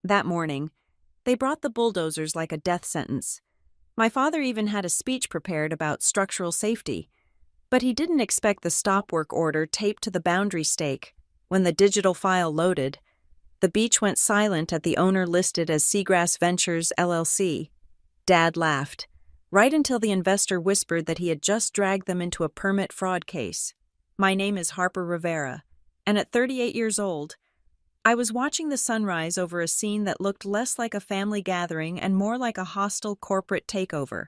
That morning, they brought the bulldozers like a death sentence. My father even had a speech prepared about structural safety, but he didn't expect the stop work order taped to the boundary stake. When the digital file loaded, the beach went silent at the owner listed as Seagrass Ventures LLC. Dad laughed, right until the investor whispered that he had just dragged them into a permit fraud case. My name is Harper Rivera, and at 38 years old, I was watching the sunrise over a scene that looked less like a family gathering and more like a hostile corporate takeover.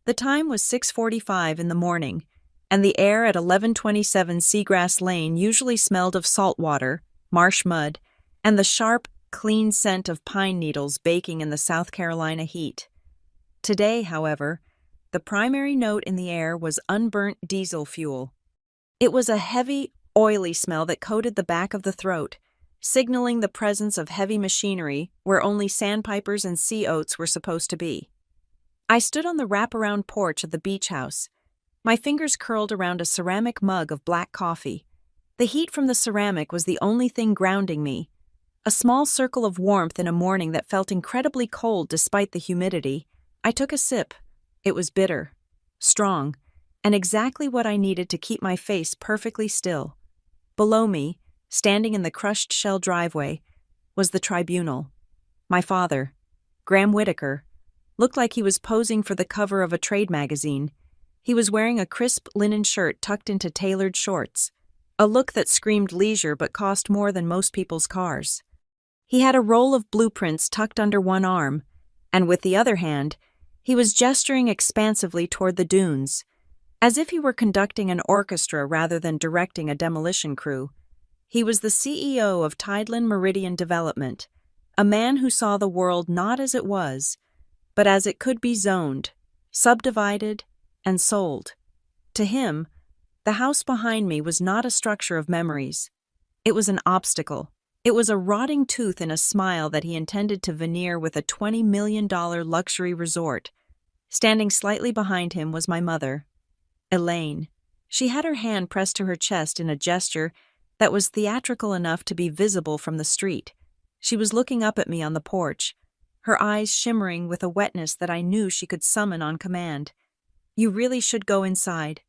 The time was 6:45 in the morning, and the air at 1127 Seagrass Lane usually smelled of salt water, marsh mud, and the sharp, clean scent of pine needles baking in the South Carolina heat. Today, however, the primary note in the air was unburnt diesel fuel. It was a heavy, oily smell that coated the back of the throat, signaling the presence of heavy machinery where only sandpipers and sea oats were supposed to be. I stood on the wraparound porch of the beach house, my fingers curled around a ceramic mug of black coffee. The heat from the ceramic was the only thing grounding me, a small circle of warmth in a morning that felt incredibly cold despite the humidity. I took a sip. It was bitter, strong, and exactly what I needed to keep my face perfectly still. Below me, standing in the crushed shell driveway, was the tribunal. My father, Graham Whitaker, looked like he was posing for the cover of a trade magazine. He was wearing a crisp linen shirt tucked into tailored shorts, a look that screamed leisure but cost more than most people's cars. He had a roll of blueprints tucked under one arm, and with the other hand, he was gesturing expansively toward the dunes, as if he were conducting an orchestra rather than directing a demolition crew. He was the CEO of Tideland Meridian Development, a man who saw the world not as it was, but as it could be zoned, subdivided, and sold. To him, the house behind me was not a structure of memories. It was an obstacle. It was a rotting tooth in a smile that he intended to veneer with a $20 million luxury resort. Standing slightly behind him was my mother, Elaine. She had her hand pressed to her chest in a gesture that was theatrical enough to be visible from the street. She was looking up at me on the porch, her eyes shimmering with a wetness that I knew she could summon on command. "You really should go inside.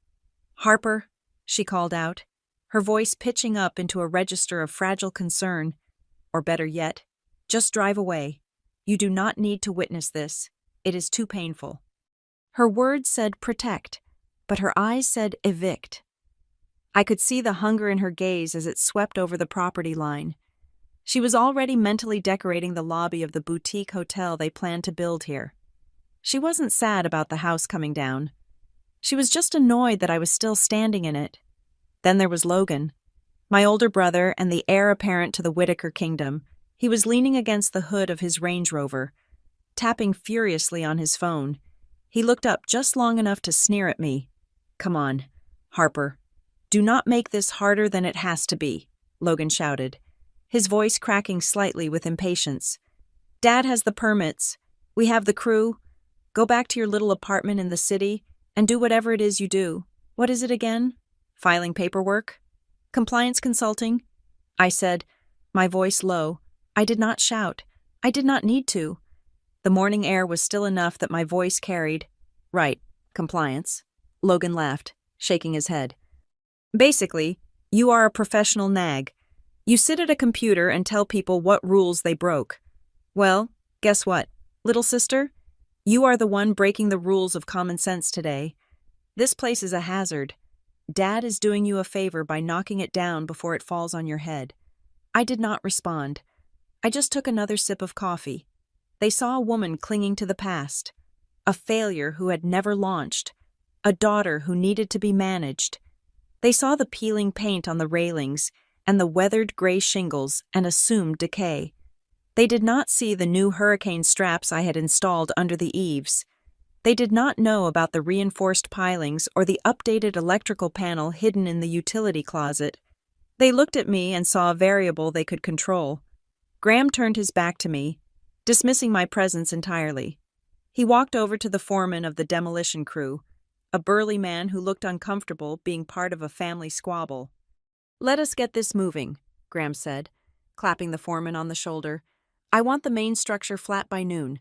Harper," she called out, her voice pitching up into a register of fragile concern. "Or better yet, just drive away. You do not need to witness this. It is too painful." Her words said protect, but her eyes said evict. I could see the hunger in her gaze as it swept over the property line. She was already mentally decorating the lobby of the boutique hotel they planned to build here. She wasn't sad about the house coming down. She was just annoyed that I was still standing in it. Then there was Logan, my older brother and the heir apparent to the Whitaker kingdom. He was leaning against the hood of his Range Rover, tapping furiously on his phone. He looked up just long enough to sneer at me. "Come on, Harper. Do not make this harder than it has to be," Logan shouted, his voice cracking slightly with impatience. "Dad has the permits. We have the crew. Go back to your little apartment in the city and do whatever it is you do. What is it again? Filing paperwork? Compliance consulting?" I said, my voice low. I did not shout. I did not need to. The morning air was still enough that my voice carried. "Right, compliance." Logan laughed, shaking his head. "Basically, you are a professional nag. You sit at a computer and tell people what rules they broke. Well, guess what, little sister? You are the one breaking the rules of common sense today. This place is a hazard. Dad is doing you a favor by knocking it down before it falls on your head." I did not respond. I just took another sip of coffee. They saw a woman clinging to the past, a failure who had never launched, a daughter who needed to be managed. They saw the peeling paint on the railings and the weathered gray shingles and assumed decay. They did not see the new hurricane straps I had installed under the eaves. They did not know about the reinforced pilings or the updated electrical panel hidden in the utility closet. They looked at me and saw a variable they could control. Graham turned his back to me, dismissing my presence entirely. He walked over to the foreman of the demolition crew, a burly man who looked uncomfortable being part of a family squabble. "Let us get this moving," Graham said, clapping the foreman on the shoulder. I want the main structure flat by noon.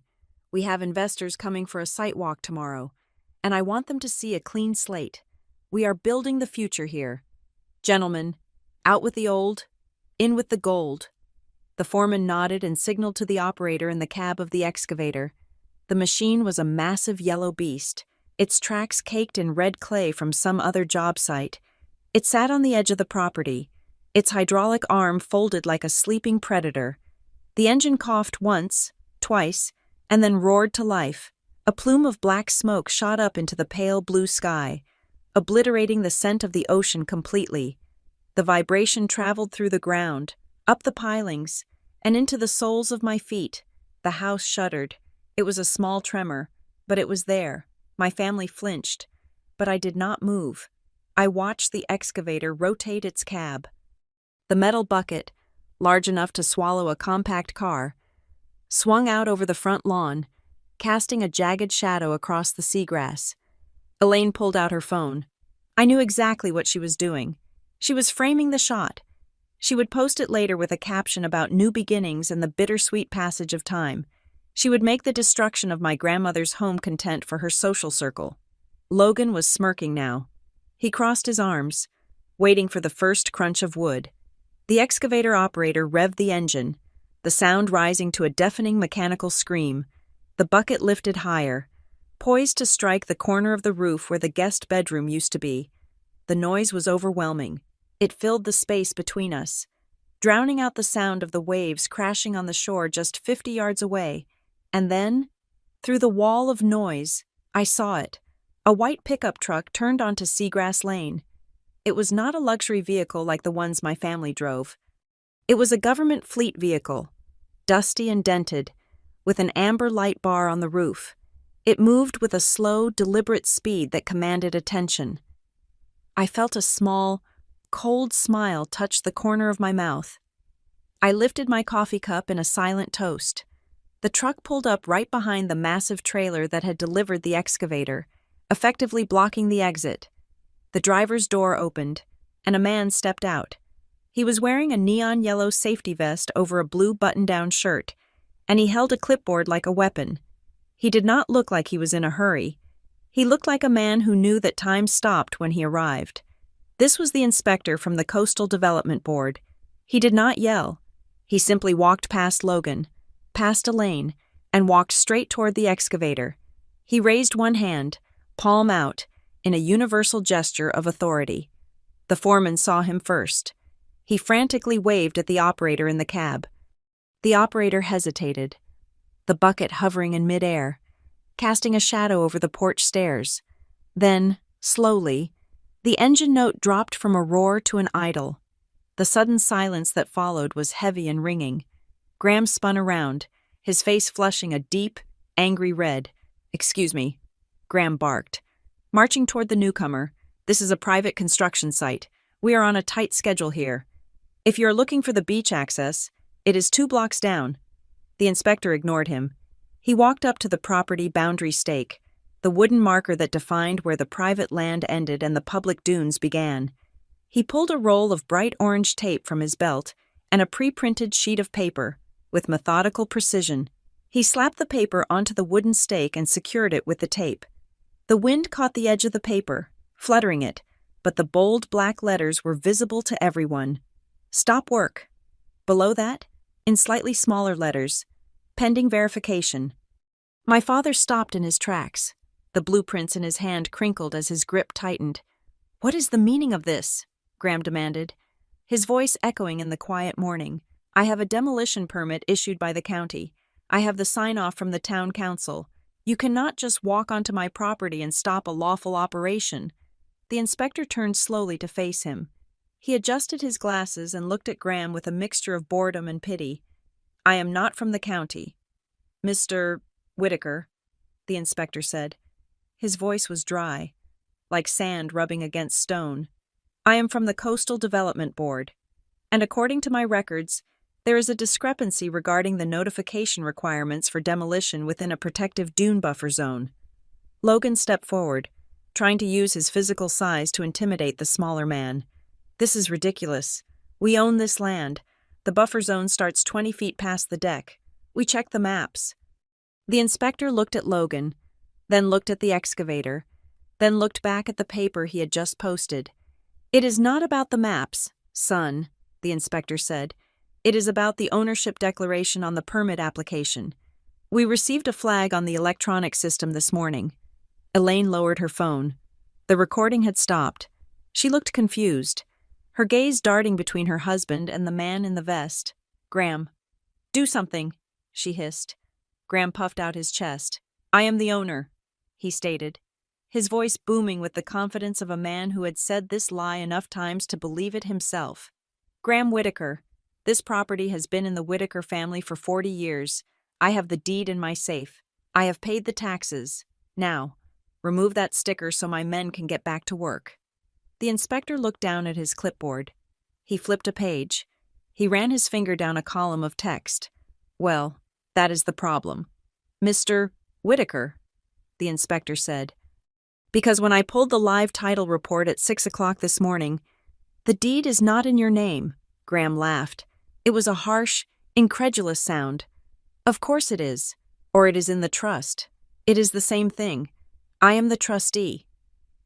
We have investors coming for a site walk tomorrow, and I want them to see a clean slate. We are building the future here. Gentlemen, out with the old, in with the gold. The foreman nodded and signaled to the operator in the cab of the excavator. The machine was a massive yellow beast, its tracks caked in red clay from some other job site. It sat on the edge of the property, its hydraulic arm folded like a sleeping predator. The engine coughed once, twice, and then roared to life. A plume of black smoke shot up into the pale blue sky, obliterating the scent of the ocean completely. The vibration traveled through the ground, up the pilings, and into the soles of my feet. The house shuddered. It was a small tremor, but it was there. My family flinched, but I did not move. I watched the excavator rotate its cab. The metal bucket, large enough to swallow a compact car, swung out over the front lawn, casting a jagged shadow across the seagrass. Elaine pulled out her phone. I knew exactly what she was doing. She was framing the shot. She would post it later with a caption about new beginnings and the bittersweet passage of time. She would make the destruction of my grandmother's home content for her social circle. Logan was smirking now. He crossed his arms, waiting for the first crunch of wood. The excavator operator revved the engine, the sound rising to a deafening mechanical scream. The bucket lifted higher, poised to strike the corner of the roof where the guest bedroom used to be. The noise was overwhelming. It filled the space between us, drowning out the sound of the waves crashing on the shore just 50 yards away. And then, through the wall of noise, I saw it. A white pickup truck turned onto Seagrass Lane. It was not a luxury vehicle like the ones my family drove. It was a government fleet vehicle, dusty and dented, with an amber light bar on the roof. It moved with a slow, deliberate speed that commanded attention. I felt a small, cold smile touch the corner of my mouth. I lifted my coffee cup in a silent toast. The truck pulled up right behind the massive trailer that had delivered the excavator, effectively blocking the exit. The driver's door opened, and a man stepped out. He was wearing a neon yellow safety vest over a blue button-down shirt, and he held a clipboard like a weapon. He did not look like he was in a hurry. He looked like a man who knew that time stopped when he arrived. This was the inspector from the Coastal Development Board. He did not yell. He simply walked past Logan, past Elaine, and walked straight toward the excavator. He raised one hand, palm out, in a universal gesture of authority. The foreman saw him first. He frantically waved at the operator in the cab. The operator hesitated, the bucket hovering in midair, casting a shadow over the porch stairs. Then, slowly, the engine note dropped from a roar to an idle. The sudden silence that followed was heavy and ringing. Graham spun around, his face flushing a deep, angry red. "Excuse me," Graham barked. Marching toward the newcomer, "This is a private construction site. We are on a tight schedule here. If you are looking for the beach access, it is 2 blocks down." The inspector ignored him. He walked up to the property boundary stake, the wooden marker that defined where the private land ended and the public dunes began. He pulled a roll of bright orange tape from his belt and a pre-printed sheet of paper. With methodical precision, he slapped the paper onto the wooden stake and secured it with the tape. The wind caught the edge of the paper, fluttering it, but the bold black letters were visible to everyone. "Stop work." Below that, in slightly smaller letters, "Pending verification." My father stopped in his tracks. The blueprints in his hand crinkled as his grip tightened. "What is the meaning of this?" Graham demanded, his voice echoing in the quiet morning. "I have a demolition permit issued by the county. I have the sign-off from the town council. You cannot just walk onto my property and stop a lawful operation." The inspector turned slowly to face him. He adjusted his glasses and looked at Graham with a mixture of boredom and pity. "I am not from the county, Mr. Whitaker," the inspector said. His voice was dry, like sand rubbing against stone. "I am from the Coastal Development Board, and according to my records, there is a discrepancy regarding the notification requirements for demolition within a protective dune buffer zone." Logan stepped forward, trying to use his physical size to intimidate the smaller man. "This is ridiculous. We own this land. The buffer zone starts 20 feet past the deck. We checked the maps. The inspector looked at Logan, then looked at the excavator, then looked back at the paper he had just posted. It is not about the maps, son, the inspector said. It is about the ownership declaration on the permit application. We received a flag on the electronic system this morning. Elaine lowered her phone. The recording had stopped. She looked confused, her gaze darting between her husband and the man in the vest. Graham. Do something, she hissed. Graham puffed out his chest. I am the owner, he stated, his voice booming with the confidence of a man who had said this lie enough times to believe it himself. Graham Whitaker. This property has been in the Whitaker family for 40 years. I have the deed in my safe. I have paid the taxes. Now, remove that sticker so my men can get back to work. The inspector looked down at his clipboard. He flipped a page. He ran his finger down a column of text. Well, that is the problem. Mr. Whitaker, the inspector said. Because when I pulled the live title report at 6 o'clock this morning, the deed is not in your name, Graham laughed. It was a harsh, incredulous sound. Of course it is, or it is in the trust. It is the same thing. I am the trustee.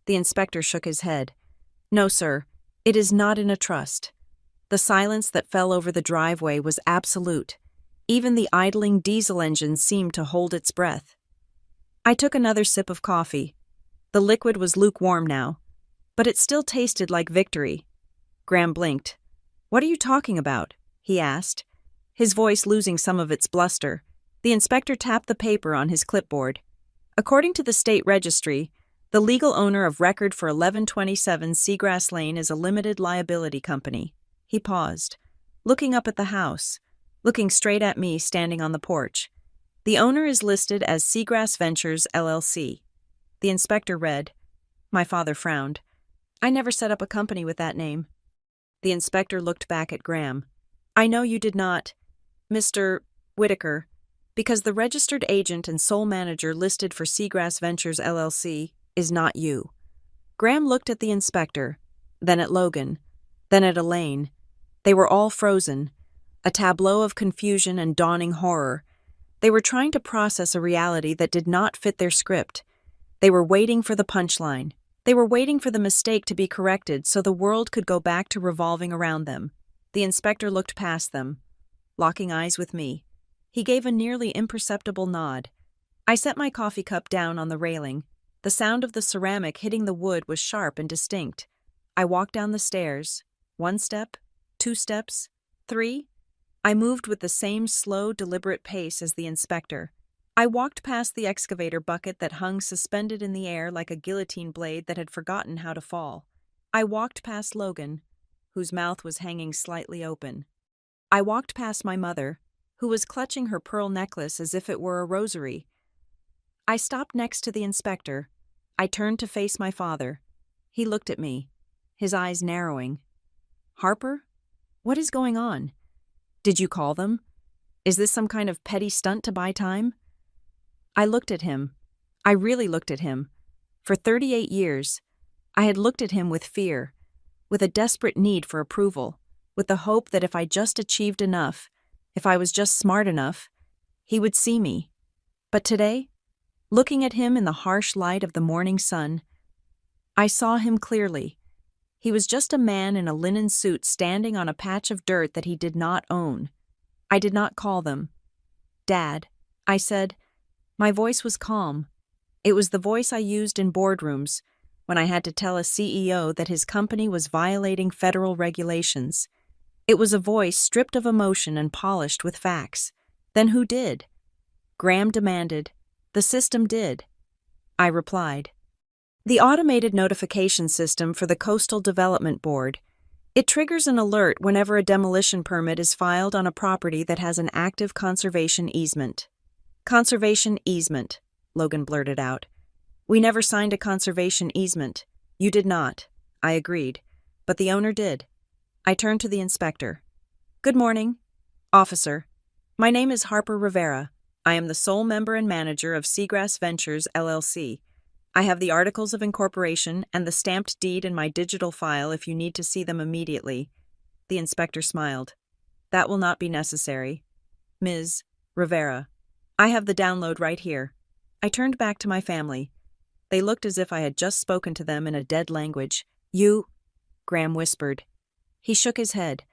The inspector shook his head. No, sir, it is not in a trust. The silence that fell over the driveway was absolute. Even the idling diesel engine seemed to hold its breath. I took another sip of coffee. The liquid was lukewarm now, but it still tasted like victory. Graham blinked. What are you talking about? He asked, his voice losing some of its bluster. The inspector tapped the paper on his clipboard. According to the state registry, the legal owner of record for 1127 Seagrass Lane is a limited liability company. He paused, looking up at the house, looking straight at me standing on the porch. The owner is listed as Seagrass Ventures, LLC. The inspector read. My father frowned. I never set up a company with that name. The inspector looked back at Graham. I know you did not, Mr. Whitaker, because the registered agent and sole manager listed for Seagrass Ventures, LLC, is not you. Graham looked at the inspector, then at Logan, then at Elaine. They were all frozen, a tableau of confusion and dawning horror. They were trying to process a reality that did not fit their script. They were waiting for the punchline. They were waiting for the mistake to be corrected so the world could go back to revolving around them. The inspector looked past them, locking eyes with me. He gave a nearly imperceptible nod. I set my coffee cup down on the railing. The sound of the ceramic hitting the wood was sharp and distinct. I walked down the stairs. 1 step, 2 steps, 3. I moved with the same slow, deliberate pace as the inspector. I walked past the excavator bucket that hung suspended in the air like a guillotine blade that had forgotten how to fall. I walked past Logan, whose mouth was hanging slightly open. I walked past my mother, who was clutching her pearl necklace as if it were a rosary. I stopped next to the inspector. I turned to face my father. He looked at me, his eyes narrowing. Harper? What is going on? Did you call them? Is this some kind of petty stunt to buy time? I looked at him. I really looked at him. For 38 years, I had looked at him with fear, with a desperate need for approval, with the hope that if I just achieved enough, if I was just smart enough, he would see me. But today, looking at him in the harsh light of the morning sun, I saw him clearly. He was just a man in a linen suit standing on a patch of dirt that he did not own. I did not call them. Dad, I said. My voice was calm. It was the voice I used in boardrooms when I had to tell a CEO that his company was violating federal regulations. It was a voice stripped of emotion and polished with facts. Then who did? Graham demanded. The system did. I replied. The automated notification system for the Coastal Development Board. It triggers an alert whenever a demolition permit is filed on a property that has an active conservation easement. Conservation easement, Logan blurted out. We never signed a conservation easement. You did not. I agreed. But the owner did. I turned to the inspector. Good morning, officer. My name is Harper Rivera. I am the sole member and manager of Seagrass Ventures, LLC. I have the articles of incorporation and the stamped deed in my digital file if you need to see them immediately. The inspector smiled. That will not be necessary. Ms. Rivera. I have the download right here. I turned back to my family. They looked as if I had just spoken to them in a dead language. You, Graham whispered. He shook his head,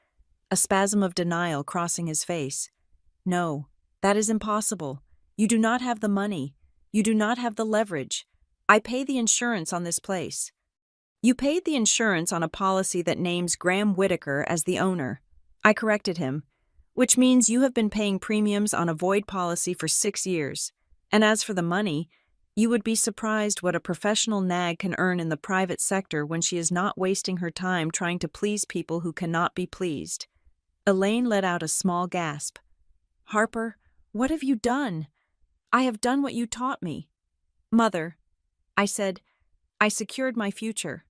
a spasm of denial crossing his face. No, that is impossible. You do not have the money. You do not have the leverage. I pay the insurance on this place. You paid the insurance on a policy that names Graham Whitaker as the owner. I corrected him, which means you have been paying premiums on a void policy for 6 years. And as for the money, you would be surprised what a professional nag can earn in the private sector when she is not wasting her time trying to please people who cannot be pleased. Elaine let out a small gasp. Harper, what have you done? I have done what you taught me. Mother, I said, I secured my future.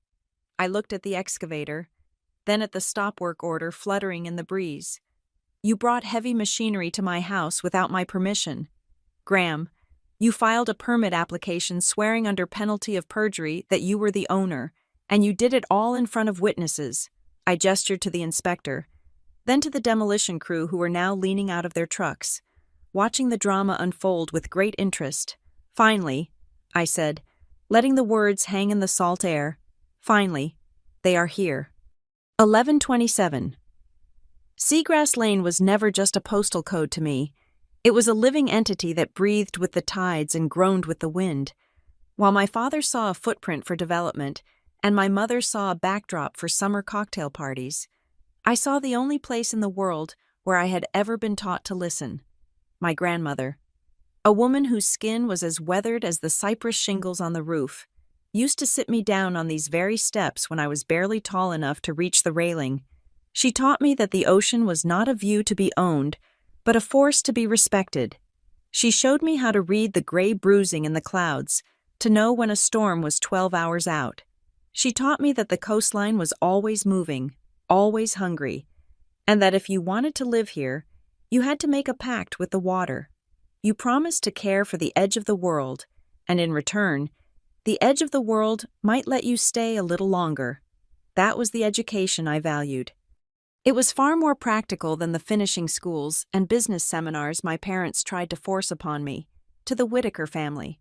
I looked at the excavator, then at the stop work order fluttering in the breeze. You brought heavy machinery to my house without my permission. Graham, you filed a permit application swearing under penalty of perjury that you were the owner, and you did it all in front of witnesses. I gestured to the inspector, then to the demolition crew who were now leaning out of their trucks, watching the drama unfold with great interest. Finally, I said, letting the words hang in the salt air, finally, they are here. 1127. Seagrass Lane was never just a postal code to me. It was a living entity that breathed with the tides and groaned with the wind. While my father saw a footprint for development, and my mother saw a backdrop for summer cocktail parties, I saw the only place in the world where I had ever been taught to listen. My grandmother, a woman whose skin was as weathered as the cypress shingles on the roof, used to sit me down on these very steps when I was barely tall enough to reach the railing. She taught me that the ocean was not a view to be owned, but a force to be respected. She showed me how to read the gray bruising in the clouds, to know when a storm was 12 hours out. She taught me that the coastline was always moving, always hungry, and that if you wanted to live here, you had to make a pact with the water. You promised to care for the edge of the world, and in return, the edge of the world might let you stay a little longer. That was the education I valued. It was far more practical than the finishing schools and business seminars my parents tried to force upon me, to the Whitaker family.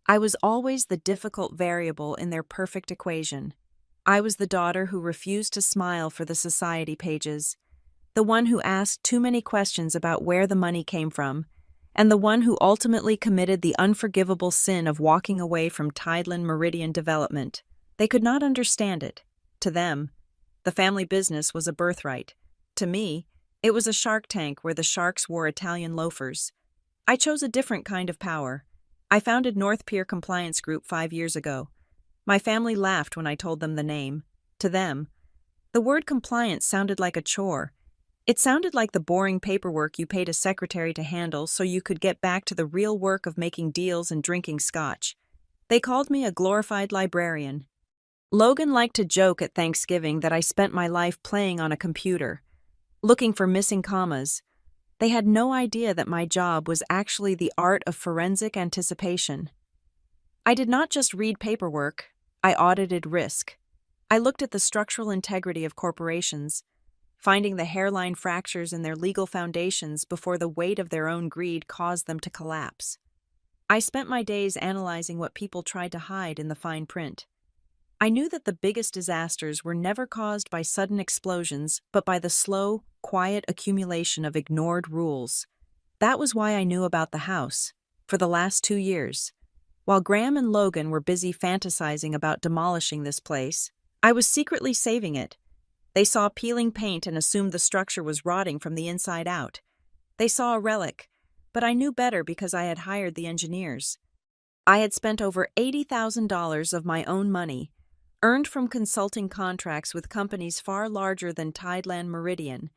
I was always the difficult variable in their perfect equation. I was the daughter who refused to smile for the society pages, the one who asked too many questions about where the money came from, and the one who ultimately committed the unforgivable sin of walking away from Tideland Meridian development. They could not understand it. To them, the family business was a birthright. To me, it was a shark tank where the sharks wore Italian loafers. I chose a different kind of power. I founded North Pier Compliance Group 5 years ago. My family laughed when I told them the name. To them, the word compliance sounded like a chore. It sounded like the boring paperwork you paid a secretary to handle so you could get back to the real work of making deals and drinking scotch. They called me a glorified librarian. Logan liked to joke at Thanksgiving that I spent my life playing on a computer, looking for missing commas. They had no idea that my job was actually the art of forensic anticipation. I did not just read paperwork, I audited risk. I looked at the structural integrity of corporations, finding the hairline fractures in their legal foundations before the weight of their own greed caused them to collapse. I spent my days analyzing what people tried to hide in the fine print. I knew that the biggest disasters were never caused by sudden explosions, but by the slow, quiet accumulation of ignored rules. That was why I knew about the house, for the last 2 years. While Graham and Logan were busy fantasizing about demolishing this place, I was secretly saving it. They saw peeling paint and assumed the structure was rotting from the inside out. They saw a relic, but I knew better because I had hired the engineers. I had spent over $80,000 of my own money, earned from consulting contracts with companies far larger than Tideland Meridian,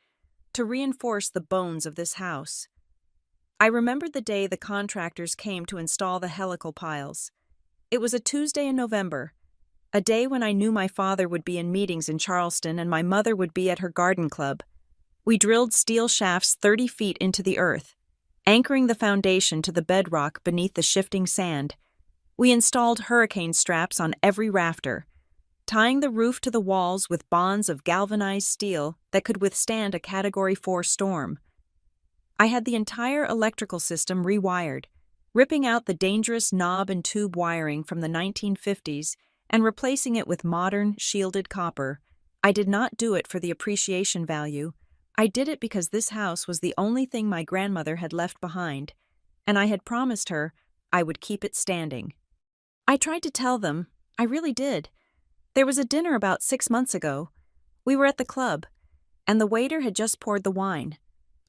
to reinforce the bones of this house. I remembered the day the contractors came to install the helical piles. It was a Tuesday in November, a day when I knew my father would be in meetings in Charleston and my mother would be at her garden club. We drilled steel shafts 30 feet into the earth, anchoring the foundation to the bedrock beneath the shifting sand. We installed hurricane straps on every rafter, tying the roof to the walls with bonds of galvanized steel that could withstand a Category 4 storm. I had the entire electrical system rewired, ripping out the dangerous knob and tube wiring from the 1950s and replacing it with modern, shielded copper. I did not do it for the appreciation value. I did it because this house was the only thing my grandmother had left behind, and I had promised her I would keep it standing. I tried to tell them, I really did. There was a dinner about 6 months ago. We were at the club, and the waiter had just poured the wine.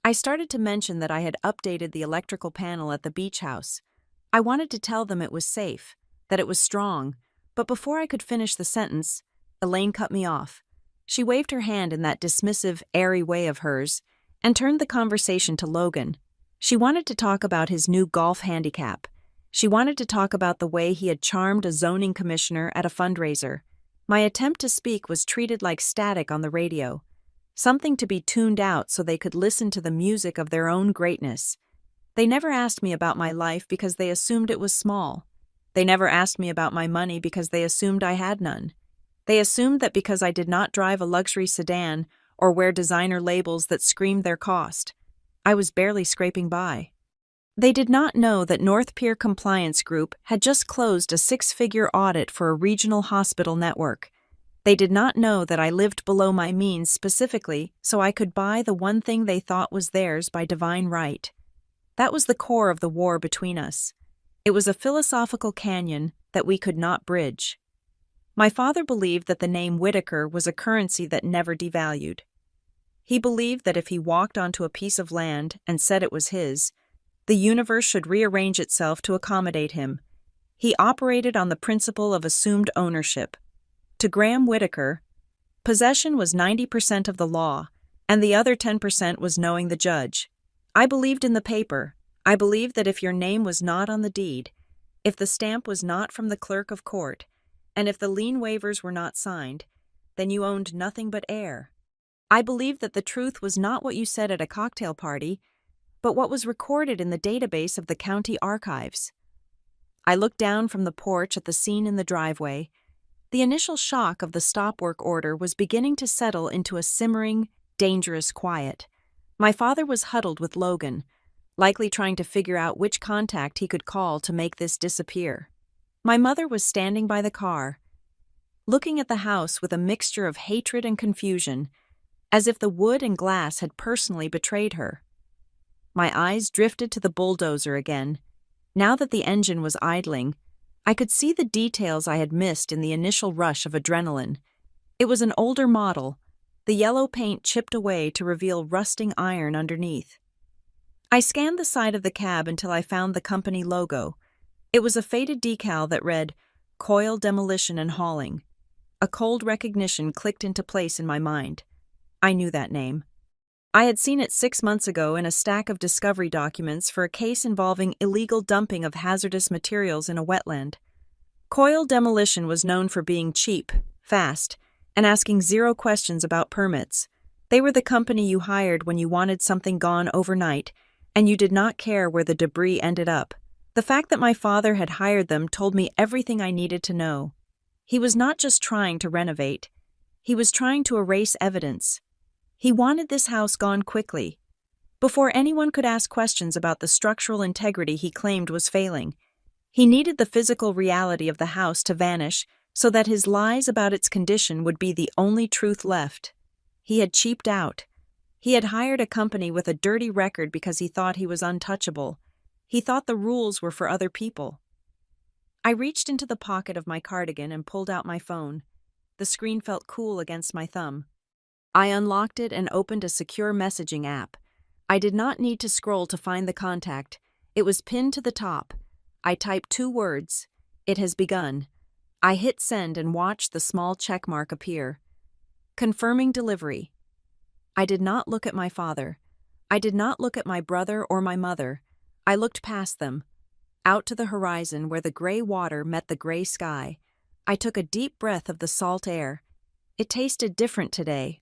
I started to mention that I had updated the electrical panel at the beach house. I wanted to tell them it was safe, that it was strong, but before I could finish the sentence, Elaine cut me off. She waved her hand in that dismissive, airy way of hers and turned the conversation to Logan. She wanted to talk about his new golf handicap. She wanted to talk about the way he had charmed a zoning commissioner at a fundraiser. My attempt to speak was treated like static on the radio, something to be tuned out so they could listen to the music of their own greatness. They never asked me about my life because they assumed it was small. They never asked me about my money because they assumed I had none. They assumed that because I did not drive a luxury sedan or wear designer labels that screamed their cost, I was barely scraping by. They did not know that North Pier Compliance Group had just closed a 6-figure audit for a regional hospital network. They did not know that I lived below my means specifically so I could buy the one thing they thought was theirs by divine right. That was the core of the war between us. It was a philosophical canyon that we could not bridge. My father believed that the name Whitaker was a currency that never devalued. He believed that if he walked onto a piece of land and said it was his, the universe should rearrange itself to accommodate him. He operated on the principle of assumed ownership. To Graham Whitaker, possession was 90% of the law, and the other 10% was knowing the judge. I believed in the paper. I believed that if your name was not on the deed, if the stamp was not from the clerk of court, and if the lien waivers were not signed, then you owned nothing but air. I believed that the truth was not what you said at a cocktail party, but what was recorded in the database of the county archives. I looked down from the porch at the scene in the driveway. The initial shock of the stop work order was beginning to settle into a simmering, dangerous quiet. My father was huddled with Logan, likely trying to figure out which contact he could call to make this disappear. My mother was standing by the car, looking at the house with a mixture of hatred and confusion, as if the wood and glass had personally betrayed her. My eyes drifted to the bulldozer again. Now that the engine was idling, I could see the details I had missed in the initial rush of adrenaline. It was an older model, the yellow paint chipped away to reveal rusting iron underneath. I scanned the side of the cab until I found the company logo. It was a faded decal that read, Coil Demolition and Hauling. A cold recognition clicked into place in my mind. I knew that name. I had seen it 6 months ago in a stack of discovery documents for a case involving illegal dumping of hazardous materials in a wetland. Coil Demolition was known for being cheap, fast, and asking 0 questions about permits. They were the company you hired when you wanted something gone overnight, and you did not care where the debris ended up. The fact that my father had hired them told me everything I needed to know. He was not just trying to renovate. He was trying to erase evidence. He wanted this house gone quickly, before anyone could ask questions about the structural integrity he claimed was failing. He needed the physical reality of the house to vanish so that his lies about its condition would be the only truth left. He had cheaped out. He had hired a company with a dirty record because he thought he was untouchable. He thought the rules were for other people. I reached into the pocket of my cardigan and pulled out my phone. The screen felt cool against my thumb. I unlocked it and opened a secure messaging app. I did not need to scroll to find the contact. It was pinned to the top. I typed 2 words. It has begun. I hit send and watched the small checkmark appear. Confirming delivery. I did not look at my father. I did not look at my brother or my mother. I looked past them, out to the horizon where the gray water met the gray sky. I took a deep breath of the salt air. It tasted different today.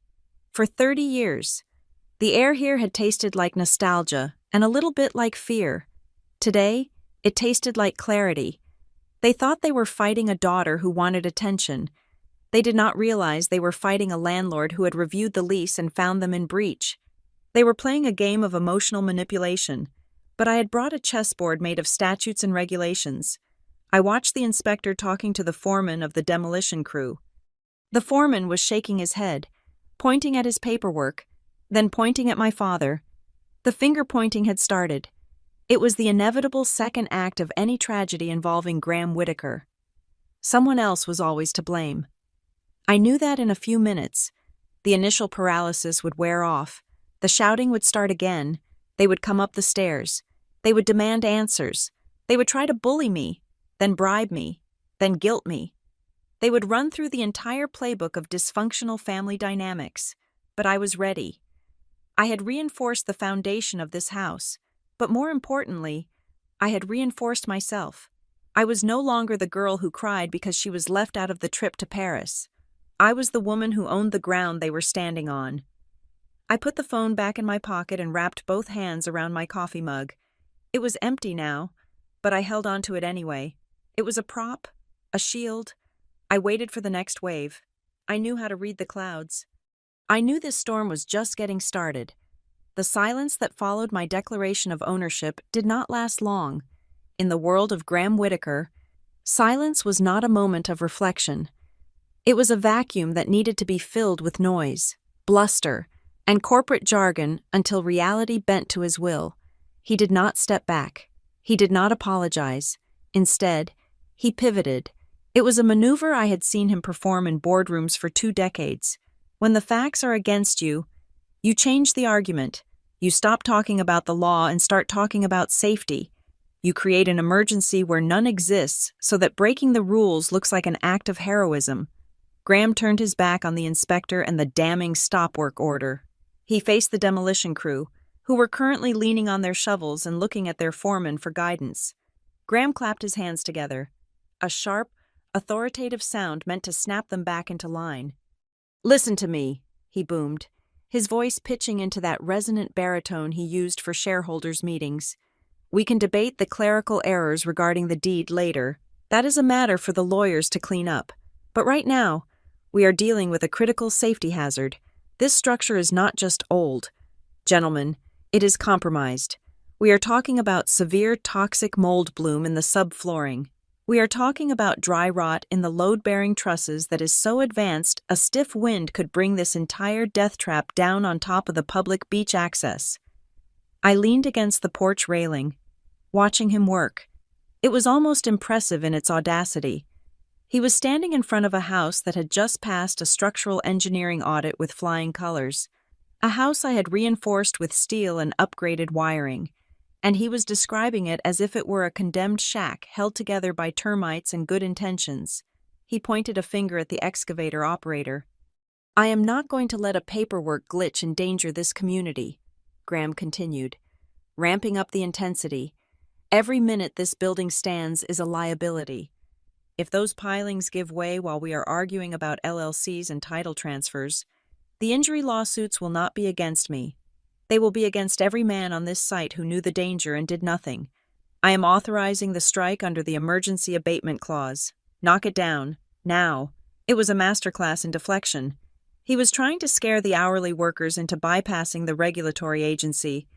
For 30 years, the air here had tasted like nostalgia and a little bit like fear. Today, it tasted like clarity. They thought they were fighting a daughter who wanted attention. They did not realize they were fighting a landlord who had reviewed the lease and found them in breach. They were playing a game of emotional manipulation, but I had brought a chessboard made of statutes and regulations. I watched the inspector talking to the foreman of the demolition crew. The foreman was shaking his head, pointing at his paperwork, then pointing at my father. The finger-pointing had started. It was the inevitable second act of any tragedy involving Graham Whitaker. Someone else was always to blame. I knew that in a few minutes. The initial paralysis would wear off. The shouting would start again. They would come up the stairs. They would demand answers. They would try to bully me, then bribe me, then guilt me. They would run through the entire playbook of dysfunctional family dynamics. But I was ready. I had reinforced the foundation of this house, but more importantly, I had reinforced myself. I was no longer the girl who cried because she was left out of the trip to Paris. I was the woman who owned the ground they were standing on. I put the phone back in my pocket and wrapped both hands around my coffee mug. It was empty now, but I held on to it anyway. It was a prop, a shield. I waited for the next wave. I knew how to read the clouds. I knew this storm was just getting started. The silence that followed my declaration of ownership did not last long. In the world of Graham Whitaker, silence was not a moment of reflection. It was a vacuum that needed to be filled with noise, bluster, and corporate jargon until reality bent to his will. He did not step back. He did not apologize. Instead, he pivoted. It was a maneuver I had seen him perform in boardrooms for 2 decades. When the facts are against you, you change the argument. You stop talking about the law and start talking about safety. You create an emergency where none exists so that breaking the rules looks like an act of heroism. Graham turned his back on the inspector and the damning stop work order. He faced the demolition crew, who were currently leaning on their shovels and looking at their foreman for guidance. Graham clapped his hands together. A sharp, authoritative sound meant to snap them back into line. "Listen to me," he boomed, his voice pitching into that resonant baritone he used for shareholders' meetings. "We can debate the clerical errors regarding the deed later. That is a matter for the lawyers to clean up. But right now, we are dealing with a critical safety hazard. This structure is not just old. Gentlemen, it is compromised. We are talking about severe toxic mold bloom in the subflooring. We are talking about dry rot in the load-bearing trusses that is so advanced a stiff wind could bring this entire death trap down on top of the public beach access." I leaned against the porch railing, watching him work. It was almost impressive in its audacity. He was standing in front of a house that had just passed a structural engineering audit with flying colors, a house I had reinforced with steel and upgraded wiring, and he was describing it as if it were a condemned shack held together by termites and good intentions. He pointed a finger at the excavator operator. "I am not going to let a paperwork glitch endanger this community," Graham continued, ramping up the intensity. "Every minute this building stands is a liability. If those pilings give way while we are arguing about LLCs and title transfers, the injury lawsuits will not be against me. They will be against every man on this site who knew the danger and did nothing. I am authorizing the strike under the emergency abatement clause. Knock it down, now." It was a masterclass in deflection. He was trying to scare the hourly workers into bypassing the regulatory agency.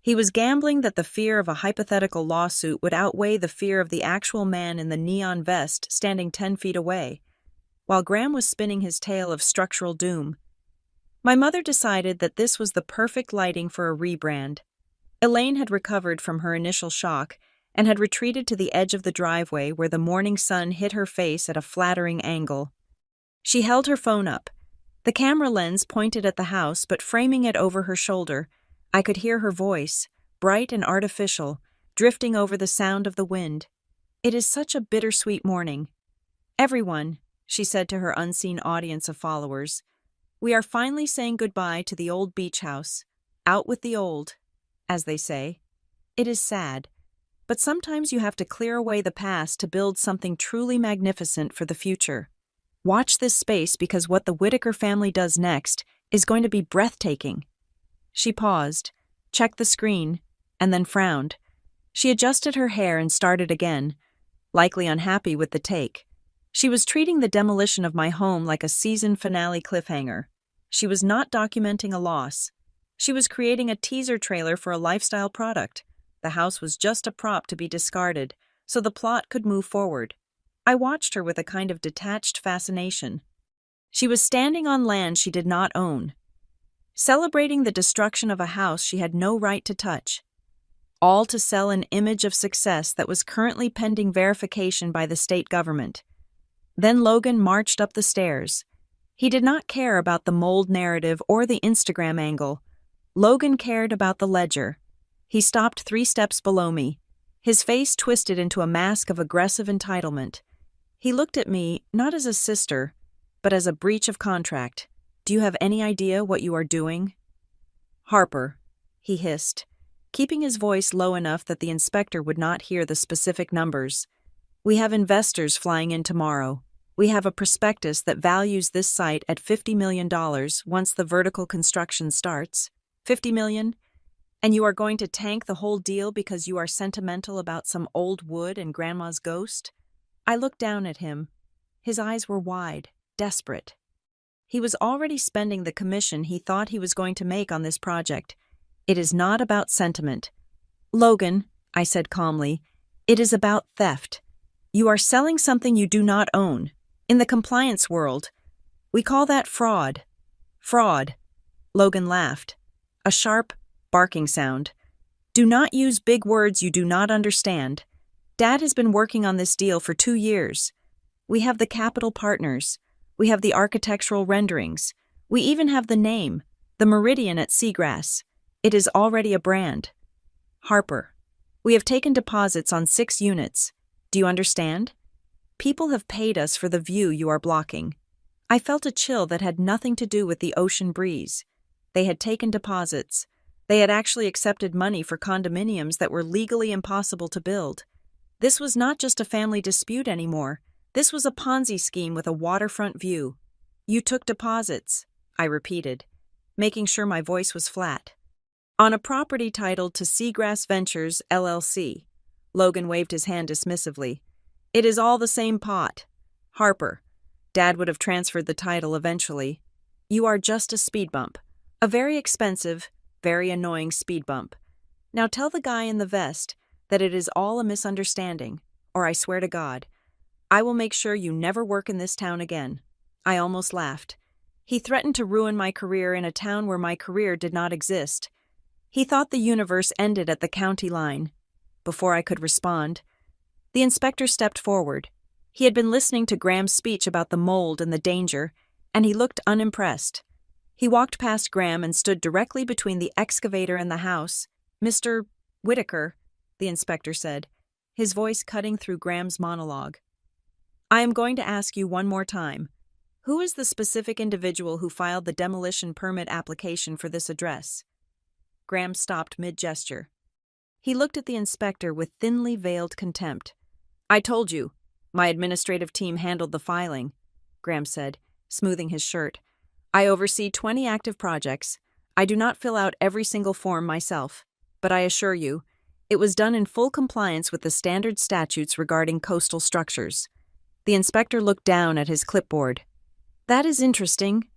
He was gambling that the fear of a hypothetical lawsuit would outweigh the fear of the actual man in the neon vest standing 10 feet away, while Graham was spinning his tale of structural doom. My mother decided that this was the perfect lighting for a rebrand. Elaine had recovered from her initial shock and had retreated to the edge of the driveway where the morning sun hit her face at a flattering angle. She held her phone up. The camera lens pointed at the house, but framing it over her shoulder, I could hear her voice, bright and artificial, drifting over the sound of the wind. "It is such a bittersweet morning. Everyone," she said to her unseen audience of followers, "we are finally saying goodbye to the old beach house. Out with the old, as they say. It is sad, but sometimes you have to clear away the past to build something truly magnificent for the future. Watch this space because what the Whitaker family does next is going to be breathtaking." She paused, checked the screen, and then frowned. She adjusted her hair and started again, likely unhappy with the take. She was treating the demolition of my home like a season finale cliffhanger. She was not documenting a loss. She was creating a teaser trailer for a lifestyle product. The house was just a prop to be discarded, so the plot could move forward. I watched her with a kind of detached fascination. She was standing on land she did not own, celebrating the destruction of a house she had no right to touch, all to sell an image of success that was currently pending verification by the state government. Then Logan marched up the stairs. He did not care about the mold narrative or the Instagram angle. Logan cared about the ledger. He stopped 3 steps below me, his face twisted into a mask of aggressive entitlement. He looked at me, not as a sister, but as a breach of contract. "Do you have any idea what you are doing?" "Harper," he hissed, keeping his voice low enough that the inspector would not hear the specific numbers. "We have investors flying in tomorrow. We have a prospectus that values this site at $50 million once the vertical construction starts. $50 million? And you are going to tank the whole deal because you are sentimental about some old wood and Grandma's ghost?" I looked down at him. His eyes were wide, desperate. He was already spending the commission he thought he was going to make on this project. "It is not about sentiment, Logan," I said calmly. "It is about theft. You are selling something you do not own. In the compliance world, we call that fraud." "Fraud." Logan laughed. A sharp, barking sound. "Do not use big words you do not understand. Dad has been working on this deal for 2 years. We have the capital partners. We have the architectural renderings. We even have the name, the Meridian at Seagrass. It is already a brand. Harper, we have taken deposits on 6 units. Do you understand? People have paid us for the view you are blocking." I felt a chill that had nothing to do with the ocean breeze. They had taken deposits. They had actually accepted money for condominiums that were legally impossible to build. This was not just a family dispute anymore. This was a Ponzi scheme with a waterfront view. "You took deposits," I repeated, making sure my voice was flat. "On a property titled to Seagrass Ventures, LLC. Logan waved his hand dismissively. "It is all the same pot. Harper, Dad would have transferred the title eventually. You are just a speed bump. A very expensive, very annoying speed bump. Now tell the guy in the vest that it is all a misunderstanding, or I swear to God, I will make sure you never work in this town again." I almost laughed. He threatened to ruin my career in a town where my career did not exist. He thought the universe ended at the county line. Before I could respond, the inspector stepped forward. He had been listening to Graham's speech about the mold and the danger, and he looked unimpressed. He walked past Graham and stood directly between the excavator and the house. "Mr. Whitaker," the inspector said, his voice cutting through Graham's monologue. "I am going to ask you one more time. Who is the specific individual who filed the demolition permit application for this address?" Graham stopped mid-gesture. He looked at the inspector with thinly veiled contempt. "I told you, my administrative team handled the filing," Graham said, smoothing his shirt. "I oversee 20 active projects. I do not fill out every single form myself, but I assure you, it was done in full compliance with the standard statutes regarding coastal structures." The inspector looked down at his clipboard. "That is interesting,"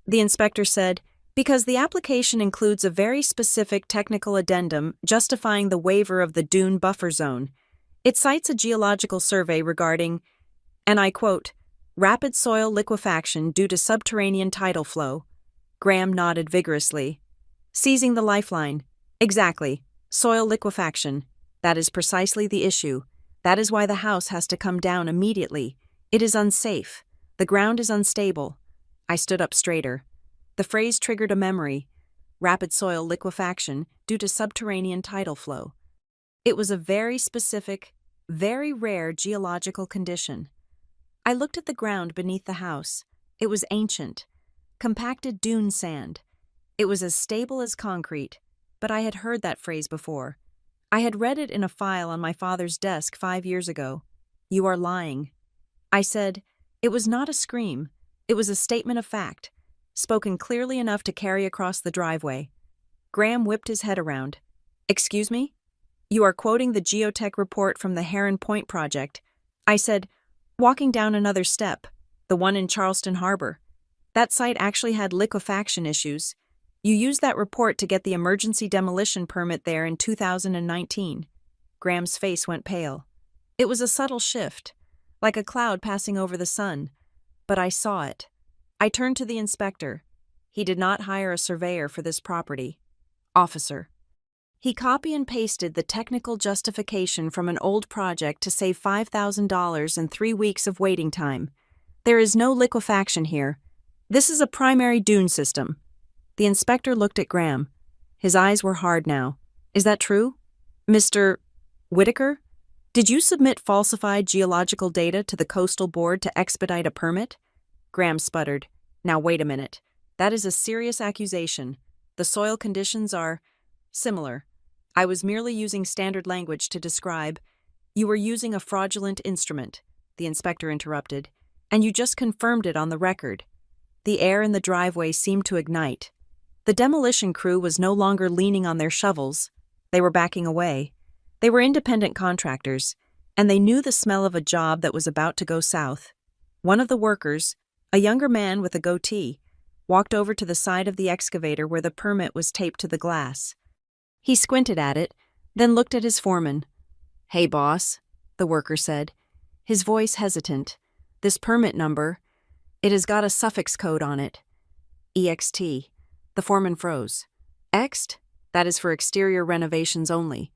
the inspector said, "because the application includes a very specific technical addendum justifying the waiver of the dune buffer zone. It cites a geological survey regarding, and I quote, rapid soil liquefaction due to subterranean tidal flow." Graham nodded vigorously. "Seizing the lifeline. Exactly. Soil liquefaction. That is precisely the issue. That is why the house has to come down immediately. It is unsafe. The ground is unstable." I stood up straighter. The phrase triggered a memory. Rapid soil liquefaction due to subterranean tidal flow. It was a very specific, very rare geological condition. I looked at the ground beneath the house. It was ancient, compacted dune sand. It was as stable as concrete, but I had heard that phrase before. I had read it in a file on my father's desk 5 years ago. "You are lying." I said, "It was not a scream. It was a statement of fact, spoken clearly enough to carry across the driveway." Graham whipped his head around. "Excuse me? You are quoting the geotech report from the Heron Point project." I said, walking down another step, "The one in Charleston Harbor. That site actually had liquefaction issues. You used that report to get the emergency demolition permit there in 2019. Graham's face went pale. It was a subtle shift, like a cloud passing over the sun. But I saw it. I turned to the inspector. He did not hire a surveyor for this property. Officer. He copy and pasted the technical justification from an old project to save $5,000 and 3 weeks of waiting time. There is no liquefaction here. This is a primary dune system. The inspector looked at Graham. His eyes were hard now. Is that true? Mr. Whitaker? Did you submit falsified geological data to the coastal board to expedite a permit? Graham sputtered. Now wait a minute. That is a serious accusation. The soil conditions are similar. I was merely using standard language to describe. You were using a fraudulent instrument, the inspector interrupted, and you just confirmed it on the record. The air in the driveway seemed to ignite. The demolition crew was no longer leaning on their shovels. They were backing away. They were independent contractors, and they knew the smell of a job that was about to go south. One of the workers, a younger man with a goatee, walked over to the side of the excavator where the permit was taped to the glass. He squinted at it, then looked at his foreman. "Hey, boss," the worker said, his voice hesitant. "This permit number, it has got a suffix code on it. EXT. The foreman froze. Ext? That is for exterior renovations only.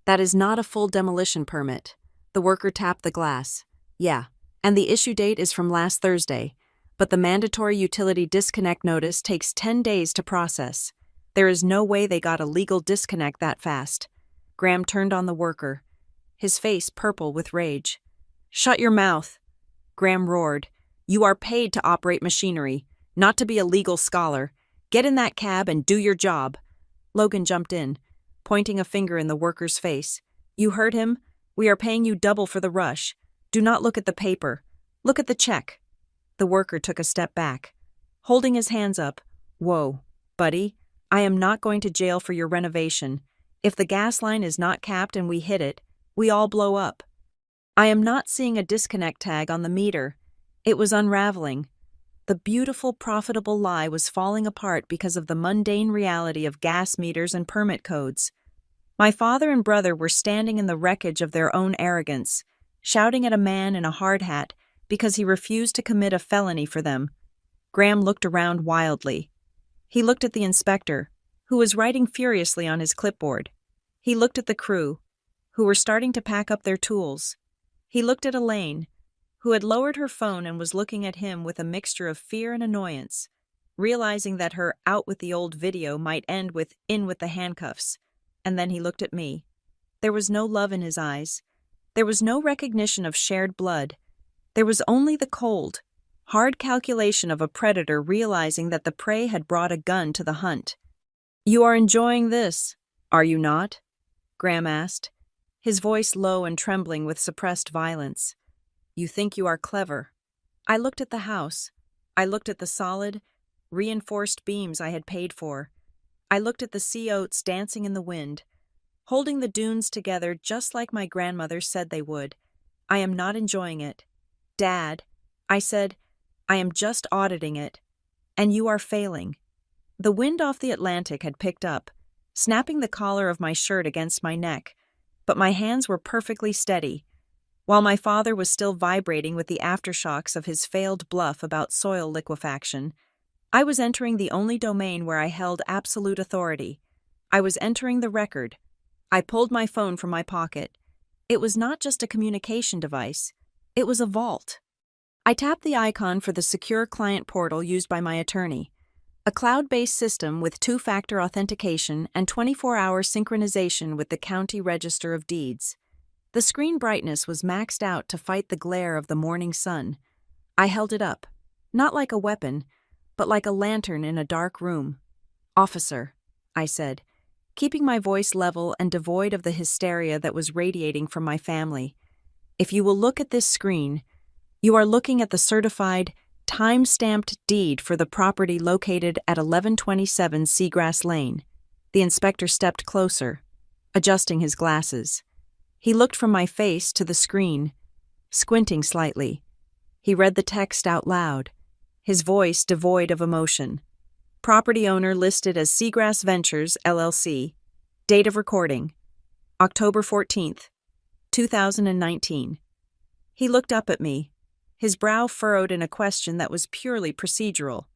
That is not a full demolition permit. The worker tapped the glass. Yeah, and the issue date is from last Thursday, but the mandatory utility disconnect notice takes 10 days to process. There is no way they got a legal disconnect that fast." Graham turned on the worker, his face purple with rage. "Shut your mouth," Graham roared. "You are paid to operate machinery, not to be a legal scholar. Get in that cab and do your job." Logan jumped in, pointing a finger in the worker's face. "You heard him? We are paying you double for the rush. Do not look at the paper. Look at the check." The worker took a step back, holding his hands up. "Whoa, buddy, I am not going to jail for your renovation. If the gas line is not capped and we hit it, we all blow up. I am not seeing a disconnect tag on the meter." It was unraveling. The beautiful, profitable lie was falling apart because of the mundane reality of gas meters and permit codes. My father and brother were standing in the wreckage of their own arrogance, shouting at a man in a hard hat because he refused to commit a felony for them. Graham looked around wildly. He looked at the inspector, who was writing furiously on his clipboard. He looked at the crew, who were starting to pack up their tools. He looked at Elaine, who had lowered her phone and was looking at him with a mixture of fear and annoyance, realizing that her out with the old video might end with in with the handcuffs. And then he looked at me. There was no love in his eyes. There was no recognition of shared blood. There was only the cold, hard calculation of a predator realizing that the prey had brought a gun to the hunt. "You are enjoying this, are you not?" Graham asked, his voice low and trembling with suppressed violence. "You think you are clever." I looked at the house. I looked at the solid, reinforced beams I had paid for. I looked at the sea oats dancing in the wind, holding the dunes together just like my grandmother said they would. "I am not enjoying it. Dad," I said, "I am just auditing it. And you are failing." The wind off the Atlantic had picked up, snapping the collar of my shirt against my neck, but my hands were perfectly steady. While my father was still vibrating with the aftershocks of his failed bluff about soil liquefaction, I was entering the only domain where I held absolute authority. I was entering the record. I pulled my phone from my pocket. It was not just a communication device. It was a vault. I tapped the icon for the secure client portal used by my attorney, a cloud-based system with two-factor authentication and 24-hour synchronization with the County Register of Deeds. The screen brightness was maxed out to fight the glare of the morning sun. I held it up, not like a weapon, but like a lantern in a dark room. "Officer," I said, keeping my voice level and devoid of the hysteria that was radiating from my family. "If you will look at this screen, you are looking at the certified, time-stamped deed for the property located at 1127 Seagrass Lane." The inspector stepped closer, adjusting his glasses. He looked from my face to the screen, squinting slightly. He read the text out loud, his voice devoid of emotion. Property owner listed as Seagrass Ventures, LLC. Date of recording: October 14th, 2019. He looked up at me, his brow furrowed in a question that was purely procedural.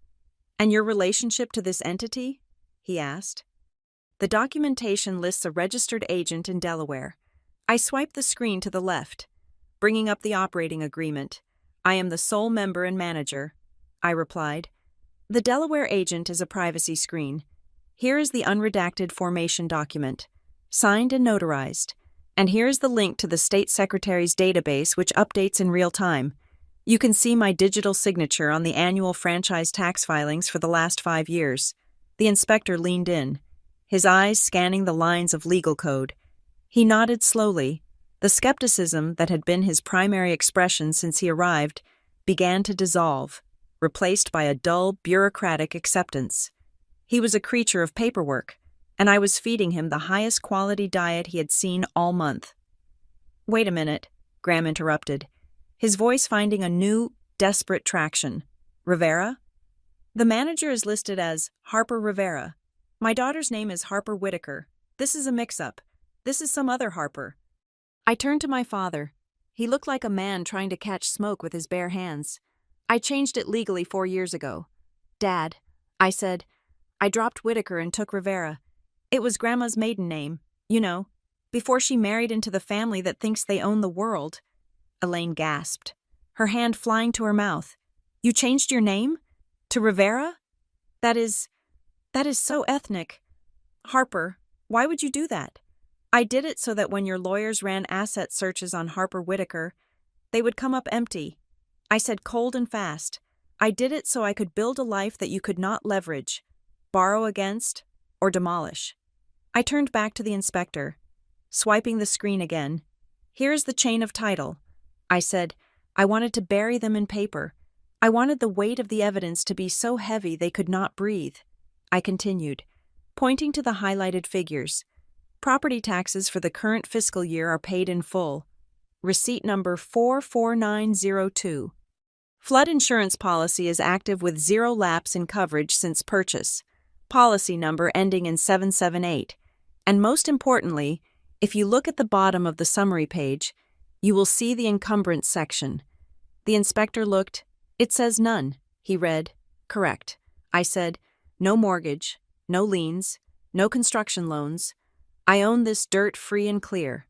"And your relationship to this entity?" he asked. The documentation lists a registered agent in Delaware. I swiped the screen to the left, bringing up the operating agreement. "I am the sole member and manager," I replied. The Delaware agent is a privacy screen. Here is the unredacted formation document, signed and notarized. And here is the link to the state secretary's database, which updates in real time. You can see my digital signature on the annual franchise tax filings for the last 5 years. The inspector leaned in, his eyes scanning the lines of legal code. He nodded slowly. The skepticism that had been his primary expression since he arrived began to dissolve, replaced by a dull, bureaucratic acceptance. He was a creature of paperwork, and I was feeding him the highest quality diet he had seen all month. "Wait a minute," Graham interrupted, his voice finding a new, desperate traction. "Rivera?" "The manager is listed as Harper Rivera. My daughter's name is Harper Whitaker. This is a mix-up. This is some other Harper." I turned to my father. He looked like a man trying to catch smoke with his bare hands. "I changed it legally 4 years ago. Dad," I said, "I dropped Whitaker and took Rivera. It was Grandma's maiden name, before she married into the family that thinks they own the world." Elaine gasped, her hand flying to her mouth. "You changed your name? To Rivera? That is so ethnic. Harper, why would you do that?" "I did it so that when your lawyers ran asset searches on Harper Whitaker, they would come up empty," I said cold and fast. "I did it so I could build a life that you could not leverage, borrow against, or demolish." I turned back to the inspector, swiping the screen again. "Here's the chain of title," I said. I wanted to bury them in paper. I wanted the weight of the evidence to be so heavy they could not breathe. I continued, pointing to the highlighted figures. "Property taxes for the current fiscal year are paid in full. Receipt number 44902. Flood insurance policy is active with 0 lapse in coverage since purchase. Policy number ending in 778. And most importantly, if you look at the bottom of the summary page, you will see the encumbrance section." The inspector looked. "It says none," he read. "Correct." I said, "No mortgage, no liens, no construction loans. I own this dirt free and clear."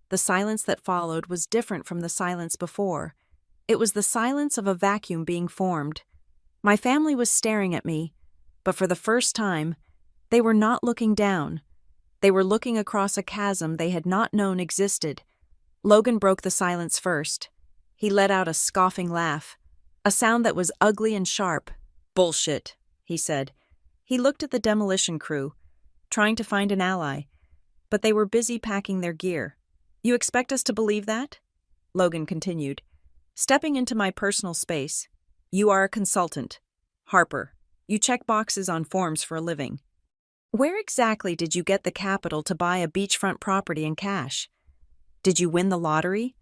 The silence that followed was different from the silence before. It was the silence of a vacuum being formed. My family was staring at me, but for the first time, they were not looking down. They were looking across a chasm they had not known existed. Logan broke the silence first. He let out a scoffing laugh, a sound that was ugly and sharp. "Bullshit," he said. He looked at the demolition crew, trying to find an ally, but they were busy packing their gear. "You expect us to believe that?" Logan continued, stepping into my personal space. "You are a consultant. Harper, you check boxes on forms for a living. Where exactly did you get the capital to buy a beachfront property in cash? Did you win the lottery?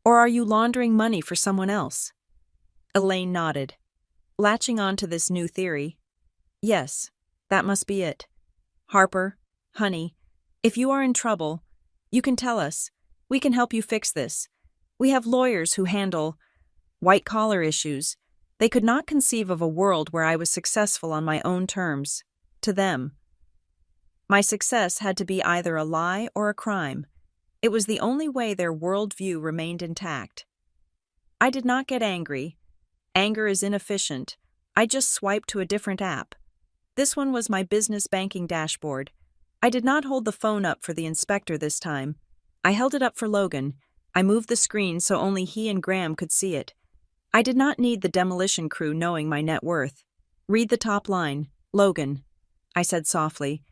Or are you laundering money for someone else?" Elaine nodded, latching on to this new theory. "Yes, that must be it. Harper, honey, if you are in trouble, you can tell us. We can help you fix this. We have lawyers who handle white-collar issues. They could not conceive of a world where I was successful on my own terms. To them, my success had to be either a lie or a crime. It was the only way their worldview remained intact. I did not get angry. Anger is inefficient. I just swiped to a different app. This one was my business banking dashboard. I did not hold the phone up for the inspector this time. I held it up for Logan. I moved the screen so only he and Graham could see it. I did not need the demolition crew knowing my net worth. "Read the top line, Logan," I said softly.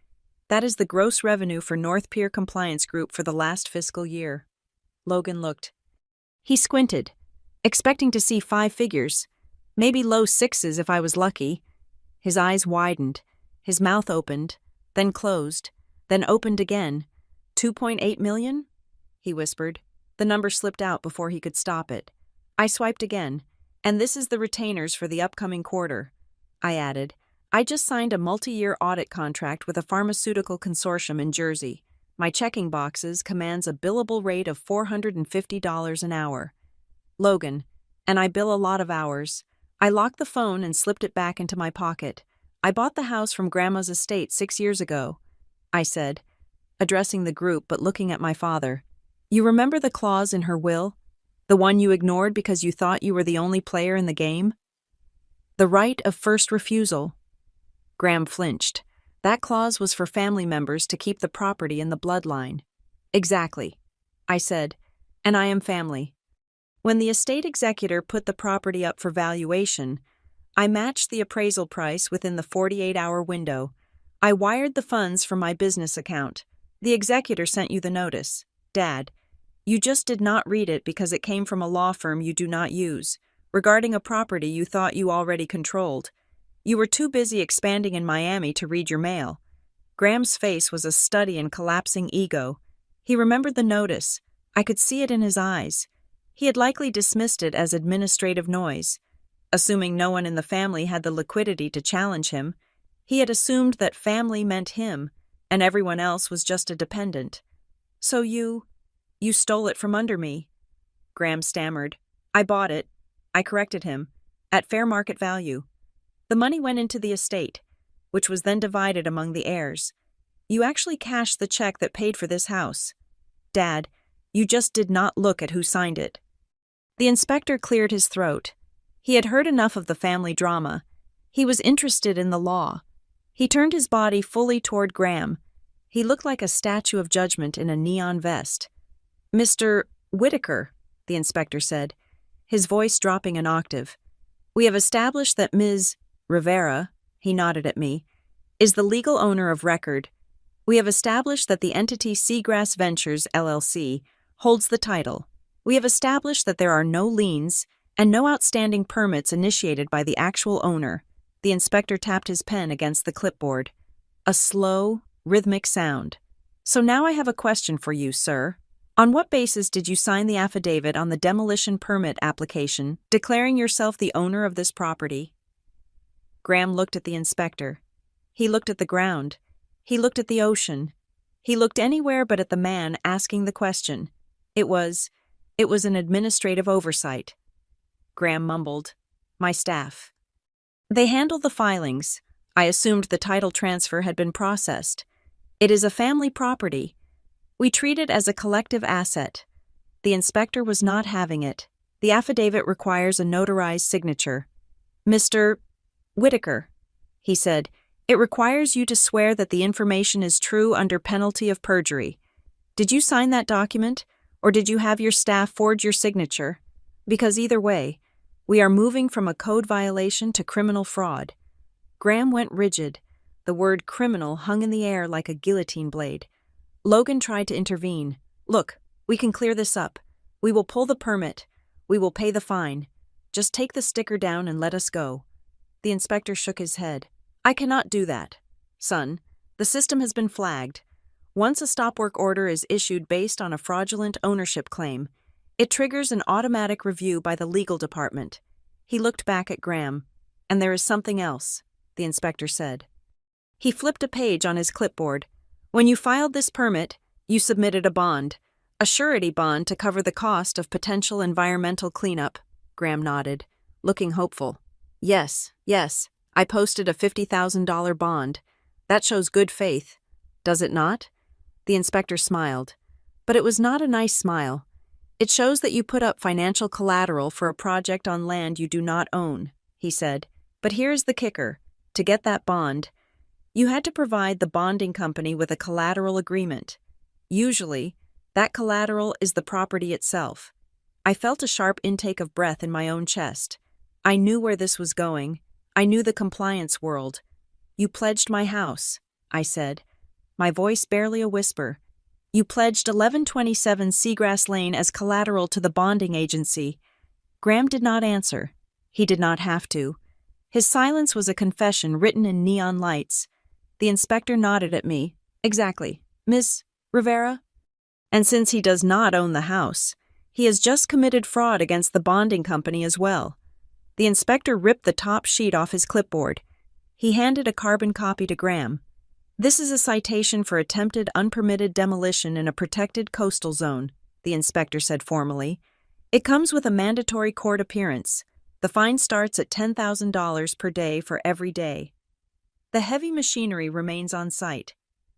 "That is the gross revenue for North Pier Compliance Group for the last fiscal year." Logan looked. He squinted, expecting to see 5 figures, maybe low 6s if I was lucky. His eyes widened, his mouth opened, then closed, then opened again. 2.8 million? He whispered. The number slipped out before he could stop it. I swiped again. "And this is the retainers for the upcoming quarter," I added. I just signed a multi-year audit contract with a pharmaceutical consortium in Jersey. My checking boxes commands a billable rate of $450 an hour. Logan, and I bill a lot of hours. I locked the phone and slipped it back into my pocket. I bought the house from Grandma's estate 6 years ago, I said, addressing the group but looking at my father. You remember the clause in her will? The one you ignored because you thought you were the only player in the game? The right of first refusal. Graham flinched. That clause was for family members to keep the property in the bloodline. Exactly, I said, and I am family. When the estate executor put the property up for valuation, I matched the appraisal price within the 48-hour window. I wired the funds from my business account. The executor sent you the notice. Dad, you just did not read it because it came from a law firm you do not use, regarding a property you thought you already controlled. You were too busy expanding in Miami to read your mail. Graham's face was a study in collapsing ego. He remembered the notice. I could see it in his eyes. He had likely dismissed it as administrative noise. Assuming no one in the family had the liquidity to challenge him, he had assumed that family meant him, and everyone else was just a dependent. So you stole it from under me, Graham stammered. I bought it. I corrected him. At fair market value. The money went into the estate, which was then divided among the heirs. You actually cashed the check that paid for this house. Dad, you just did not look at who signed it. The inspector cleared his throat. He had heard enough of the family drama. He was interested in the law. He turned his body fully toward Graham. He looked like a statue of judgment in a neon vest. Mr. Whitaker, the inspector said, his voice dropping an octave. We have established that Ms. Rivera, he nodded at me, is the legal owner of record. We have established that the entity Seagrass Ventures, LLC, holds the title. We have established that there are no liens and no outstanding permits initiated by the actual owner. The inspector tapped his pen against the clipboard. A slow, rhythmic sound. So now I have a question for you, sir. On what basis did you sign the affidavit on the demolition permit application, declaring yourself the owner of this property? Graham looked at the inspector. He looked at the ground. He looked at the ocean. He looked anywhere but at the man asking the question. It was an administrative oversight. Graham mumbled, My staff. They handle the filings. I assumed the title transfer had been processed. It is a family property. We treat it as a collective asset. The inspector was not having it. The affidavit requires a notarized signature. Mr. Whitaker, he said, it requires you to swear that the information is true under penalty of perjury. Did you sign that document, or did you have your staff forge your signature? Because either way, we are moving from a code violation to criminal fraud. Graham went rigid. The word criminal hung in the air like a guillotine blade. Logan tried to intervene. Look, we can clear this up. We will pull the permit. We will pay the fine. Just take the sticker down and let us go. The inspector shook his head. I cannot do that. Son, the system has been flagged. Once a stop work order is issued based on a fraudulent ownership claim, it triggers an automatic review by the legal department. He looked back at Graham. And there is something else, the inspector said. He flipped a page on his clipboard. When you filed this permit, you submitted a bond, a surety bond to cover the cost of potential environmental cleanup. Graham nodded, looking hopeful. Yes, I posted a $50,000 bond. That shows good faith. Does it not? The inspector smiled. But it was not a nice smile. It shows that you put up financial collateral for a project on land you do not own, he said. But here's the kicker. To get that bond, you had to provide the bonding company with a collateral agreement. Usually, that collateral is the property itself. I felt a sharp intake of breath in my own chest. I knew where this was going. I knew the compliance world. You pledged my house, I said, my voice barely a whisper. You pledged 1127 Seagrass Lane as collateral to the bonding agency. Graham did not answer. He did not have to. His silence was a confession written in neon lights. The inspector nodded at me. Exactly. Miss Rivera? And since he does not own the house, he has just committed fraud against the bonding company as well. The inspector ripped the top sheet off his clipboard. He handed a carbon copy to Graham. "This is a citation for attempted unpermitted demolition in a protected coastal zone," the inspector said formally. "It comes with a mandatory court appearance. The fine starts at $10,000 per day for every day. The heavy machinery remains on site."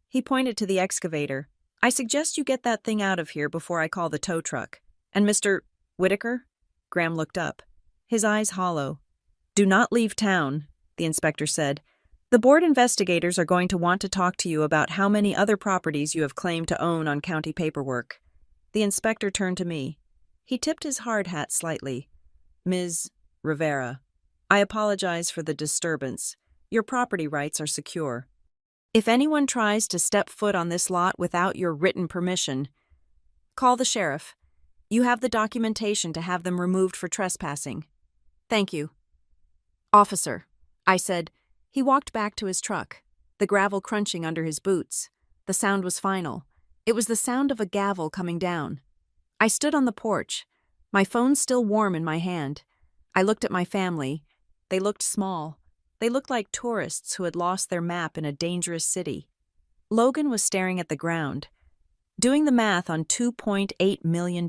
He pointed to the excavator. "I suggest you get that thing out of here before I call the tow truck. And Mr. Whitaker?" Graham looked up, his eyes hollow. "Do not leave town," the inspector said. "The board investigators are going to want to talk to you about how many other properties you have claimed to own on county paperwork." The inspector turned to me. He tipped his hard hat slightly. "Ms. Rivera, I apologize for the disturbance. Your property rights are secure. If anyone tries to step foot on this lot without your written permission, call the sheriff. You have the documentation to have them removed for trespassing. Thank you." "Officer," I said. He walked back to his truck, the gravel crunching under his boots. The sound was final. It was the sound of a gavel coming down. I stood on the porch, my phone still warm in my hand. I looked at my family. They looked small. They looked like tourists who had lost their map in a dangerous city. Logan was staring at the ground, doing the math on $2.8 million.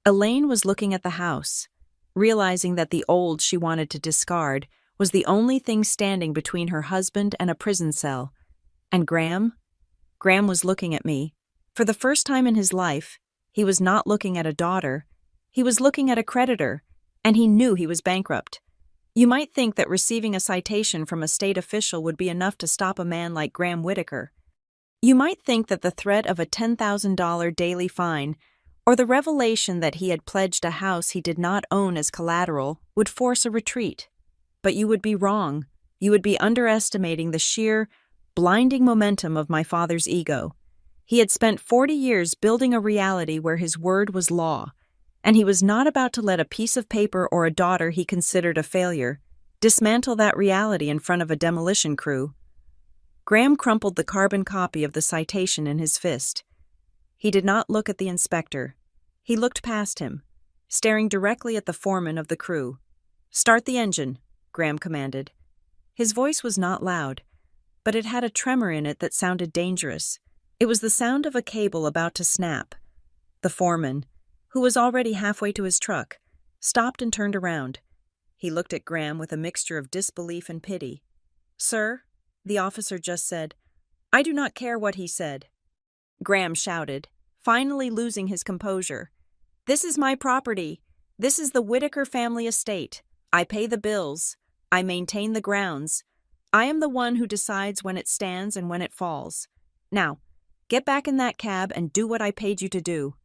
Elaine was looking at the house, realizing that the old she wanted to discard was the only thing standing between her husband and a prison cell. And Graham? Graham was looking at me. For the first time in his life, he was not looking at a daughter. He was looking at a creditor, and he knew he was bankrupt. You might think that receiving a citation from a state official would be enough to stop a man like Graham Whitaker. You might think that the threat of a $10,000 daily fine, or the revelation that he had pledged a house he did not own as collateral, would force a retreat. But you would be wrong. You would be underestimating the sheer, blinding momentum of my father's ego. He had spent 40 years building a reality where his word was law, and he was not about to let a piece of paper or a daughter he considered a failure dismantle that reality in front of a demolition crew. Graham crumpled the carbon copy of the citation in his fist. He did not look at the inspector. He looked past him, staring directly at the foreman of the crew. "Start the engine," Graham commanded. His voice was not loud, but it had a tremor in it that sounded dangerous. It was the sound of a cable about to snap. The foreman, who was already halfway to his truck, stopped and turned around. He looked at Graham with a mixture of disbelief and pity. "Sir," the officer just said, "I do not care what he said." Graham shouted, finally losing his composure. "This is my property. This is the Whitaker family estate. I pay the bills. I maintain the grounds. I am the one who decides when it stands and when it falls. Now, get back in that cab and do what I paid you to do."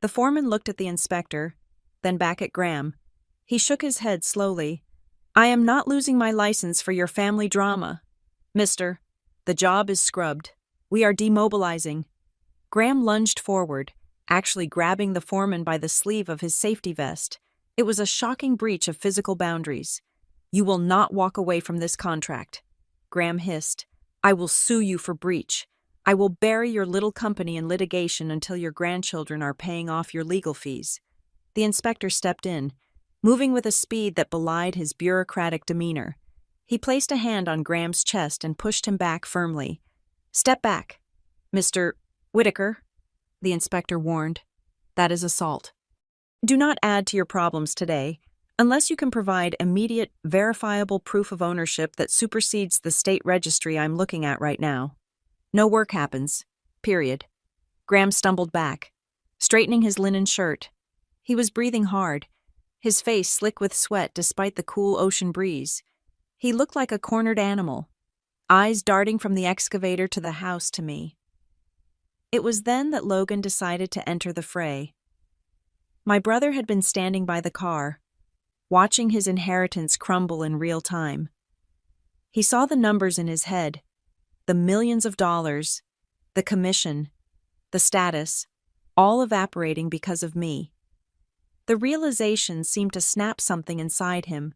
The foreman looked at the inspector, then back at Graham. He shook his head slowly. "I am not losing my license for your family drama. Mister, the job is scrubbed. We are demobilizing." Graham lunged forward, actually grabbing the foreman by the sleeve of his safety vest. It was a shocking breach of physical boundaries. "You will not walk away from this contract," Graham hissed. "I will sue you for breach. I will bury your little company in litigation until your grandchildren are paying off your legal fees." The inspector stepped in, moving with a speed that belied his bureaucratic demeanor. He placed a hand on Graham's chest and pushed him back firmly. "Step back, Mr. Whitaker," the inspector warned. "That is assault. Do not add to your problems today, unless you can provide immediate, verifiable proof of ownership that supersedes the state registry I'm looking at right now. No work happens. Period." Graham stumbled back, straightening his linen shirt. He was breathing hard, his face slick with sweat despite the cool ocean breeze. He looked like a cornered animal, eyes darting from the excavator to the house to me. It was then that Logan decided to enter the fray. My brother had been standing by the car, watching his inheritance crumble in real time. He saw the numbers in his head, the millions of dollars, the commission, the status, all evaporating because of me. The realization seemed to snap something inside him.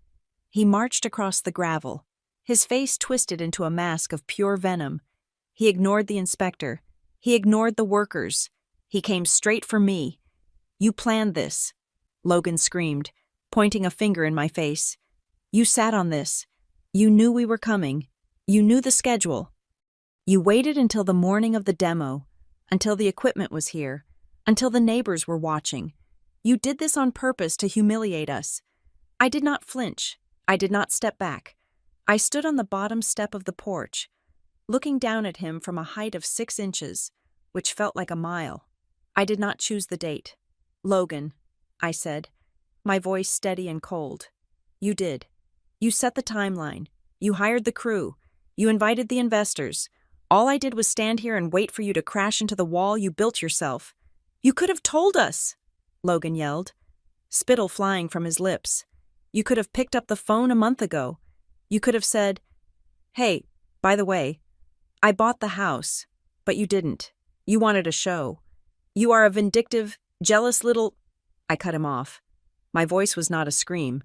He marched across the gravel, his face twisted into a mask of pure venom. He ignored the inspector. He ignored the workers. He came straight for me. "You planned this," Logan screamed, pointing a finger in my face. "You sat on this. You knew we were coming. You knew the schedule. You waited until the morning of the demo, until the equipment was here, until the neighbors were watching. You did this on purpose to humiliate us. I did not flinch. I did not step back. I stood on the bottom step of the porch, looking down at him from a height of 6 inches, which felt like a mile. I did not choose the date. Logan, I said, my voice steady and cold. You did. You set the timeline. You hired the crew. You invited the investors. All I did was stand here and wait for you to crash into the wall you built yourself. You could have told us, Logan yelled, spittle flying from his lips. You could have picked up the phone a month ago. You could have said, hey, by the way, I bought the house, but you didn't. You wanted a show. You are a vindictive, jealous little... I cut him off. My voice was not a scream,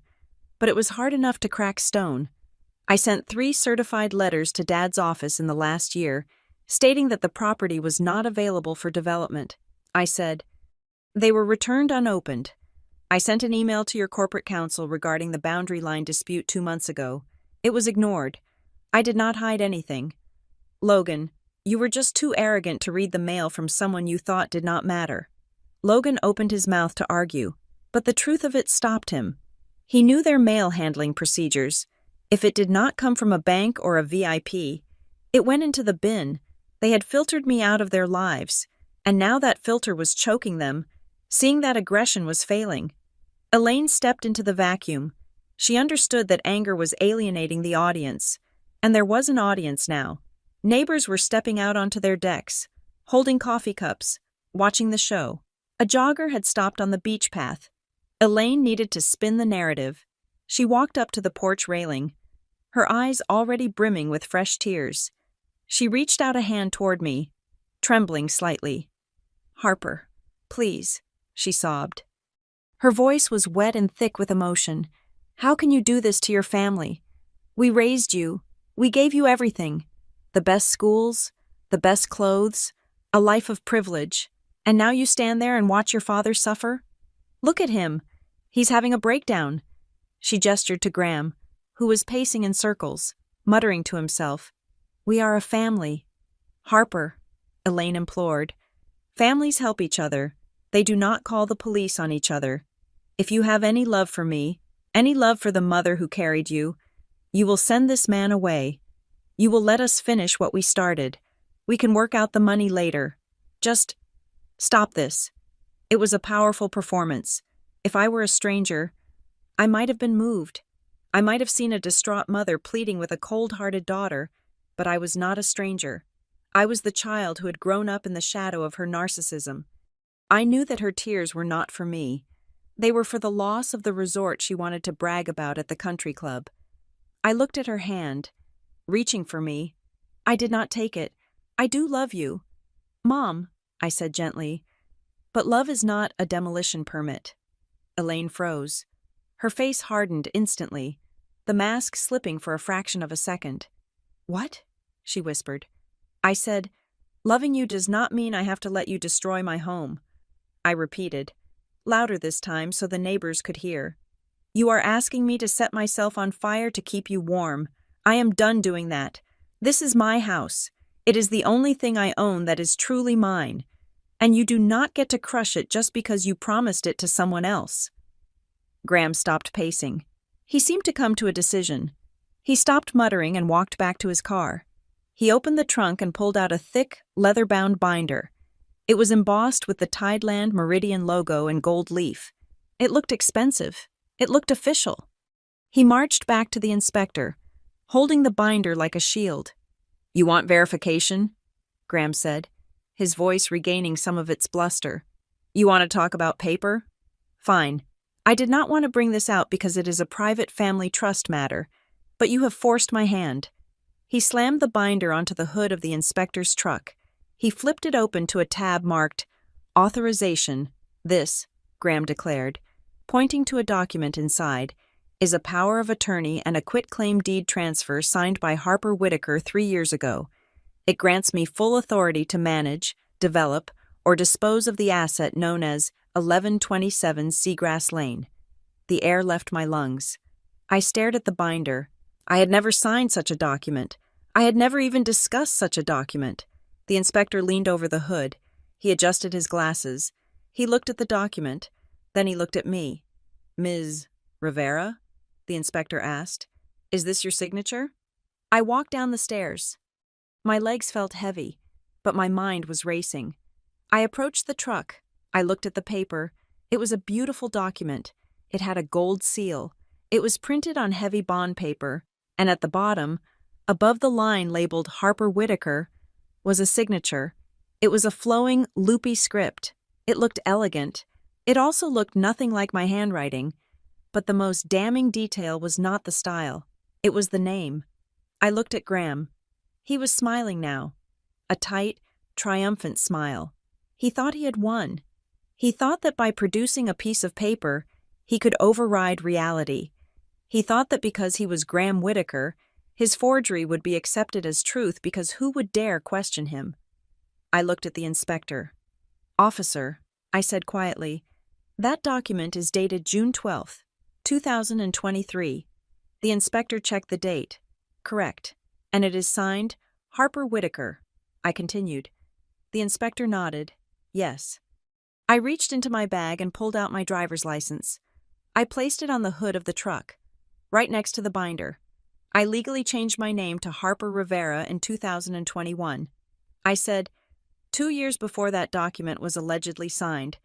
but it was hard enough to crack stone. I sent 3 certified letters to Dad's office in the last year, stating that the property was not available for development. I said, they were returned unopened. I sent an email to your corporate counsel regarding the boundary line dispute 2 months ago. It was ignored. I did not hide anything. Logan, you were just too arrogant to read the mail from someone you thought did not matter. Logan opened his mouth to argue, but the truth of it stopped him. He knew their mail handling procedures. If it did not come from a bank or a VIP, it went into the bin. They had filtered me out of their lives, and now that filter was choking them. Seeing that aggression was failing. Elaine stepped into the vacuum. She understood that anger was alienating the audience, and there was an audience now. Neighbors were stepping out onto their decks, holding coffee cups, watching the show. A jogger had stopped on the beach path. Elaine needed to spin the narrative. She walked up to the porch railing, her eyes already brimming with fresh tears. She reached out a hand toward me, trembling slightly. Harper, please, she sobbed. Her voice was wet and thick with emotion. How can you do this to your family? We raised you. We gave you everything. The best schools, the best clothes, a life of privilege. And now you stand there and watch your father suffer? Look at him. He's having a breakdown. She gestured to Graham, who was pacing in circles, muttering to himself. We are a family. Harper, Elaine implored. Families help each other. They do not call the police on each other. If you have any love for me, any love for the mother who carried you, you will send this man away. You will let us finish what we started. We can work out the money later. Just stop this. It was a powerful performance. If I were a stranger, I might have been moved. I might have seen a distraught mother pleading with a cold-hearted daughter, but I was not a stranger. I was the child who had grown up in the shadow of her narcissism. I knew that her tears were not for me. They were for the loss of the resort she wanted to brag about at the country club. I looked at her hand, reaching for me. I did not take it. I do love you. Mom, I said gently, but love is not a demolition permit. Elaine froze. Her face hardened instantly, the mask slipping for a fraction of a second. What? She whispered. I said, loving you does not mean I have to let you destroy my home. I repeated, louder this time so the neighbors could hear. You are asking me to set myself on fire to keep you warm. I am done doing that. This is my house. It is the only thing I own that is truly mine. And you do not get to crush it just because you promised it to someone else. Graham stopped pacing. He seemed to come to a decision. He stopped muttering and walked back to his car. He opened the trunk and pulled out a thick, leather-bound binder. It was embossed with the Tideland Meridian logo in gold leaf. It looked expensive. It looked official. He marched back to the inspector, holding the binder like a shield. You want verification? Graham said, his voice regaining some of its bluster. You want to talk about paper? Fine. I did not want to bring this out because it is a private family trust matter, but you have forced my hand. He slammed the binder onto the hood of the inspector's truck. He flipped it open to a tab marked Authorization. This, Graham declared, pointing to a document inside, is a power of attorney and a quitclaim deed transfer signed by Harper Whitaker 3 years ago. It grants me full authority to manage, develop, or dispose of the asset known as 1127 Seagrass Lane. The air left my lungs. I stared at the binder, I had never signed such a document. I had never even discussed such a document. The inspector leaned over the hood. He adjusted his glasses. He looked at the document. Then he looked at me. "Ms. Rivera?" the inspector asked. "Is this your signature?" I walked down the stairs. My legs felt heavy, but my mind was racing. I approached the truck. I looked at the paper. It was a beautiful document. It had a gold seal. It was printed on heavy bond paper, and at the bottom, above the line labeled Harper Whitaker, was a signature. It was a flowing, loopy script. It looked elegant. It also looked nothing like my handwriting. But the most damning detail was not the style. It was the name. I looked at Graham. He was smiling now. A tight, triumphant smile. He thought he had won. He thought that by producing a piece of paper, he could override reality. He thought that because he was Graham Whitaker, his forgery would be accepted as truth because who would dare question him? I looked at the inspector. "Officer," I said quietly, "that document is dated June 12th, 2023. The inspector checked the date. Correct. And it is signed Harper Whitaker." I continued. The inspector nodded. Yes. I reached into my bag and pulled out my driver's license. I placed it on the hood of the truck, right next to the binder. I legally changed my name to Harper Rivera in 2021. I said, 2 years before that document was allegedly signed.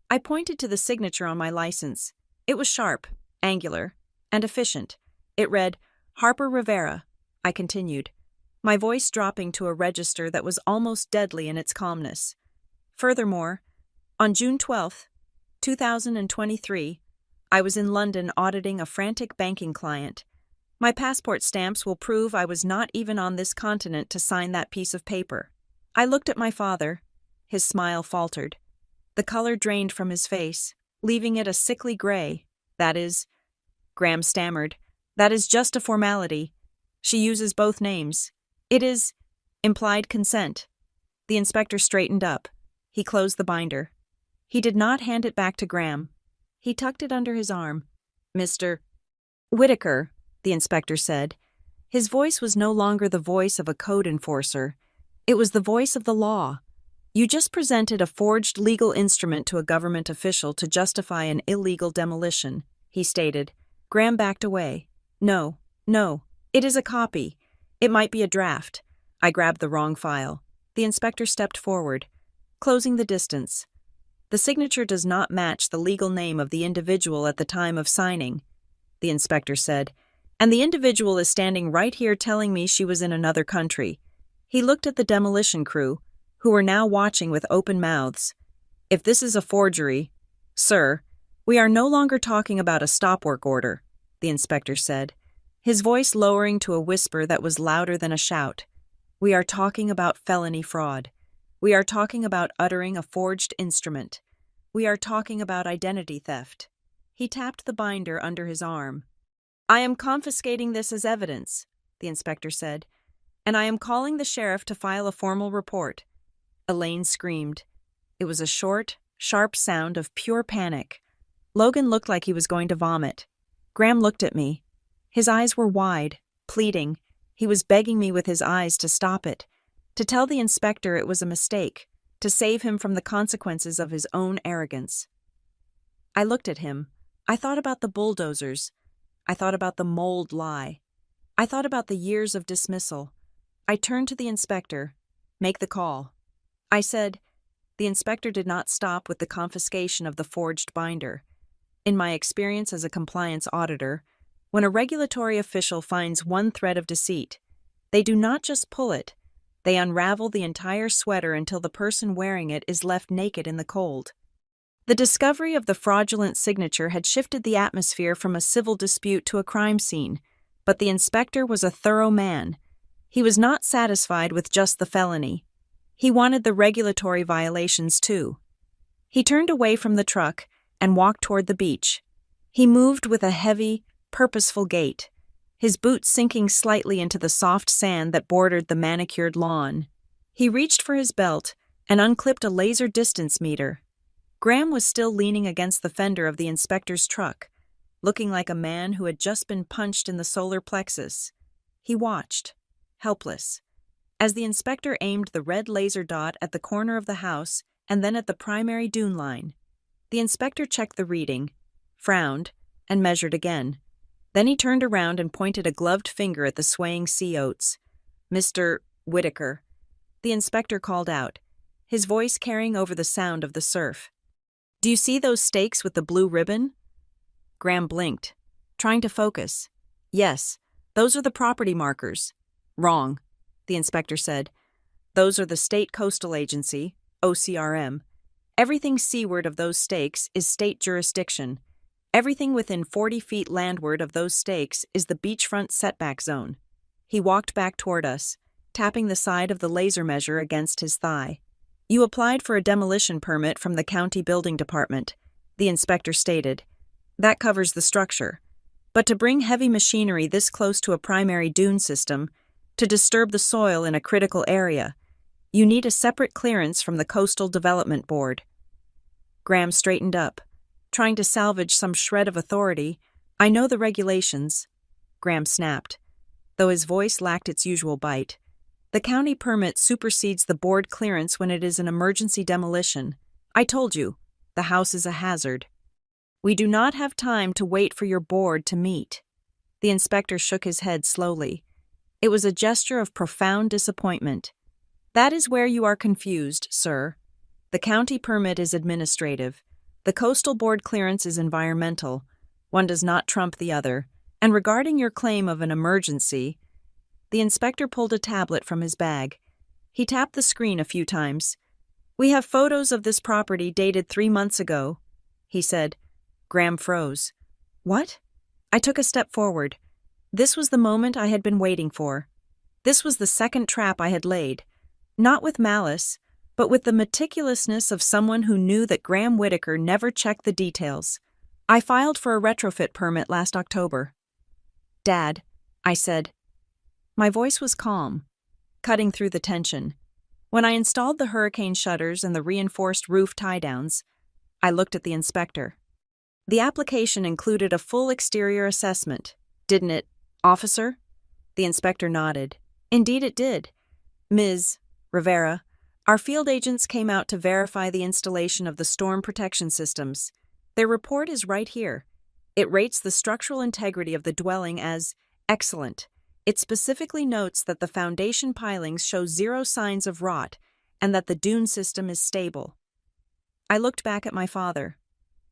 I pointed to the signature on my license. It was sharp, angular, and efficient. It read, Harper Rivera. I continued, my voice dropping to a register that was almost deadly in its calmness. Furthermore, on June 12th, 2023, I was in London auditing a frantic banking client. My passport stamps will prove I was not even on this continent to sign that piece of paper. I looked at my father. His smile faltered. The color drained from his face, leaving it a sickly gray. That is, Graham stammered, that is just a formality. She uses both names. It is implied consent. The inspector straightened up. He closed the binder. He did not hand it back to Graham. He tucked it under his arm. Mr. Whitaker, the inspector said. His voice was no longer the voice of a code enforcer. It was the voice of the law. You just presented a forged legal instrument to a government official to justify an illegal demolition, he stated. Graham backed away. No, it is a copy. It might be a draft. I grabbed the wrong file. The inspector stepped forward, closing the distance. The signature does not match the legal name of the individual at the time of signing, the inspector said, and the individual is standing right here telling me she was in another country. He looked at the demolition crew, who were now watching with open mouths. If this is a forgery, sir, we are no longer talking about a stop work order, the inspector said, his voice lowering to a whisper that was louder than a shout. We are talking about felony fraud. We are talking about uttering a forged instrument. We are talking about identity theft. He tapped the binder under his arm. I am confiscating this as evidence, the inspector said, and I am calling the sheriff to file a formal report. Elaine screamed. It was a short, sharp sound of pure panic. Logan looked like he was going to vomit. Graham looked at me. His eyes were wide, pleading. He was begging me with his eyes to stop it, to tell the inspector it was a mistake, to save him from the consequences of his own arrogance. I looked at him. I thought about the bulldozers. I thought about the mold lie. I thought about the years of dismissal. I turned to the inspector. Make the call. I said. The inspector did not stop with the confiscation of the forged binder. In my experience as a compliance auditor, when a regulatory official finds one thread of deceit, they do not just pull it, they unravel the entire sweater until the person wearing it is left naked in the cold. The discovery of the fraudulent signature had shifted the atmosphere from a civil dispute to a crime scene, but the inspector was a thorough man. He was not satisfied with just the felony. He wanted the regulatory violations too. He turned away from the truck and walked toward the beach. He moved with a heavy, purposeful gait, his boots sinking slightly into the soft sand that bordered the manicured lawn. He reached for his belt and unclipped a laser distance meter. Graham was still leaning against the fender of the inspector's truck, looking like a man who had just been punched in the solar plexus. He watched, helpless, as the inspector aimed the red laser dot at the corner of the house and then at the primary dune line. The inspector checked the reading, frowned, and measured again. Then he turned around and pointed a gloved finger at the swaying sea oats. "Mr. Whitaker," the inspector called out, his voice carrying over the sound of the surf. "Do you see those stakes with the blue ribbon?" Graham blinked, trying to focus. "Yes, those are the property markers." "Wrong," the inspector said. "Those are the State Coastal Agency, OCRM. Everything seaward of those stakes is state jurisdiction. Everything within 40 feet landward of those stakes is the beachfront setback zone." He walked back toward us, tapping the side of the laser measure against his thigh. "You applied for a demolition permit from the county building department," the inspector stated. "That covers the structure. But to bring heavy machinery this close to a primary dune system, to disturb the soil in a critical area, you need a separate clearance from the Coastal Development Board." Graham straightened up, trying to salvage some shred of authority. "I know the regulations," Graham snapped, though his voice lacked its usual bite. "The county permit supersedes the board clearance when it is an emergency demolition. I told you, the house is a hazard. We do not have time to wait for your board to meet." The inspector shook his head slowly. It was a gesture of profound disappointment. "That is where you are confused, sir. The county permit is administrative. The coastal board clearance is environmental. One does not trump the other. And regarding your claim of an emergency," the inspector pulled a tablet from his bag. He tapped the screen a few times. "We have photos of this property dated 3 months ago," he said. Graham froze. "What?" I took a step forward. This was the moment I had been waiting for. This was the second trap I had laid. Not with malice, but with the meticulousness of someone who knew that Graham Whitaker never checked the details. "I filed for a retrofit permit last October." "Dad," I said. My voice was calm, cutting through the tension. When I installed the hurricane shutters and the reinforced roof tie-downs, I looked at the inspector. "The application included a full exterior assessment, didn't it, officer?" The inspector nodded. "Indeed it did. Ms. Rivera, our field agents came out to verify the installation of the storm protection systems. Their report is right here. It rates the structural integrity of the dwelling as excellent. It specifically notes that the foundation pilings show 0 signs of rot and that the dune system is stable." I looked back at my father.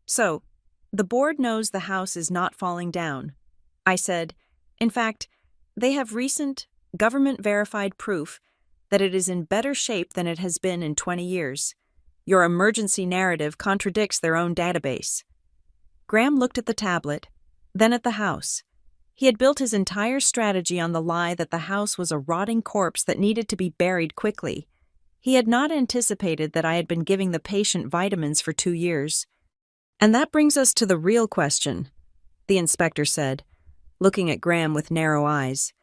"So, the board knows the house is not falling down," I said. "In fact, they have recent, government-verified proof that it is in better shape than it has been in 20 years. Your emergency narrative contradicts their own database." Graham looked at the tablet, then at the house. He had built his entire strategy on the lie that the house was a rotting corpse that needed to be buried quickly. He had not anticipated that I had been giving the patient vitamins for 2 years. "And that brings us to the real question," the inspector said, looking at Graham with narrow eyes.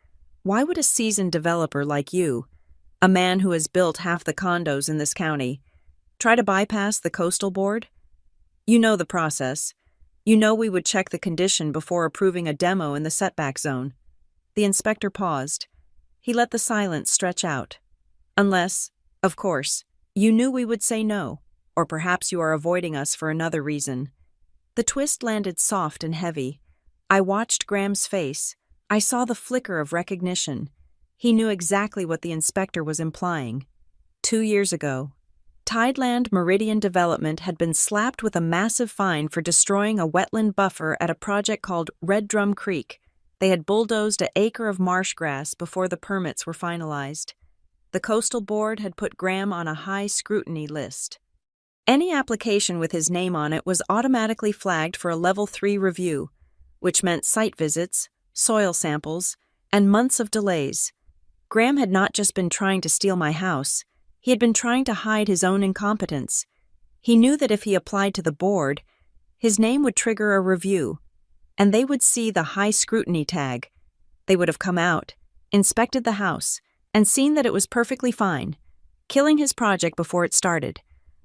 "Why would a seasoned developer like you, a man who has built half the condos in this county, try to bypass the coastal board? You know the process. You know we would check the condition before approving a demo in the setback zone." The inspector paused. He let the silence stretch out. "Unless, of course, you knew we would say no, or perhaps you are avoiding us for another reason." The twist landed soft and heavy. I watched Graham's face. I saw the flicker of recognition. He knew exactly what the inspector was implying. 2 years ago, Tideland Meridian Development had been slapped with a massive fine for destroying a wetland buffer at a project called Red Drum Creek. They had bulldozed an acre of marsh grass before the permits were finalized. The coastal board had put Graham on a high scrutiny list. Any application with his name on it was automatically flagged for a Level 3 review, which meant site visits, soil samples, and months of delays. Graham had not just been trying to steal my house. He had been trying to hide his own incompetence. He knew that if he applied to the board, his name would trigger a review, and they would see the high scrutiny tag. They would have come out, inspected the house, and seen that it was perfectly fine, killing his project before it started.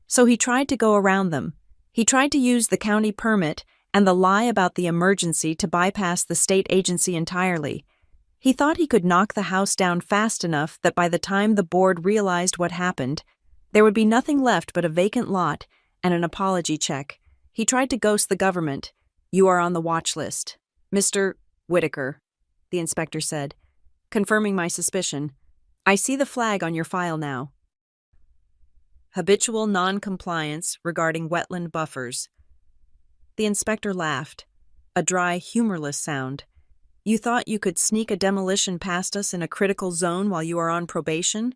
So he tried to go around them. He tried to use the county permit and the lie about the emergency to bypass the state agency entirely. He thought he could knock the house down fast enough that by the time the board realized what happened, there would be nothing left but a vacant lot and an apology check. He tried to ghost the government. "You are on the watch list, Mr. Whitaker," the inspector said, confirming my suspicion. "I see the flag on your file now. Habitual non-compliance regarding wetland buffers." The inspector laughed, a dry, humorless sound. "You thought you could sneak a demolition past us in a critical zone while you are on probation?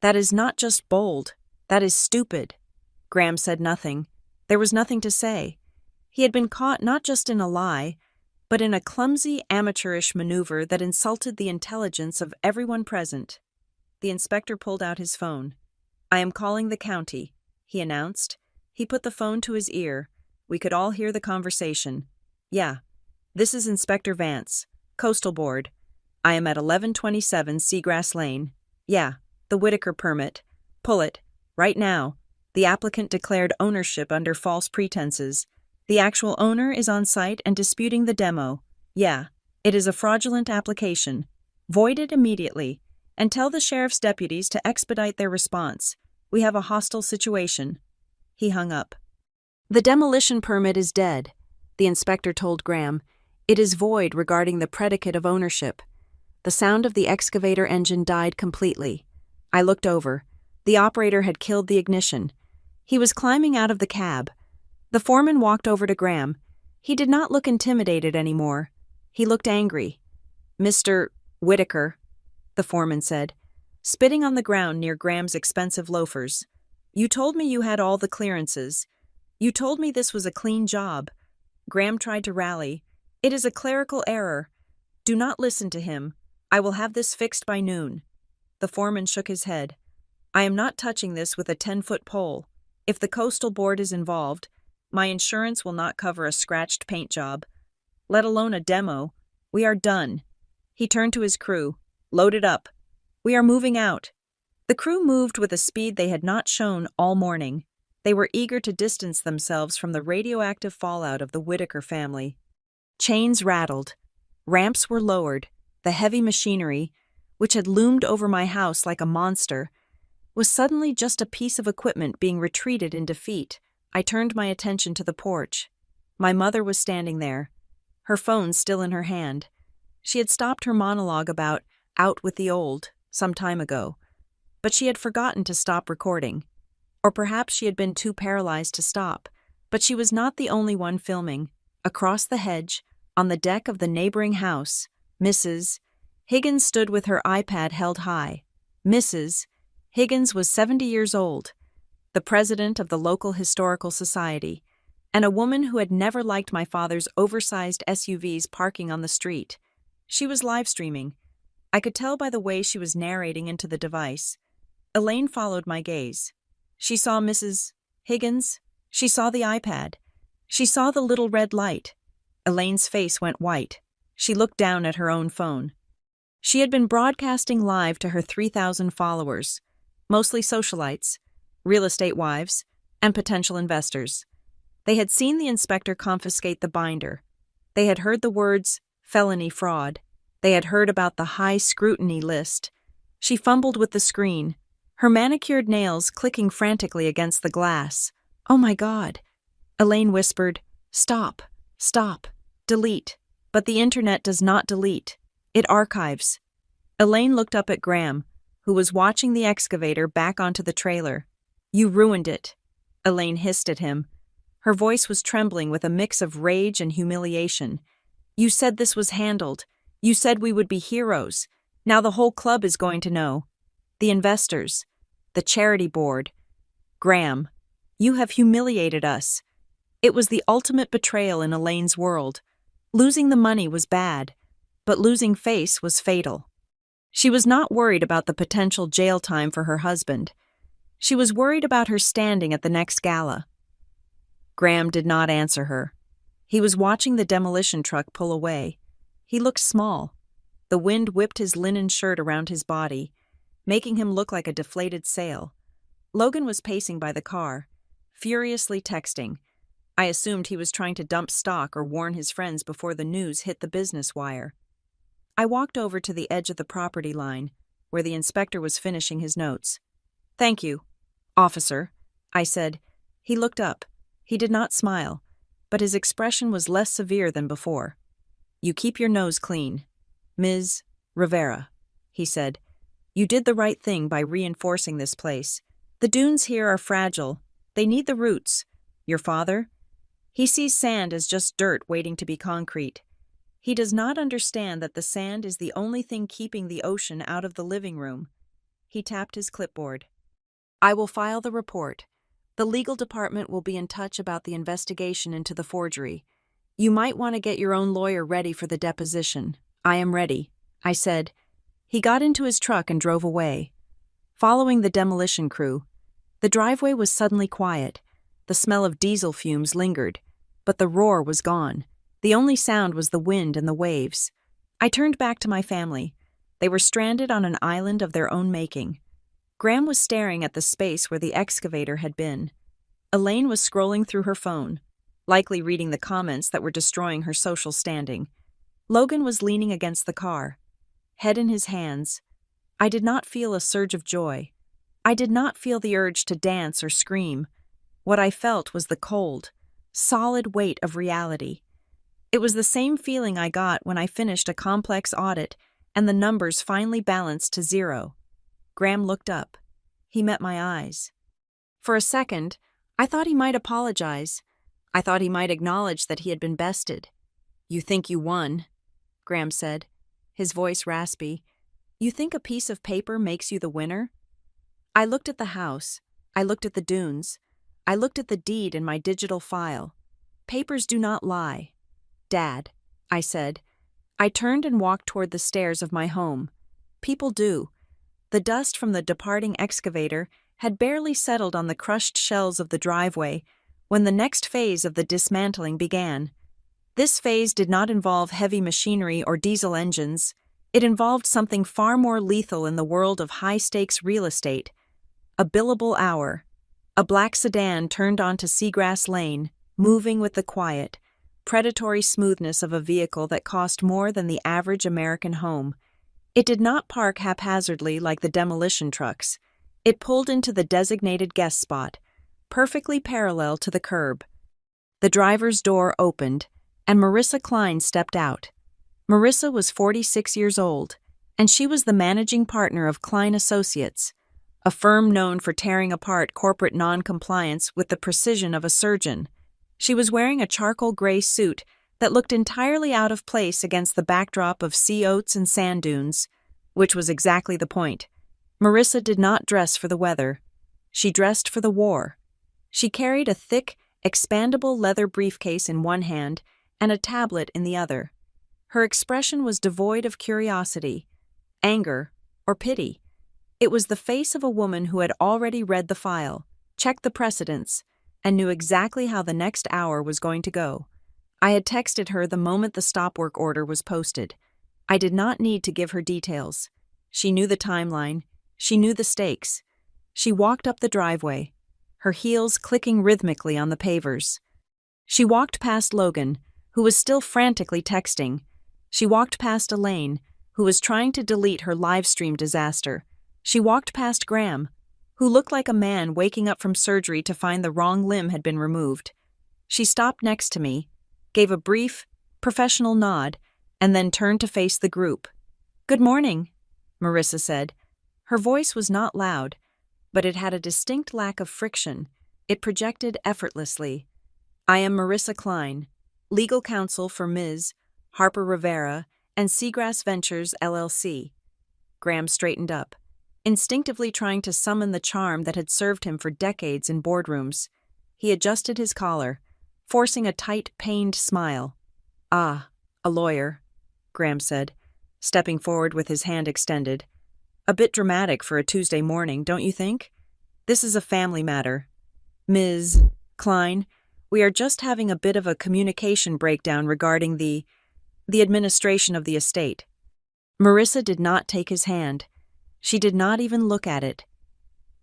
That is not just bold, that is stupid." Graham said nothing. There was nothing to say. He had been caught not just in a lie, but in a clumsy, amateurish maneuver that insulted the intelligence of everyone present. The inspector pulled out his phone. "I am calling the county," he announced. He put the phone to his ear. We could all hear the conversation. "Yeah, this is Inspector Vance, Coastal Board. I am at 1127 Seagrass Lane. Yeah, the Whitaker permit. Pull it. Right now. The applicant declared ownership under false pretenses. The actual owner is on site and disputing the demo. Yeah, it is a fraudulent application. Void it immediately, and tell the sheriff's deputies to expedite their response. We have a hostile situation." He hung up. "The demolition permit is dead," the inspector told Graham. "It is void regarding the predicate of ownership." The sound of the excavator engine died completely. I looked over. The operator had killed the ignition. He was climbing out of the cab. The foreman walked over to Graham. He did not look intimidated anymore. He looked angry. "Mr. Whitaker," the foreman said, spitting on the ground near Graham's expensive loafers. "You told me you had all the clearances. You told me this was a clean job." Graham tried to rally. "It is a clerical error. Do not listen to him. I will have this fixed by noon." The foreman shook his head. "I am not touching this with a 10-foot pole. If the coastal board is involved, my insurance will not cover a scratched paint job, let alone a demo. We are done." He turned to his crew. "Load it up. We are moving out." The crew moved with a speed they had not shown all morning. They were eager to distance themselves from the radioactive fallout of the Whitaker family. Chains rattled. Ramps were lowered. The heavy machinery, which had loomed over my house like a monster, was suddenly just a piece of equipment being retreated in defeat. I turned my attention to the porch. My mother was standing there, her phone still in her hand. She had stopped her monologue about "out with the old" some time ago, but she had forgotten to stop recording. Or perhaps she had been too paralyzed to stop, but she was not the only one filming. Across the hedge, on the deck of the neighboring house, Mrs. Higgins stood with her iPad held high. Mrs. Higgins was 70 years old, the president of the local historical society, and a woman who had never liked my father's oversized SUVs parking on the street. She was live streaming. I could tell by the way she was narrating into the device. Elaine followed my gaze. She saw Mrs. Higgins. She saw the iPad. She saw the little red light. Elaine's face went white. She looked down at her own phone. She had been broadcasting live to her 3,000 followers, mostly socialites, real estate wives, and potential investors. They had seen the inspector confiscate the binder. They had heard the words "felony fraud." They had heard about the high scrutiny list. She fumbled with the screen, her manicured nails clicking frantically against the glass. "Oh my God." Elaine whispered, "Stop, stop, delete." But the internet does not delete. It archives. Elaine looked up at Graham, who was watching the excavator back onto the trailer. "You ruined it," Elaine hissed at him. Her voice was trembling with a mix of rage and humiliation. "You said this was handled. You said we would be heroes. Now the whole club is going to know. The investors. The charity board. Graham, you have humiliated us." It was the ultimate betrayal in Elaine's world. Losing the money was bad, but losing face was fatal. She was not worried about the potential jail time for her husband. She was worried about her standing at the next gala. Graham did not answer her. He was watching the demolition truck pull away. He looked small. The wind whipped his linen shirt around his body, making him look like a deflated sail. Logan was pacing by the car, furiously texting. I assumed he was trying to dump stock or warn his friends before the news hit the business wire. I walked over to the edge of the property line, where the inspector was finishing his notes. "Thank you, officer," I said. He looked up. He did not smile, but his expression was less severe than before. "You keep your nose clean, Ms. Rivera," he said. "You did the right thing by reinforcing this place. The dunes here are fragile. They need the roots. Your father? He sees sand as just dirt waiting to be concrete. He does not understand that the sand is the only thing keeping the ocean out of the living room." He tapped his clipboard. "I will file the report. The legal department will be in touch about the investigation into the forgery. You might want to get your own lawyer ready for the deposition." "I am ready," I said. He got into his truck and drove away. Following the demolition crew, the driveway was suddenly quiet. The smell of diesel fumes lingered, but the roar was gone. The only sound was the wind and the waves. I turned back to my family. They were stranded on an island of their own making. Graham was staring at the space where the excavator had been. Elaine was scrolling through her phone, likely reading the comments that were destroying her social standing. Logan was leaning against the car, head in his hands. I did not feel a surge of joy. I did not feel the urge to dance or scream. What I felt was the cold, solid weight of reality. It was the same feeling I got when I finished a complex audit and the numbers finally balanced to 0. Graham looked up. He met my eyes. For a second, I thought he might apologize. I thought he might acknowledge that he had been bested. "You think you won," Graham said, his voice raspy. "You think a piece of paper makes you the winner?" I looked at the house. I looked at the dunes. I looked at the deed in my digital file. Papers do not lie. "Dad," I said. I turned and walked toward the stairs of my home. People do. The dust from the departing excavator had barely settled on the crushed shells of the driveway when the next phase of the dismantling began. This phase did not involve heavy machinery or diesel engines. It involved something far more lethal in the world of high-stakes real estate. A billable hour. A black sedan turned onto Seagrass Lane, moving with the quiet, predatory smoothness of a vehicle that cost more than the average American home. It did not park haphazardly like the demolition trucks. It pulled into the designated guest spot, perfectly parallel to the curb. The driver's door opened, and Marissa Klein stepped out. Marissa was 46 years old, and she was the managing partner of Klein Associates, a firm known for tearing apart corporate non-compliance with the precision of a surgeon. She was wearing a charcoal gray suit that looked entirely out of place against the backdrop of sea oats and sand dunes, which was exactly the point. Marissa did not dress for the weather. She dressed for the war. She carried a thick, expandable leather briefcase in one hand and a tablet in the other. Her expression was devoid of curiosity, anger, or pity. It was the face of a woman who had already read the file, checked the precedents, and knew exactly how the next hour was going to go. I had texted her the moment the stop work order was posted. I did not need to give her details. She knew the timeline. She knew the stakes. She walked up the driveway, her heels clicking rhythmically on the pavers. She walked past Logan, who was still frantically texting. She walked past Elaine, who was trying to delete her live stream disaster. She walked past Graham, who looked like a man waking up from surgery to find the wrong limb had been removed. She stopped next to me, gave a brief, professional nod, and then turned to face the group. "Good morning," Marissa said. Her voice was not loud, but it had a distinct lack of friction. It projected effortlessly. "I am Marissa Klein, legal counsel for Ms. Harper Rivera and Seagrass Ventures, LLC. Graham straightened up, instinctively trying to summon the charm that had served him for decades in boardrooms. He adjusted his collar, forcing a tight, pained smile. "Ah, a lawyer," Graham said, stepping forward with his hand extended. "A bit dramatic for a Tuesday morning, don't you think? This is a family matter. Ms. Klein, we are just having a bit of a communication breakdown regarding the administration of the estate." Marissa did not take his hand. She did not even look at it.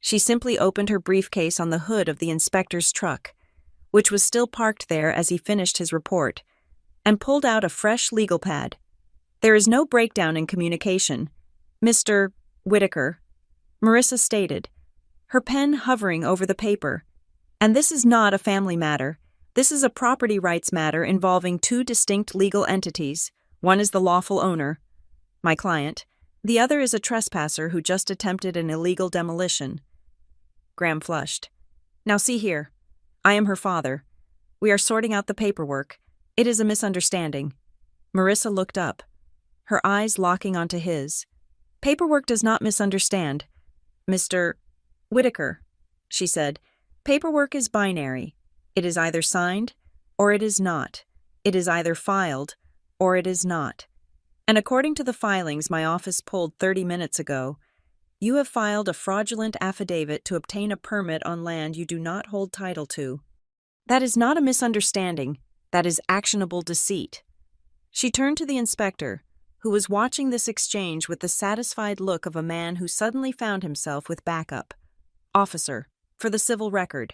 She simply opened her briefcase on the hood of the inspector's truck, which was still parked there as he finished his report, and pulled out a fresh legal pad. There is no breakdown in communication, Mr. Whitaker, Marissa stated, her pen hovering over the paper. And this is not a family matter. This is a property rights matter involving two distinct legal entities. One is the lawful owner, my client. The other is a trespasser who just attempted an illegal demolition. Graham flushed. Now see here. I am her father. We are sorting out the paperwork. It is a misunderstanding. Marissa looked up, her eyes locking onto his. Paperwork does not misunderstand, Mr. Whitaker, she said. Paperwork is binary. It is either signed or it is not. It is either filed or it is not. And according to the filings my office pulled 30 minutes ago, you have filed a fraudulent affidavit to obtain a permit on land you do not hold title to. That is not a misunderstanding. That is actionable deceit. She turned to the inspector, who was watching this exchange with the satisfied look of a man who suddenly found himself with backup. Officer, for the civil record,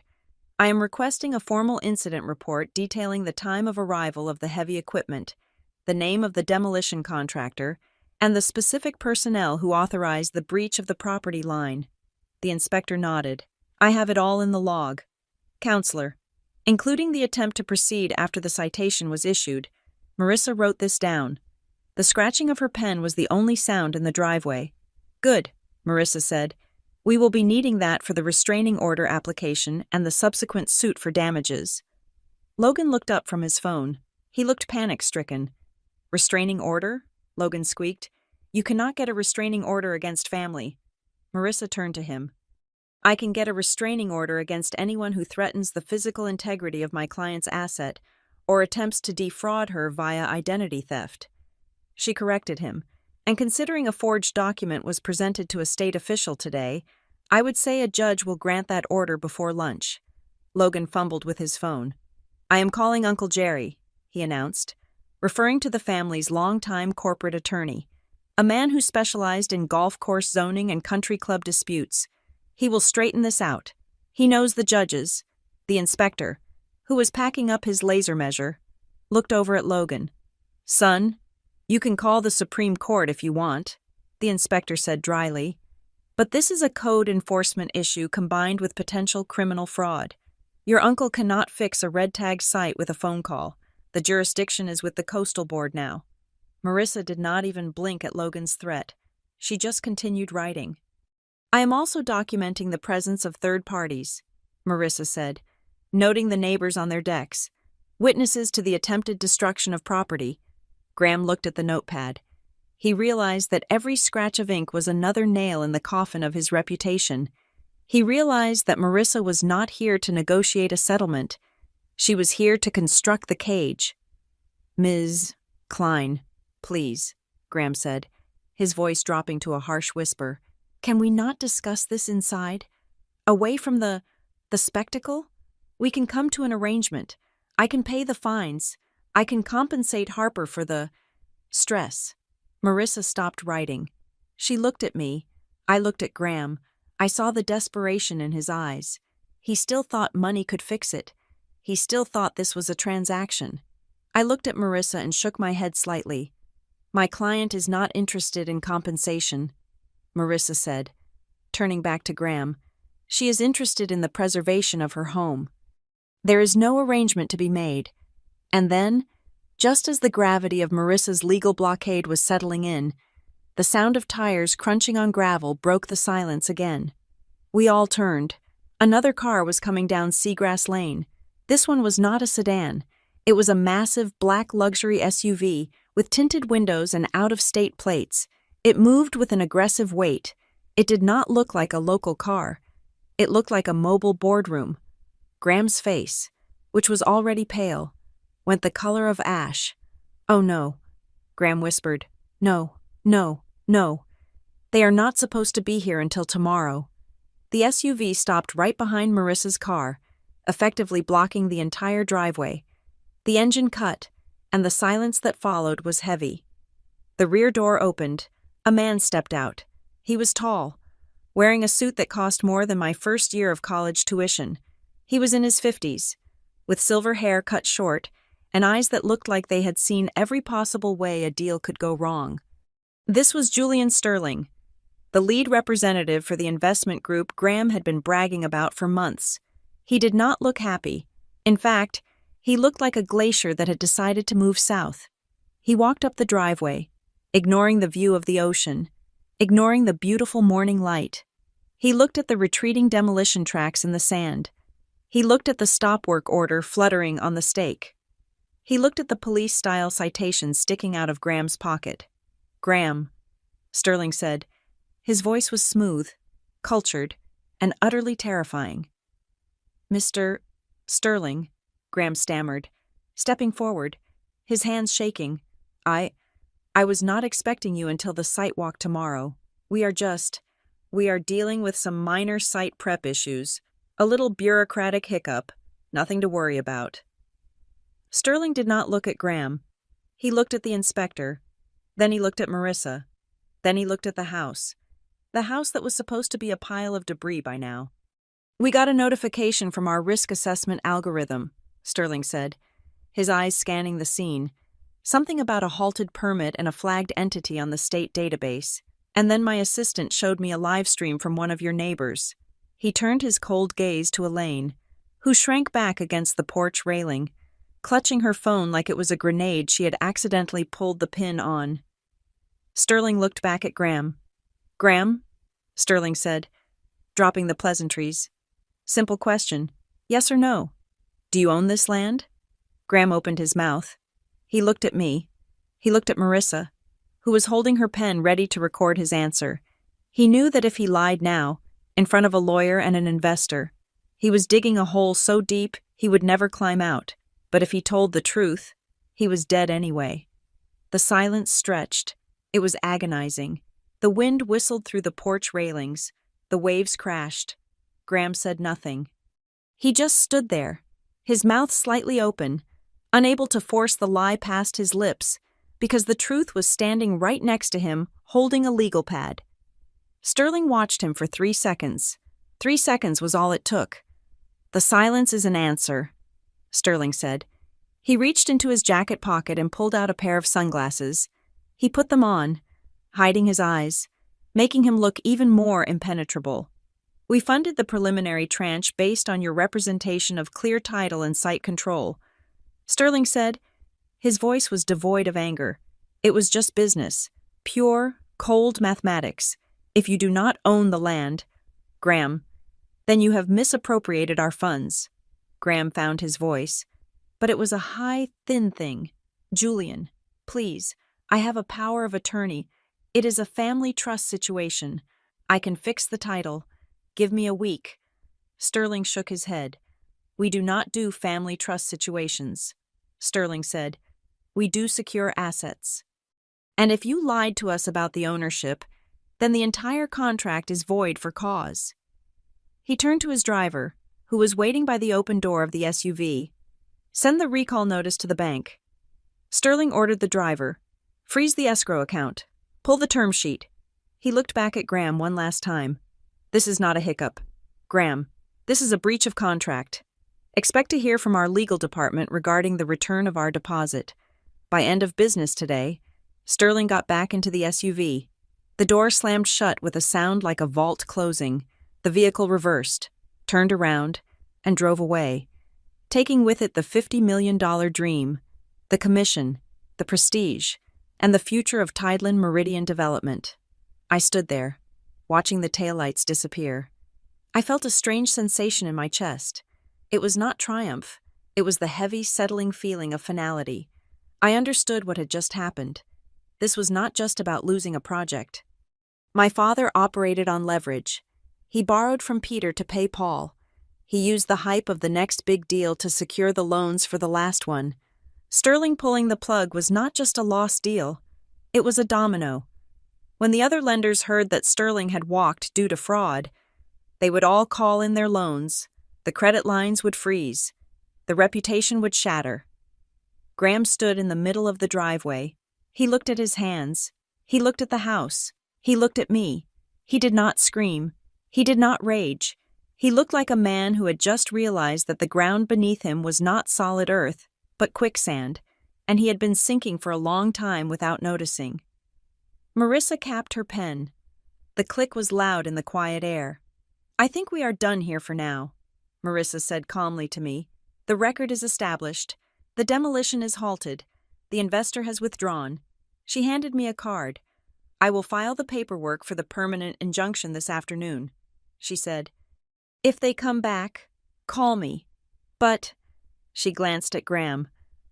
I am requesting a formal incident report detailing the time of arrival of the heavy equipment, the name of the demolition contractor, and the specific personnel who authorized the breach of the property line. The inspector nodded. I have it all in the log. Counselor, including the attempt to proceed after the citation was issued, Marissa wrote this down. The scratching of her pen was the only sound in the driveway. Good, Marissa said. We will be needing that for the restraining order application and the subsequent suit for damages. Logan looked up from his phone. He looked panic-stricken. Restraining order? Logan squeaked. You cannot get a restraining order against family. Marissa turned to him. I can get a restraining order against anyone who threatens the physical integrity of my client's asset or attempts to defraud her via identity theft. She corrected him, and considering a forged document was presented to a state official today, I would say a judge will grant that order before lunch. Logan fumbled with his phone. I am calling Uncle Jerry, he announced, referring to the family's longtime corporate attorney, a man who specialized in golf course zoning and country club disputes. He will straighten this out. He knows the judges. The inspector, who was packing up his laser measure, looked over at Logan. Son, you can call the Supreme Court if you want, the inspector said dryly. But this is a code enforcement issue combined with potential criminal fraud. Your uncle cannot fix a red-tagged site with a phone call. The jurisdiction is with the Coastal Board now. Marissa did not even blink at Logan's threat. She just continued writing. I am also documenting the presence of third parties, Marissa said, noting the neighbors on their decks, witnesses to the attempted destruction of property. Graham looked at the notepad. He realized that every scratch of ink was another nail in the coffin of his reputation. He realized that Marissa was not here to negotiate a settlement. She was here to construct the cage. Ms. Klein, please, Graham said, his voice dropping to a harsh whisper. Can we not discuss this inside? Away from the spectacle? We can come to an arrangement. I can pay the fines. I can compensate Harper for the stress. Marissa stopped writing. She looked at me. I looked at Graham. I saw the desperation in his eyes. He still thought money could fix it. He still thought this was a transaction. I looked at Marissa and shook my head slightly. My client is not interested in compensation, Marissa said, turning back to Graham. She is interested in the preservation of her home. There is no arrangement to be made. And then, just as the gravity of Marissa's legal blockade was settling in, the sound of tires crunching on gravel broke the silence again. We all turned. Another car was coming down Seagrass Lane. This one was not a sedan. It was a massive black luxury SUV with tinted windows and out-of-state plates. It moved with an aggressive weight. It did not look like a local car. It looked like a mobile boardroom. Graham's face, which was already pale, went the color of ash. Oh no, Graham whispered. No, no, no. They are not supposed to be here until tomorrow. The SUV stopped right behind Marissa's car, effectively blocking the entire driveway. The engine cut, and the silence that followed was heavy. The rear door opened. A man stepped out. He was tall, wearing a suit that cost more than my first year of college tuition. He was in his 50s, with silver hair cut short and eyes that looked like they had seen every possible way a deal could go wrong. This was Julian Sterling, the lead representative for the investment group Graham had been bragging about for months. He did not look happy. In fact, he looked like a glacier that had decided to move south. He walked up the driveway, ignoring the view of the ocean, ignoring the beautiful morning light. He looked at the retreating demolition tracks in the sand. He looked at the stop work order fluttering on the stake. He looked at the police-style citations sticking out of Graham's pocket. "Graham," Sterling said. His voice was smooth, cultured, and utterly terrifying. "Mr. Sterling," Graham stammered, stepping forward, his hands shaking. I was not expecting you until the site walk tomorrow. We are dealing with some minor site prep issues, a little bureaucratic hiccup, nothing to worry about." Sterling did not look at Graham. He looked at the inspector. Then he looked at Marissa. Then he looked at the house that was supposed to be a pile of debris by now. "We got a notification from our risk assessment algorithm," Sterling said, his eyes scanning the scene. "Something about a halted permit and a flagged entity on the state database. And then my assistant showed me a live stream from one of your neighbors." He turned his cold gaze to Elaine, who shrank back against the porch railing, clutching her phone like it was a grenade she had accidentally pulled the pin on. Sterling looked back at Graham. "Graham," Sterling said, dropping the pleasantries. "Simple question. Yes or no? Do you own this land?" Graham opened his mouth. He looked at me. He looked at Marissa, who was holding her pen ready to record his answer. He knew that if he lied now, in front of a lawyer and an investor, he was digging a hole so deep he would never climb out. But if he told the truth, he was dead anyway. The silence stretched. It was agonizing. The wind whistled through the porch railings. The waves crashed. Graham said nothing. He just stood there, his mouth slightly open, unable to force the lie past his lips, because the truth was standing right next to him, holding a legal pad. Sterling watched him for 3 seconds. 3 seconds was all it took. "The silence is an answer," Sterling said. He reached into his jacket pocket and pulled out a pair of sunglasses. He put them on, hiding his eyes, making him look even more impenetrable. "We funded the preliminary tranche based on your representation of clear title and site control," Sterling said. His voice was devoid of anger. It was just business, pure, cold mathematics. "If you do not own the land, Graham, then you have misappropriated our funds." Graham found his voice, but it was a high, thin thing. "Julian, please, I have a power of attorney. It is a family trust situation. I can fix the title. Give me a week." Sterling shook his head. "We do not do family trust situations," Sterling said. "We do secure assets. And if you lied to us about the ownership, then the entire contract is void for cause." He turned to his driver, who was waiting by the open door of the SUV. "Send the recall notice to the bank." Sterling ordered the driver. "Freeze the escrow account. Pull the term sheet." He looked back at Graham one last time. "This is not a hiccup. Graham, this is a breach of contract. Expect to hear from our legal department regarding the return of our deposit. By end of business today." Sterling got back into the SUV. The door slammed shut with a sound like a vault closing. The vehicle reversed, turned around, and drove away, taking with it the $50 million dream, the commission, the prestige, and the future of Tideland Meridian Development. I stood there, watching the taillights disappear. I felt a strange sensation in my chest. It was not triumph. It was the heavy, settling feeling of finality. I understood what had just happened. This was not just about losing a project. My father operated on leverage. He borrowed from Peter to pay Paul. He used the hype of the next big deal to secure the loans for the last one. Sterling pulling the plug was not just a lost deal. It was a domino. When the other lenders heard that Sterling had walked due to fraud, they would all call in their loans. The credit lines would freeze. The reputation would shatter. Graham stood in the middle of the driveway. He looked at his hands. He looked at the house. He looked at me. He did not scream. He did not rage. He looked like a man who had just realized that the ground beneath him was not solid earth, but quicksand, and he had been sinking for a long time without noticing. Marissa capped her pen. The click was loud in the quiet air. "I think we are done here for now," Marissa said calmly to me. "The record is established. The demolition is halted. The investor has withdrawn." She handed me a card. "I will file the paperwork for the permanent injunction this afternoon," she said. "If they come back, call me. But," she glanced at Graham,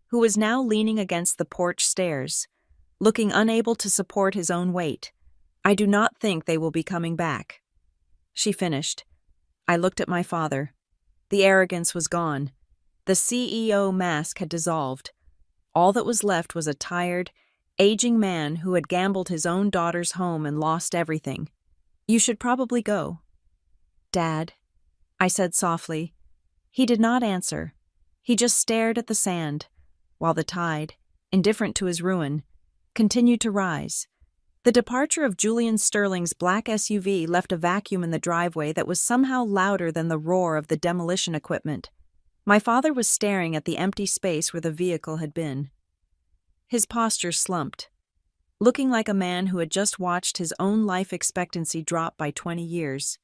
who was now leaning against the porch stairs, looking unable to support his own weight, "I do not think they will be coming back." She finished. I looked at my father. The arrogance was gone. The CEO mask had dissolved. All that was left was a tired, aging man who had gambled his own daughter's home and lost everything. "You should probably go." "Dad," I said softly. He did not answer. He just stared at the sand, while the tide, indifferent to his ruin, continued to rise. The departure of Julian Sterling's black SUV left a vacuum in the driveway that was somehow louder than the roar of the demolition equipment. My father was staring at the empty space where the vehicle had been. His posture slumped, looking like a man who had just watched his own life expectancy drop by 20 years.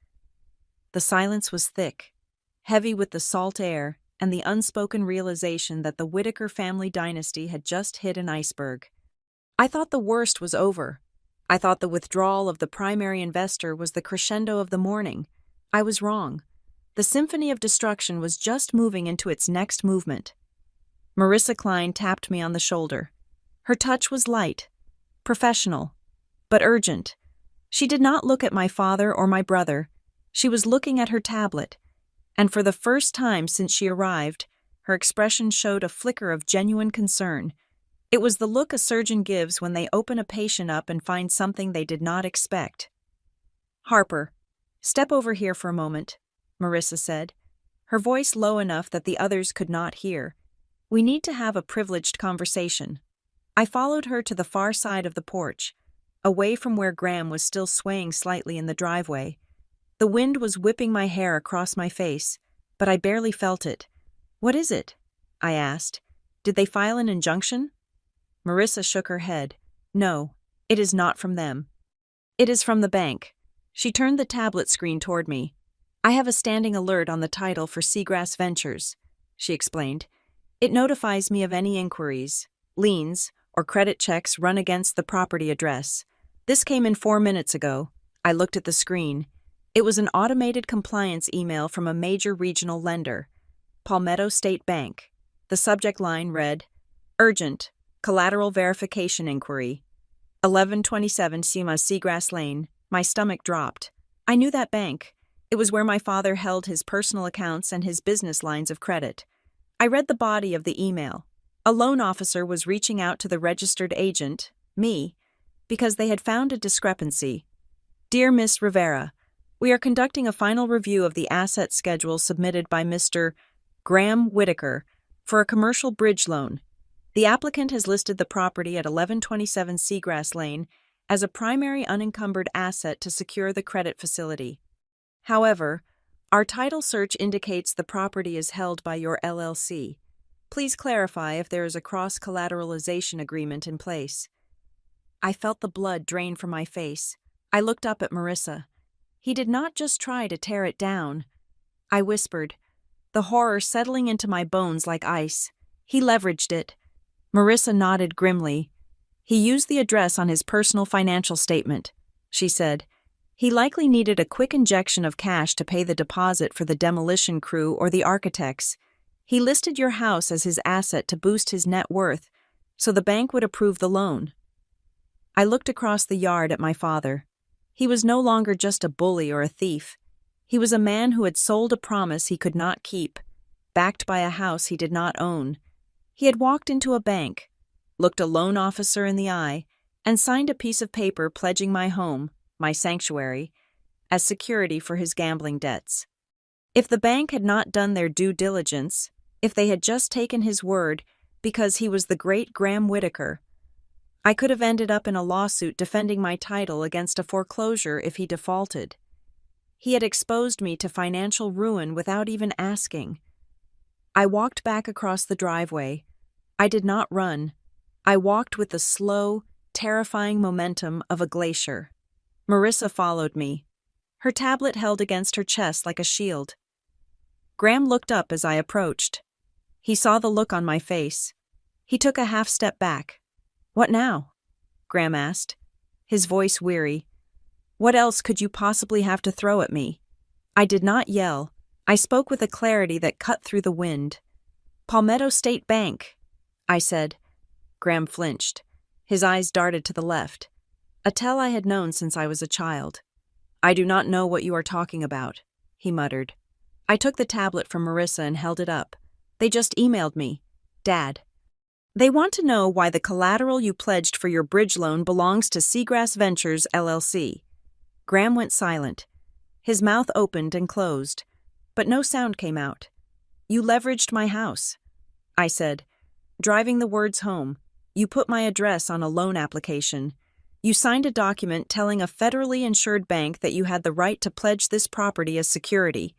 The silence was thick, heavy with the salt air and the unspoken realization that the Whittaker family dynasty had just hit an iceberg. I thought the worst was over. I thought the withdrawal of the primary investor was the crescendo of the morning. I was wrong. The symphony of destruction was just moving into its next movement. Marissa Klein tapped me on the shoulder. Her touch was light, professional, but urgent. She did not look at my father or my brother. She was looking at her tablet, and for the first time since she arrived, her expression showed a flicker of genuine concern. It was the look a surgeon gives when they open a patient up and find something they did not expect. "Harper, step over here for a moment," Marissa said, her voice low enough that the others could not hear. "We need to have a privileged conversation." I followed her to the far side of the porch, away from where Graham was still swaying slightly in the driveway. The wind was whipping my hair across my face, but I barely felt it. "What is it?" I asked. "Did they file an injunction?" Marissa shook her head. "No, it is not from them. It is from the bank." She turned the tablet screen toward me. "I have a standing alert on the title for Seagrass Ventures," she explained. "It notifies me of any inquiries, liens, or credit checks run against the property address. This came in 4 minutes ago." I looked at the screen. It was an automated compliance email from a major regional lender, Palmetto State Bank. The subject line read, "Urgent, collateral verification inquiry. 1127 Seagrass Lane." My stomach dropped. I knew that bank. It was where my father held his personal accounts and his business lines of credit. I read the body of the email. A loan officer was reaching out to the registered agent, me, because they had found a discrepancy. "Dear Miss Rivera, we are conducting a final review of the asset schedule submitted by Mr. Graham Whittaker for a commercial bridge loan. The applicant has listed the property at 1127 Seagrass Lane as a primary unencumbered asset to secure the credit facility. However, our title search indicates the property is held by your LLC. Please clarify if there is a cross-collateralization agreement in place." I felt the blood drain from my face. I looked up at Marissa. He did not just try to tear it down. I whispered, the horror settling into my bones like ice. "He leveraged it." Marissa nodded grimly. "He used the address on his personal financial statement," she said. "He likely needed a quick injection of cash to pay the deposit for the demolition crew or the architects. He listed your house as his asset to boost his net worth, so the bank would approve the loan." I looked across the yard at my father. He was no longer just a bully or a thief. He was a man who had sold a promise he could not keep, backed by a house he did not own. He had walked into a bank, looked a loan officer in the eye, and signed a piece of paper pledging my home, my sanctuary, as security for his gambling debts. If the bank had not done their due diligence, if they had just taken his word because he was the great Graham Whittaker, I could have ended up in a lawsuit defending my title against a foreclosure if he defaulted. He had exposed me to financial ruin without even asking. I walked back across the driveway, I did not run. I walked with the slow, terrifying momentum of a glacier. Marissa followed me, her tablet held against her chest like a shield. Graham looked up as I approached. He saw the look on my face. He took a half step back. "What now?" Graham asked, his voice weary. "What else could you possibly have to throw at me?" I did not yell. I spoke with a clarity that cut through the wind. "Palmetto State Bank," I said. Graham flinched. His eyes darted to the left. A tell I had known since I was a child. "I do not know what you are talking about," he muttered. I took the tablet from Marissa and held it up. "They just emailed me. Dad. They want to know why the collateral you pledged for your bridge loan belongs to Seagrass Ventures, LLC. Graham went silent. His mouth opened and closed, but no sound came out. "You leveraged my house," I said, driving the words home. "You put my address on a loan application. You signed a document telling a federally insured bank that you had the right to pledge this property as security."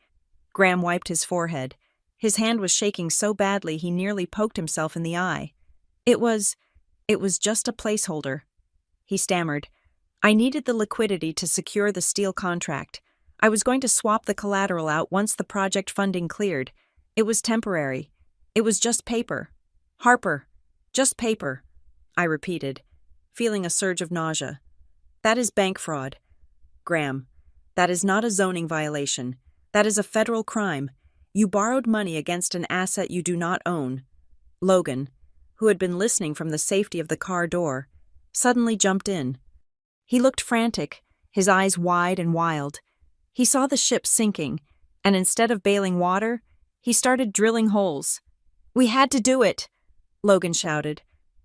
Graham wiped his forehead. His hand was shaking so badly he nearly poked himself in the eye. It was just a placeholder," he stammered. "I needed the liquidity to secure the steel contract. I was going to swap the collateral out once the project funding cleared. It was temporary. It was just paper. Harper, just paper," I repeated, feeling a surge of nausea. "That is bank fraud. Graham, that is not a zoning violation. That is a federal crime. You borrowed money against an asset you do not own." Logan, who had been listening from the safety of the car door, suddenly jumped in. He looked frantic, his eyes wide and wild. He saw the ship sinking, and instead of bailing water, he started drilling holes. "We had to do it," Logan shouted.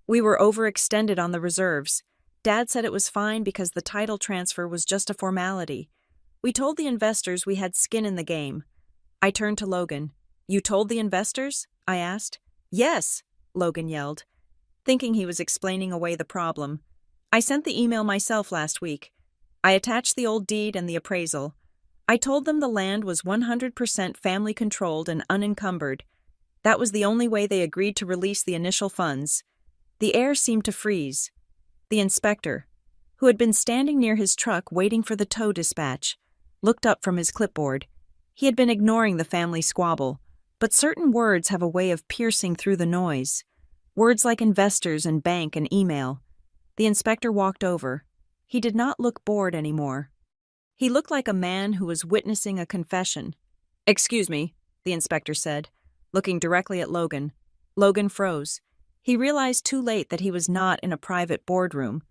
"We were overextended on the reserves. Dad said it was fine because the title transfer was just a formality. We told the investors we had skin in the game." I turned to Logan. "You told the investors?" I asked. "Yes," Logan yelled, thinking he was explaining away the problem. "I sent the email myself last week. I attached the old deed and the appraisal. I told them the land was 100% family-controlled and unencumbered. That was the only way they agreed to release the initial funds." The air seemed to freeze. The inspector, who had been standing near his truck waiting for the tow dispatch, looked up from his clipboard. He had been ignoring the family squabble, but certain words have a way of piercing through the noise. Words like investors and bank and email. The inspector walked over. He did not look bored anymore. He looked like a man who was witnessing a confession. "Excuse me," the inspector said, looking directly at Logan. Logan froze. He realized too late that he was not in a private boardroom.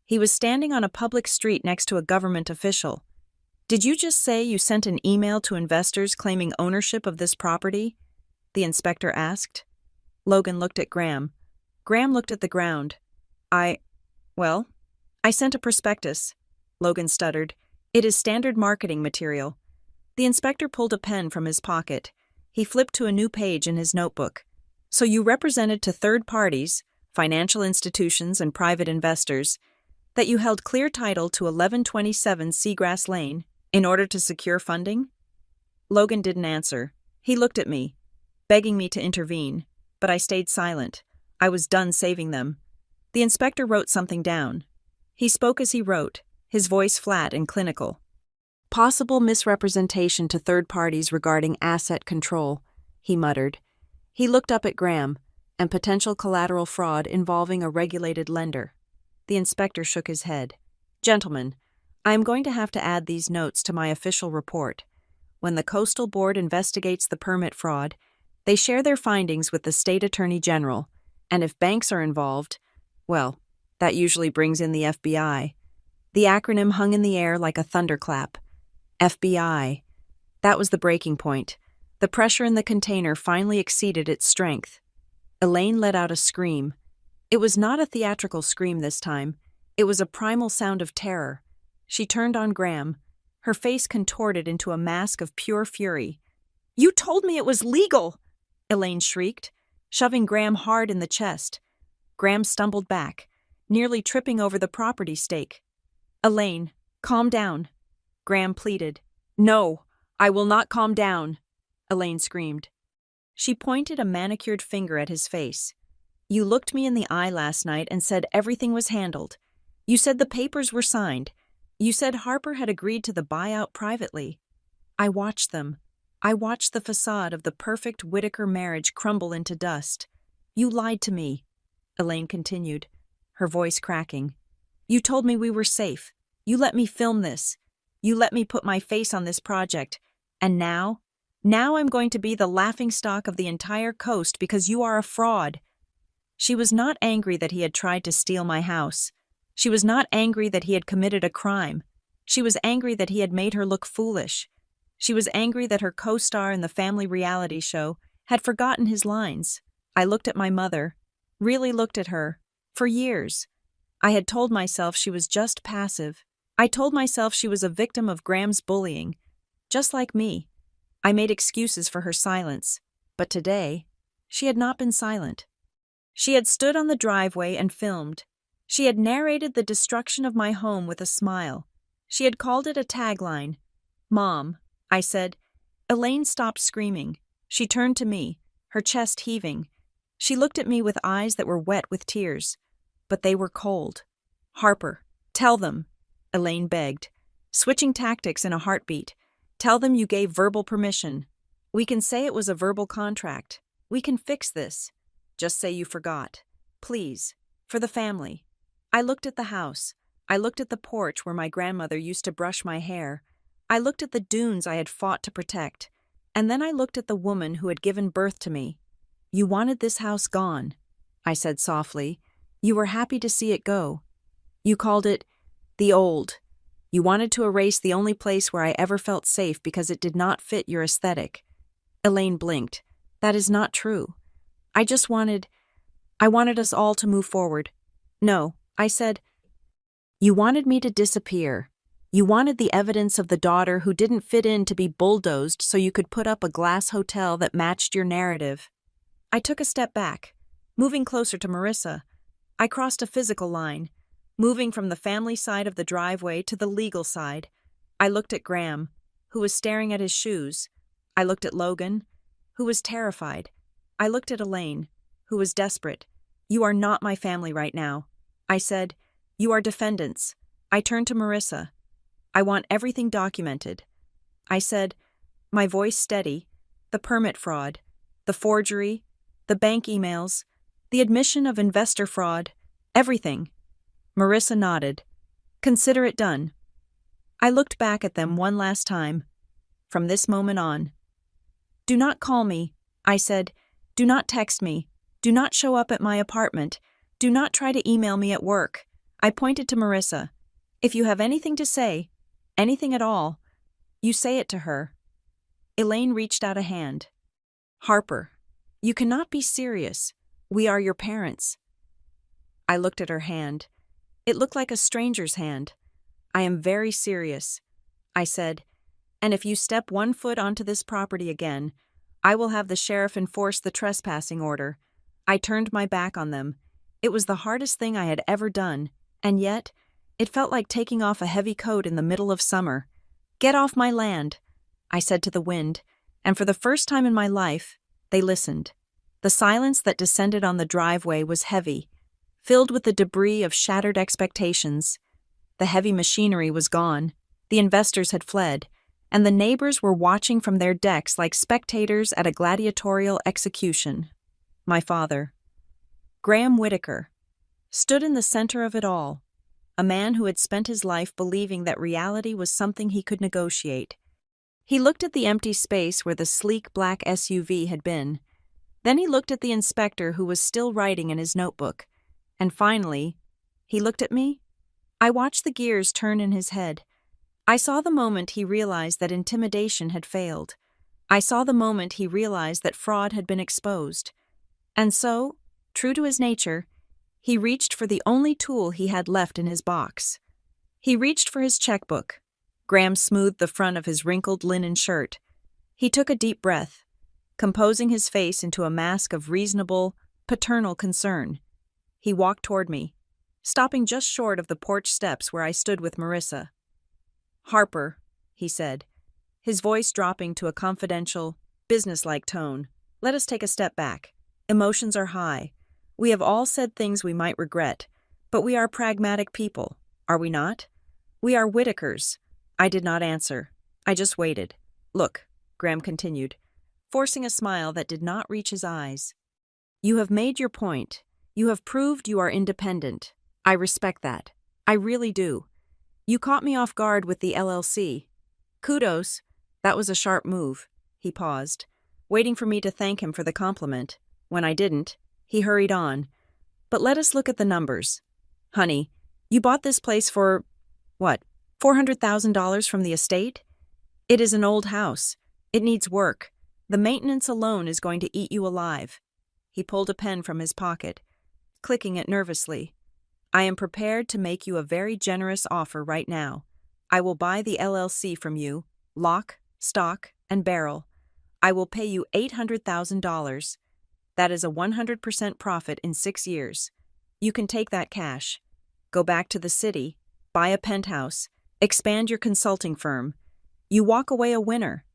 He was standing on a public street next to a government official. "Did you just say you sent an email to investors claiming ownership of this property?" the inspector asked. Logan looked at Graham. Graham looked at the ground. Well, I sent a prospectus," Logan stuttered. "It is standard marketing material." The inspector pulled a pen from his pocket. He flipped to a new page in his notebook. "So you represented to third parties, financial institutions and private investors, that you held clear title to 1127 Seagrass Lane in order to secure funding?" Logan didn't answer. He looked at me, begging me to intervene, but I stayed silent. I was done saving them. The inspector wrote something down. He spoke as he wrote, his voice flat and clinical. "Possible misrepresentation to third parties regarding asset control," he muttered. He looked up at Graham, and potential collateral fraud involving a regulated lender. The inspector shook his head. "Gentlemen, I am going to have to add these notes to my official report. When the Coastal Board investigates the permit fraud, they share their findings with the State Attorney General, and if banks are involved, well, that usually brings in the FBI." The acronym hung in the air like a thunderclap. FBI. That was the breaking point. The pressure in the container finally exceeded its strength. Elaine let out a scream. It was not a theatrical scream this time. It was a primal sound of terror. She turned on Graham, her face contorted into a mask of pure fury. "You told me it was legal!" Elaine shrieked, shoving Graham hard in the chest. Graham stumbled back, nearly tripping over the property stake. "Elaine, calm down," Graham pleaded. "No, I will not calm down," Elaine screamed. She pointed a manicured finger at his face. You looked me in the eye last night and said everything was handled. You said the papers were signed. You said Harper had agreed to the buyout privately. I watched them. I watched the facade of the perfect Whitaker marriage crumble into dust. You lied to me, Elaine continued, her voice cracking. You told me we were safe. You let me film this. You let me put my face on this project. And now I'm going to be the laughingstock of the entire coast because you are a fraud. She was not angry that he had tried to steal my house. She was not angry that he had committed a crime. She was angry that he had made her look foolish. She was angry that her co-star in the family reality show had forgotten his lines. I looked at my mother, really looked at her, for years. I had told myself she was just passive. I told myself she was a victim of Graham's bullying, just like me. I made excuses for her silence, but today, she had not been silent. She had stood on the driveway and filmed. She had narrated the destruction of my home with a smile. She had called it a tagline. Mom, I said. Elaine stopped screaming. She turned to me, her chest heaving. She looked at me with eyes that were wet with tears, but they were cold. Harper, tell them, Elaine begged, switching tactics in a heartbeat. Tell them you gave verbal permission. We can say it was a verbal contract. We can fix this. Just say you forgot. Please, for the family. I looked at the house. I looked at the porch where my grandmother used to brush my hair. I looked at the dunes I had fought to protect. And then I looked at the woman who had given birth to me. You wanted this house gone, I said softly. You were happy to see it go. You called it the old. You wanted to erase the only place where I ever felt safe because it did not fit your aesthetic. Elaine blinked. That is not true. I wanted us all to move forward. No, I said, you wanted me to disappear. You wanted the evidence of the daughter who didn't fit in to be bulldozed so you could put up a glass hotel that matched your narrative. I took a step back, moving closer to Marissa. I crossed a physical line, moving from the family side of the driveway to the legal side. I looked at Graham, who was staring at his shoes. I looked at Logan, who was terrified. I looked at Elaine, who was desperate. You are not my family right now. I said, you are defendants. I turned to Marissa. I want everything documented. I said, my voice steady, the permit fraud, the forgery, the bank emails, the admission of investor fraud, everything. Marissa nodded. Consider it done. I looked back at them one last time. From this moment on. Do not call me, I said. Do not text me. Do not show up at my apartment. Do not try to email me at work. I pointed to Marissa. If you have anything to say, anything at all, you say it to her. Elaine reached out a hand. Harper, you cannot be serious. We are your parents. I looked at her hand. It looked like a stranger's hand. I am very serious, I said, and if you step 1 foot onto this property again, I will have the sheriff enforce the trespassing order. I turned my back on them. It was the hardest thing I had ever done, and yet, it felt like taking off a heavy coat in the middle of summer. Get off my land, I said to the wind, and for the first time in my life, they listened. The silence that descended on the driveway was heavy, filled with the debris of shattered expectations. The heavy machinery was gone, the investors had fled, and the neighbors were watching from their decks like spectators at a gladiatorial execution. My father, Graham Whitaker, stood in the center of it all, a man who had spent his life believing that reality was something he could negotiate. He looked at the empty space where the sleek black SUV had been. Then he looked at the inspector who was still writing in his notebook. And finally, he looked at me. I watched the gears turn in his head. I saw the moment he realized that intimidation had failed. I saw the moment he realized that fraud had been exposed. And so, true to his nature, he reached for the only tool he had left in his box. He reached for his checkbook. Graham smoothed the front of his wrinkled linen shirt. He took a deep breath, composing his face into a mask of reasonable, paternal concern. He walked toward me, stopping just short of the porch steps where I stood with Marissa. Harper, he said, his voice dropping to a confidential, businesslike tone. Let us take a step back. Emotions are high. We have all said things we might regret, but we are pragmatic people, are we not? We are Whitakers. I did not answer. I just waited. Look, Graham continued, forcing a smile that did not reach his eyes. You have made your point. You have proved you are independent. I respect that. I really do. You caught me off guard with the LLC. Kudos. That was a sharp move. He paused, waiting for me to thank him for the compliment. When I didn't, he hurried on. But let us look at the numbers. Honey, you bought this place for, what, $400,000 from the estate? It is an old house. It needs work. The maintenance alone is going to eat you alive. He pulled a pen from his pocket, clicking it nervously. I am prepared to make you a very generous offer right now. I will buy the LLC from you, lock, stock, and barrel. I will pay you $800,000. That is a 100% profit in 6 years. You can take that cash. Go back to the city, buy a penthouse, expand your consulting firm. You walk away a winner.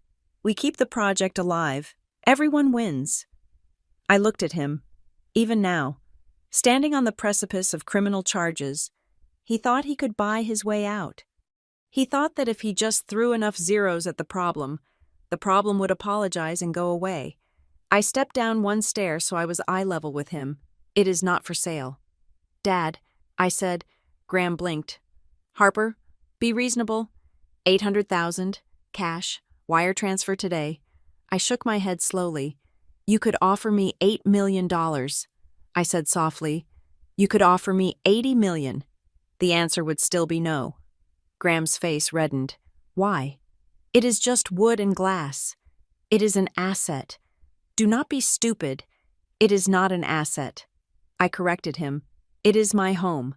We keep the project alive. Everyone wins. I looked at him. Even now, standing on the precipice of criminal charges, he thought he could buy his way out. He thought that if he just threw enough zeros at the problem would apologize and go away. I stepped down one stair so I was eye level with him. It is not for sale. Dad, I said. Graham blinked. Harper, be reasonable. 800,000, cash, wire transfer today. I shook my head slowly. You could offer me $8 million. I said softly. You could offer me $80 million. The answer would still be no. Graham's face reddened. Why? It is just wood and glass. It is an asset. Do not be stupid. It is not an asset. I corrected him. It is my home.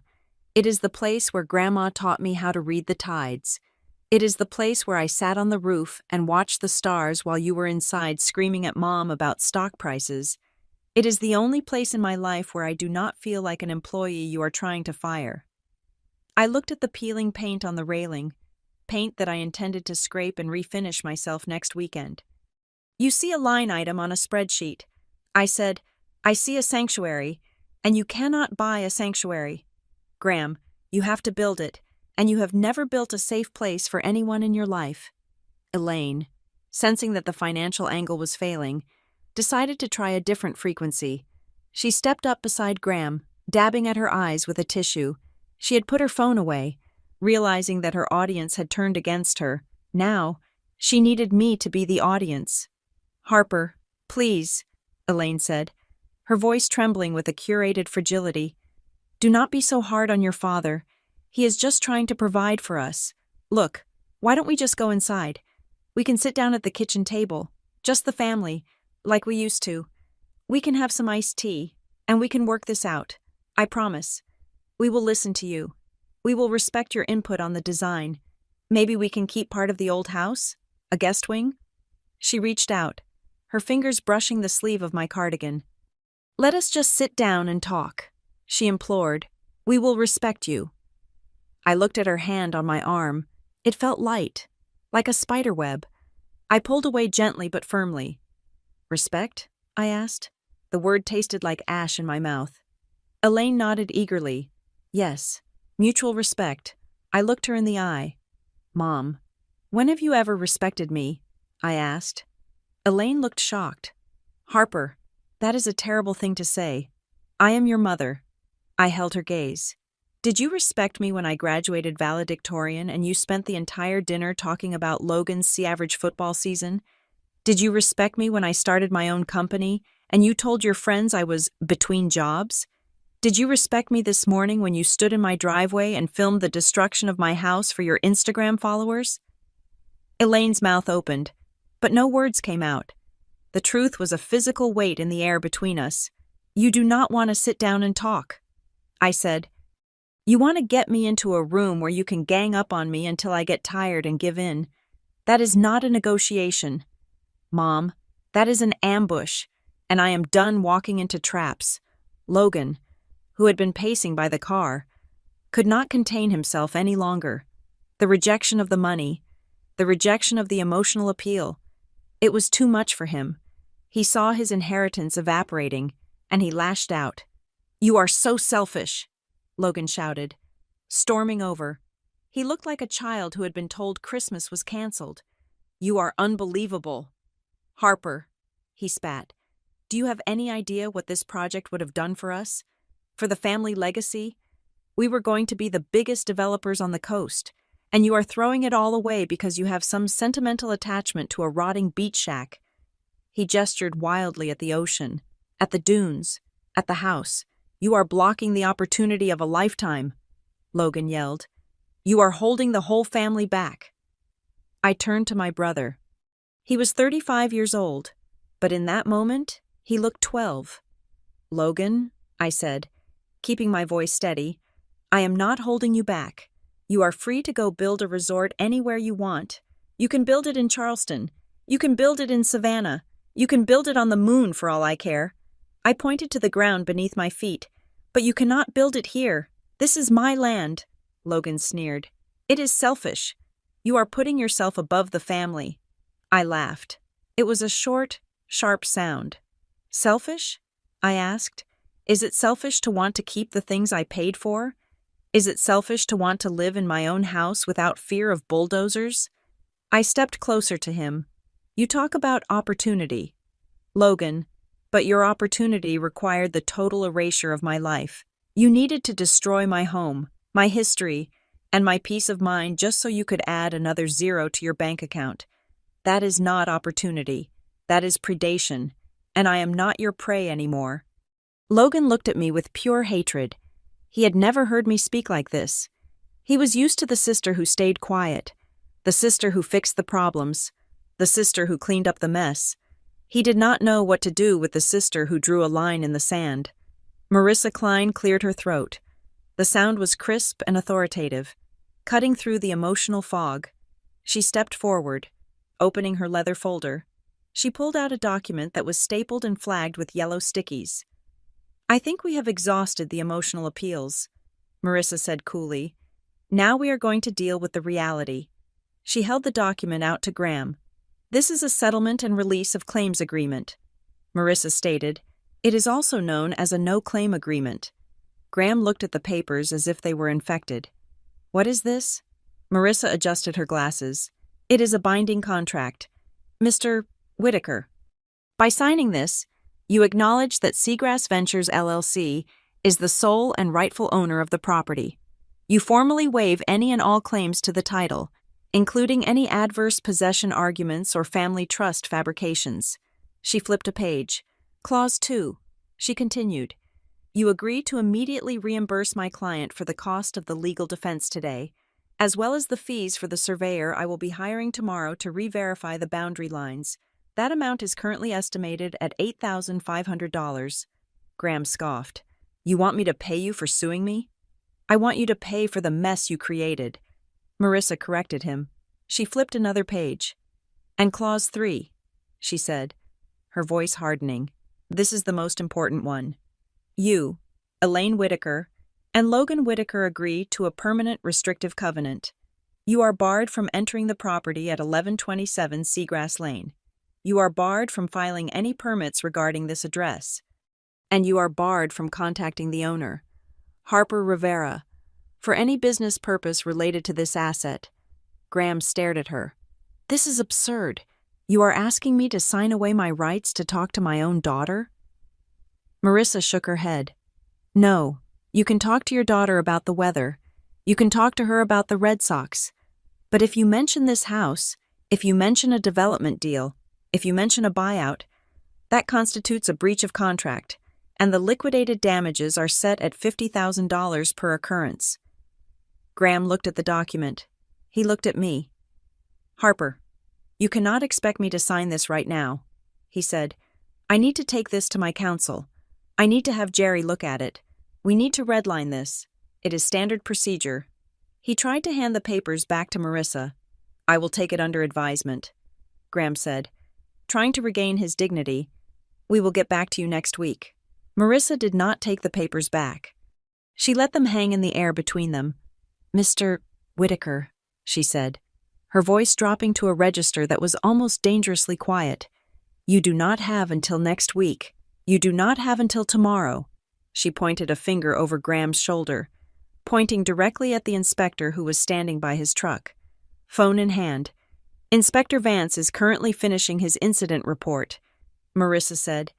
It is the place where Grandma taught me how to read the tides. It is the place where I sat on the roof and watched the stars while you were inside screaming at Mom about stock prices. It is the only place in my life where I do not feel like an employee you are trying to fire. I looked at the peeling paint on the railing, paint that I intended to scrape and refinish myself next weekend. You see a line item on a spreadsheet. I said, I see a sanctuary, and you cannot buy a sanctuary. Graham, you have to build it, and you have never built a safe place for anyone in your life. Elaine, sensing that the financial angle was failing, decided to try a different frequency. She stepped up beside Graham, dabbing at her eyes with a tissue. She had put her phone away, realizing that her audience had turned against her. Now, she needed me to be the audience. Harper, please, Elaine said, her voice trembling with a curated fragility. Do not be so hard on your father. He is just trying to provide for us. Look, why don't we just go inside? We can sit down at the kitchen table, just the family, like we used to. We can have some iced tea, and we can work this out. I promise. We will listen to you. We will respect your input on the design. Maybe we can keep part of the old house? A guest wing? She reached out, her fingers brushing the sleeve of my cardigan. Let us just sit down and talk, she implored. We will respect you. I looked at her hand on my arm. It felt light, like a spider web. I pulled away gently but firmly. Respect? I asked. The word tasted like ash in my mouth. Elaine nodded eagerly. Yes, mutual respect. I looked her in the eye. Mom, when have you ever respected me? I asked. Elaine looked shocked. Harper, that is a terrible thing to say. I am your mother. I held her gaze. Did you respect me when I graduated valedictorian and you spent the entire dinner talking about Logan's C-average football season? Did you respect me when I started my own company and you told your friends I was between jobs? Did you respect me this morning when you stood in my driveway and filmed the destruction of my house for your Instagram followers? Elaine's mouth opened, but no words came out. The truth was a physical weight in the air between us. You do not want to sit down and talk. I said, you want to get me into a room where you can gang up on me until I get tired and give in. That is not a negotiation. Mom, that is an ambush, and I am done walking into traps. Logan, who had been pacing by the car, could not contain himself any longer. The rejection of the money, the rejection of the emotional appeal, it was too much for him. He saw his inheritance evaporating, and he lashed out. "You are so selfish," Logan shouted, storming over. He looked like a child who had been told Christmas was canceled. "You are unbelievable." "Harper," he spat, "do you have any idea what this project would have done for us? For the family legacy? We were going to be the biggest developers on the coast, and you are throwing it all away because you have some sentimental attachment to a rotting beach shack." He gestured wildly at the ocean, at the dunes, at the house. "You are blocking the opportunity of a lifetime," Logan yelled. "You are holding the whole family back." I turned to my brother. He was 35 years old, but in that moment, he looked 12. "Logan," I said, keeping my voice steady, "I am not holding you back. You are free to go build a resort anywhere you want. You can build it in Charleston. You can build it in Savannah. You can build it on the moon for all I care." I pointed to the ground beneath my feet. "But you cannot build it here. This is my land," Logan sneered. "It is selfish. You are putting yourself above the family." I laughed. It was a short, sharp sound. "Selfish?" I asked. "Is it selfish to want to keep the things I paid for? Is it selfish to want to live in my own house without fear of bulldozers?" I stepped closer to him. "You talk about opportunity, Logan, but your opportunity required the total erasure of my life. You needed to destroy my home, my history, and my peace of mind just so you could add another zero to your bank account. That is not opportunity. That is predation, and I am not your prey anymore." Logan looked at me with pure hatred. He had never heard me speak like this. He was used to the sister who stayed quiet, the sister who fixed the problems, the sister who cleaned up the mess. He did not know what to do with the sister who drew a line in the sand. Marissa Klein cleared her throat. The sound was crisp and authoritative, cutting through the emotional fog. She stepped forward, opening her leather folder. She pulled out a document that was stapled and flagged with yellow stickies. "I think we have exhausted the emotional appeals," Marissa said coolly. "Now we are going to deal with the reality." She held the document out to Graham. "This is a settlement and release of claims agreement," Marissa stated. "It is also known as a no-claim agreement." Graham looked at the papers as if they were infected. "What is this?" Marissa adjusted her glasses. "It is a binding contract. Mr. Whitaker, by signing this, you acknowledge that Seagrass Ventures LLC is the sole and rightful owner of the property. You formally waive any and all claims to the title, including any adverse possession arguments or family trust fabrications." She flipped a page. "Clause 2. She continued. You agree to immediately reimburse my client for the cost of the legal defense today, as well as the fees for the surveyor I will be hiring tomorrow to re-verify the boundary lines. That amount is currently estimated at $8,500. Graham scoffed. "You want me to pay you for suing me?" "I want you to pay for the mess you created." Marissa corrected him. She flipped another page. "And clause 3, she said, her voice hardening. "This is the most important one. You, Elaine Whitaker, and Logan Whitaker agree to a permanent restrictive covenant. You are barred from entering the property at 1127 Seagrass Lane. You are barred from filing any permits regarding this address. And you are barred from contacting the owner, Harper Rivera, for any business purpose related to this asset." Graham stared at her. "This is absurd. You are asking me to sign away my rights to talk to my own daughter?" Marissa shook her head. "No, you can talk to your daughter about the weather. You can talk to her about the Red Sox. But if you mention this house, if you mention a development deal, if you mention a buyout, that constitutes a breach of contract, and the liquidated damages are set at $50,000 per occurrence." Graham looked at the document. He looked at me. "Harper, you cannot expect me to sign this right now," he said. "I need to take this to my counsel. I need to have Jerry look at it. We need to redline this. It is standard procedure." He tried to hand the papers back to Marissa. "I will take it under advisement," Graham said, trying to regain his dignity. "We will get back to you next week." Marissa did not take the papers back. She let them hang in the air between them. "Mr. Whitaker," she said, her voice dropping to a register that was almost dangerously quiet. "You do not have until next week. You do not have until tomorrow. She pointed a finger over Graham's shoulder, pointing directly at the inspector who was standing by his truck. Phone in hand. Inspector Vance is currently finishing his incident report, Marissa said.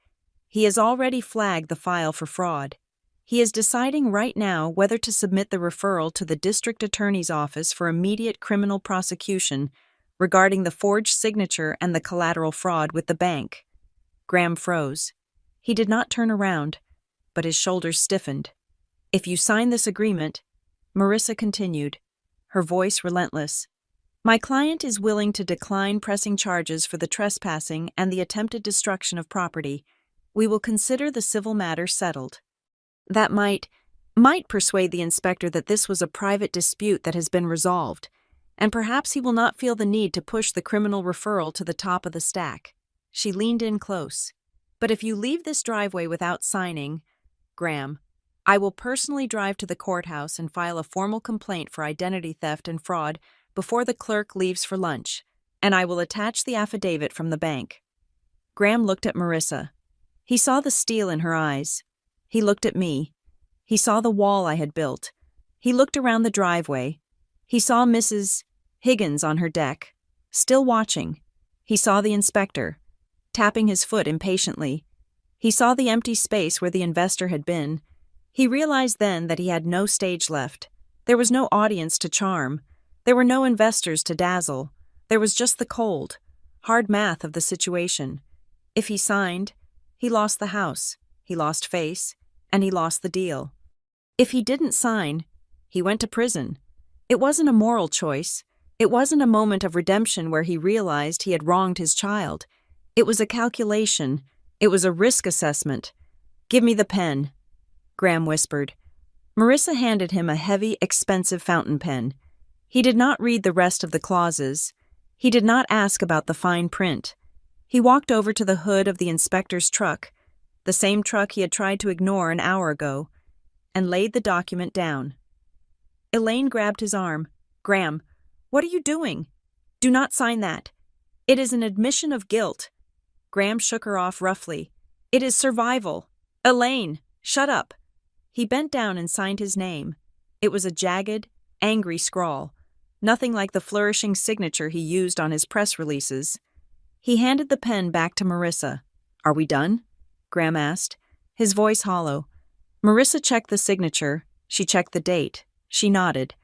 He has already flagged the file for fraud. He is deciding right now whether to submit the referral to the district attorney's office for immediate criminal prosecution regarding the forged signature and the collateral fraud with the bank. Graham froze. He did not turn around, but his shoulders stiffened. If you sign this agreement, Marissa continued, her voice relentless, my client is willing to decline pressing charges for the trespassing and the attempted destruction of property. We will consider the civil matter settled. That might persuade the inspector that this was a private dispute that has been resolved, and perhaps he will not feel the need to push the criminal referral to the top of the stack. She leaned in close. But if you leave this driveway without signing, Graham, I will personally drive to the courthouse and file a formal complaint for identity theft and fraud before the clerk leaves for lunch, and I will attach the affidavit from the bank. Graham looked at Marissa. He saw the steel in her eyes. He looked at me. He saw the wall I had built. He looked around the driveway. He saw Mrs. Higgins on her deck, still watching. He saw the inspector, tapping his foot impatiently. He saw the empty space where the investor had been. He realized then that he had no stage left. There was no audience to charm. There were no investors to dazzle. There was just the cold, hard math of the situation. If he signed, he lost the house, he lost face, and he lost the deal. If he didn't sign, he went to prison. It wasn't a moral choice. It wasn't a moment of redemption where he realized he had wronged his child. It was a calculation. It was a risk assessment. Give me the pen, Graham whispered. Marissa handed him a heavy, expensive fountain pen. He did not read the rest of the clauses. He did not ask about the fine print. He walked over to the hood of the inspector's truck, the same truck he had tried to ignore an hour ago, and laid the document down. Elaine grabbed his arm. Graham, what are you doing? Do not sign that. It is an admission of guilt. Graham shook her off roughly. It is survival. Elaine, shut up. He bent down and signed his name. It was a jagged, angry scrawl, nothing like the flourishing signature he used on his press releases. He handed the pen back to Marissa. Are we done? Graham asked, his voice hollow. Marissa checked the signature. She checked the date. She nodded.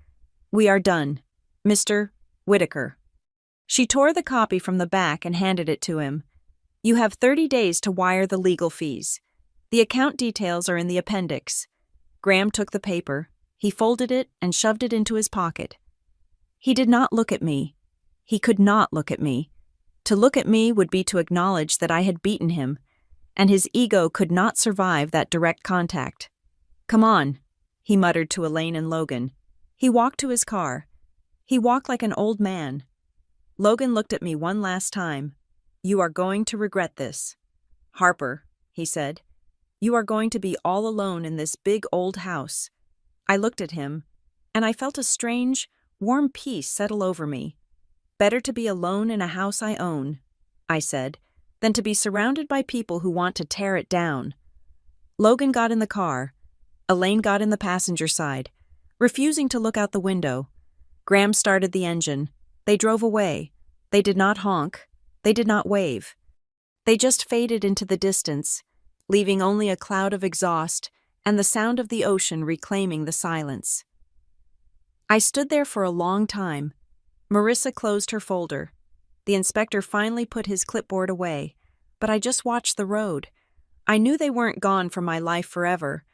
We are done, Mr. Whitaker. She tore the copy from the back and handed it to him. You have 30 days to wire the legal fees. The account details are in the appendix. Graham took the paper. He folded it and shoved it into his pocket. He did not look at me. He could not look at me. To look at me would be to acknowledge that I had beaten him, and his ego could not survive that direct contact. Come on, he muttered to Elaine and Logan. He walked to his car. He walked like an old man. Logan looked at me one last time. You are going to regret this. Harper, he said, you are going to be all alone in this big old house. I looked at him, and I felt a strange, warm peace settle over me. Better to be alone in a house I own, I said, than to be surrounded by people who want to tear it down. Logan got in the car. Elaine got in the passenger side, refusing to look out the window. Graham started the engine. They drove away. They did not honk. They did not wave. They just faded into the distance, leaving only a cloud of exhaust and the sound of the ocean reclaiming the silence. I stood there for a long time. Marissa closed her folder. The inspector finally put his clipboard away, but I just watched the road. I knew they weren't gone from my life forever.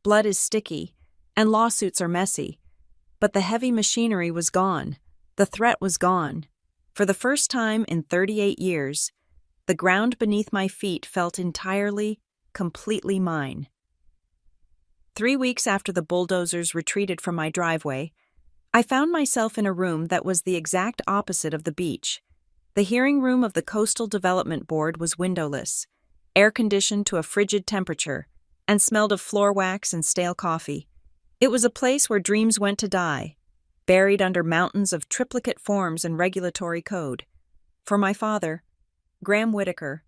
Blood is sticky, and lawsuits are messy. But the heavy machinery was gone. The threat was gone. For the first time in 38 years, the ground beneath my feet felt entirely, completely mine. 3 weeks after the bulldozers retreated from my driveway, I found myself in a room that was the exact opposite of the beach. The hearing room of the Coastal Development Board was windowless, air-conditioned to a frigid temperature, and smelled of floor wax and stale coffee. It was a place where dreams went to die, buried under mountains of triplicate forms and regulatory code. For my father, Graham Whitaker,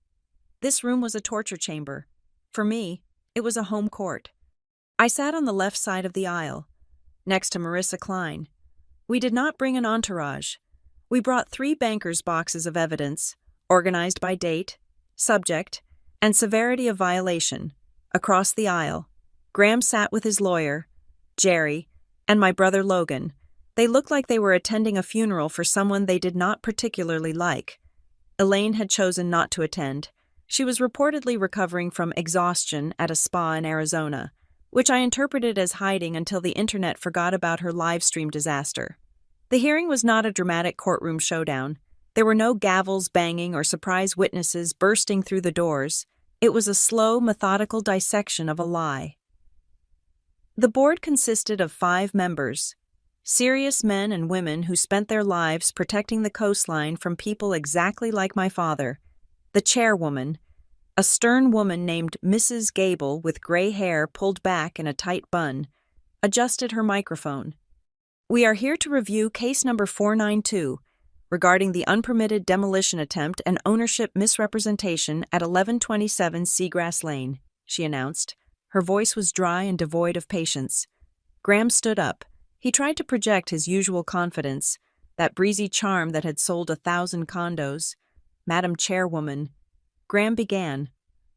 this room was a torture chamber. For me, it was a home court. I sat on the left side of the aisle, next to Marissa Klein. We did not bring an entourage. We brought 3 banker's boxes of evidence, organized by date, subject, and severity of violation. Across the aisle, Graham sat with his lawyer, Jerry, and my brother Logan. They looked like they were attending a funeral for someone they did not particularly like. Elaine had chosen not to attend. She was reportedly recovering from exhaustion at a spa in Arizona, which I interpreted as hiding until the internet forgot about her live stream disaster. The hearing was not a dramatic courtroom showdown. There were no gavels banging or surprise witnesses bursting through the doors. It was a slow, methodical dissection of a lie. The board consisted of 5 members, serious men and women who spent their lives protecting the coastline from people exactly like my father. The chairwoman, a stern woman named Mrs. Gable with gray hair pulled back in a tight bun, adjusted her microphone. We are here to review case number 492, regarding the unpermitted demolition attempt and ownership misrepresentation at 1127 Seagrass Lane, she announced. Her voice was dry and devoid of patience. Graham stood up. He tried to project his usual confidence, that breezy charm that had sold 1,000 condos. Madam Chairwoman, Graham began,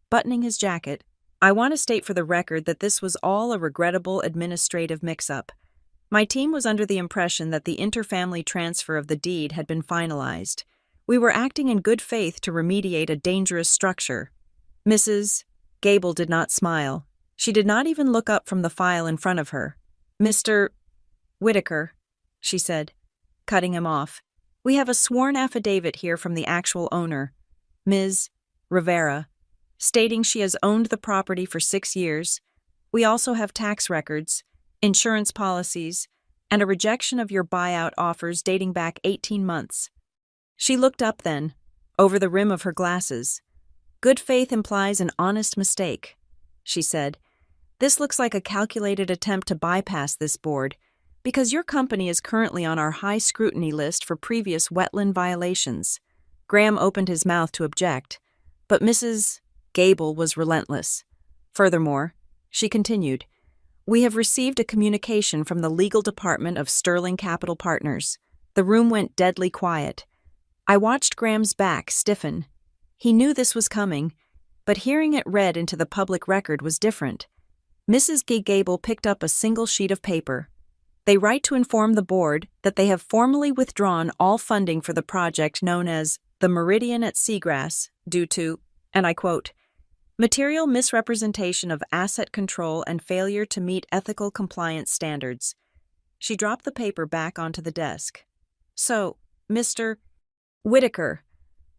buttoning his jacket. I want to state for the record that this was all a regrettable administrative mix-up. My team was under the impression that the interfamily transfer of the deed had been finalized. We were acting in good faith to remediate a dangerous structure. Mrs. Gable did not smile. She did not even look up from the file in front of her. Mr. Whitaker, she said, cutting him off. We have a sworn affidavit here from the actual owner, Ms. Rivera, stating she has owned the property for 6 years. We also have tax records, insurance policies, and a rejection of your buyout offers dating back 18 months. She looked up then, over the rim of her glasses. Good faith implies an honest mistake, she said. This looks like a calculated attempt to bypass this board, because your company is currently on our high scrutiny list for previous wetland violations. Graham opened his mouth to object, but Mrs. Gable was relentless. Furthermore, she continued, we have received a communication from the legal department of Sterling Capital Partners. The room went deadly quiet. I watched Graham's back stiffen. He knew this was coming, but hearing it read into the public record was different. Mrs. Gable picked up a single sheet of paper. They write to inform the board that they have formally withdrawn all funding for the project known as the Meridian at Seagrass due to, and I quote, material misrepresentation of asset control and failure to meet ethical compliance standards. She dropped the paper back onto the desk. So, Mr. Whitaker,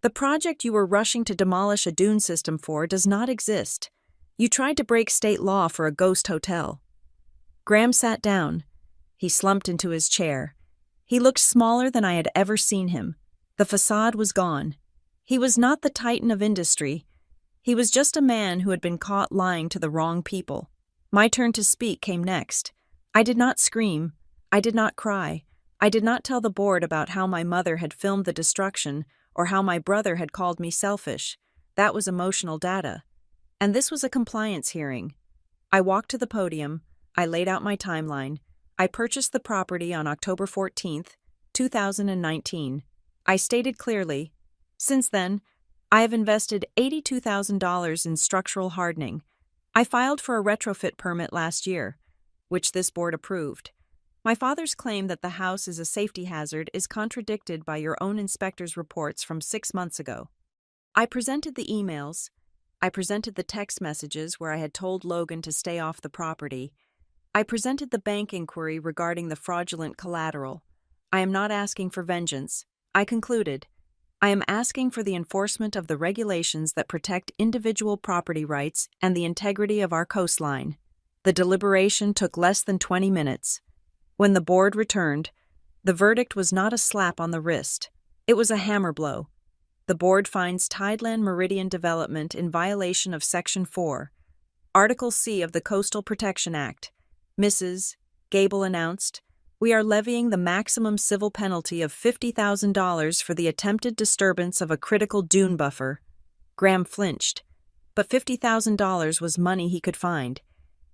the project you were rushing to demolish a dune system for does not exist. You tried to break state law for a ghost hotel. Graham sat down. He slumped into his chair. He looked smaller than I had ever seen him. The facade was gone. He was not the titan of industry. He was just a man who had been caught lying to the wrong people. My turn to speak came next. I did not scream. I did not cry. I did not tell the board about how my mother had filmed the destruction or how my brother had called me selfish. That was emotional data. And this was a compliance hearing. I walked to the podium. I laid out my timeline. I purchased the property on October 14th, 2019. I stated clearly, since then, I have invested $82,000 in structural hardening. I filed for a retrofit permit last year, which this board approved. My father's claim that the house is a safety hazard is contradicted by your own inspector's reports from 6 months ago. I presented the emails. I presented the text messages where I had told Logan to stay off the property. I presented the bank inquiry regarding the fraudulent collateral. I am not asking for vengeance. I concluded. I am asking for the enforcement of the regulations that protect individual property rights and the integrity of our coastline. The deliberation took less than 20 minutes. When the board returned, the verdict was not a slap on the wrist. It was a hammer blow. The board finds Tideland Meridian Development in violation of Section 4, Article C of the Coastal Protection Act. Mrs. Gable announced, we are levying the maximum civil penalty of $50,000 for the attempted disturbance of a critical dune buffer. Graham flinched, but $50,000 was money he could find.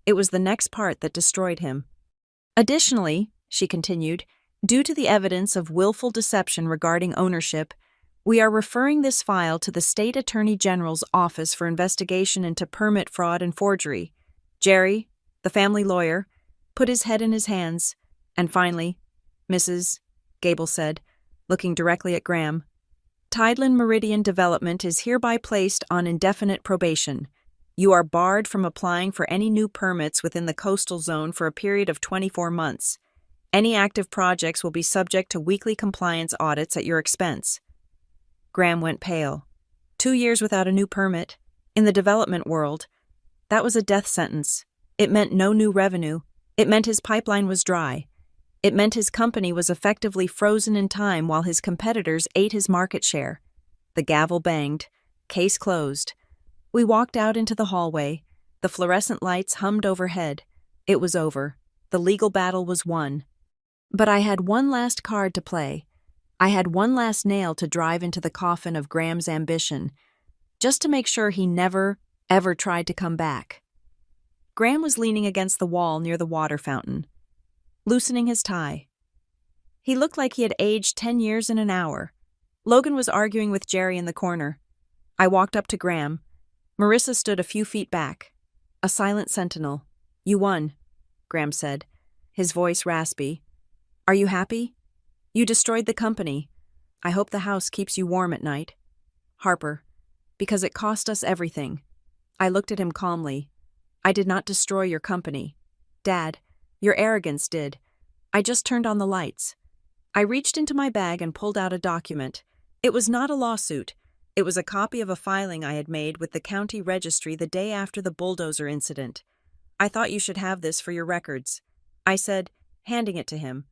It was the next part that destroyed him. Additionally, she continued, due to the evidence of willful deception regarding ownership, we are referring this file to the State Attorney General's Office for investigation into permit fraud and forgery. Jerry, the family lawyer, put his head in his hands, and finally, Mrs. Gable said, looking directly at Graham, Tideland Meridian Development is hereby placed on indefinite probation. You are barred from applying for any new permits within the coastal zone for a period of 24 months. Any active projects will be subject to weekly compliance audits at your expense. Graham went pale. 2 years without a new permit. In the development world, that was a death sentence. It meant no new revenue. It meant his pipeline was dry. It meant his company was effectively frozen in time while his competitors ate his market share. The gavel banged. Case closed. We walked out into the hallway. The fluorescent lights hummed overhead. It was over. The legal battle was won. But I had one last card to play. I had one last nail to drive into the coffin of Graham's ambition, just to make sure he never, ever tried to come back. Graham was leaning against the wall near the water fountain, loosening his tie. He looked like he had aged 10 years in an hour. Logan was arguing with Jerry in the corner. I walked up to Graham. Marissa stood a few feet back. A silent sentinel. You won, Graham said, his voice raspy. Are you happy? You destroyed the company. I hope the house keeps you warm at night. Harper, because it cost us everything. I looked at him calmly. I did not destroy your company. Dad, your arrogance did. I just turned on the lights. I reached into my bag and pulled out a document. It was not a lawsuit. It was a copy of a filing I had made with the county registry the day after the bulldozer incident. I thought you should have this for your records, I said, handing it to him.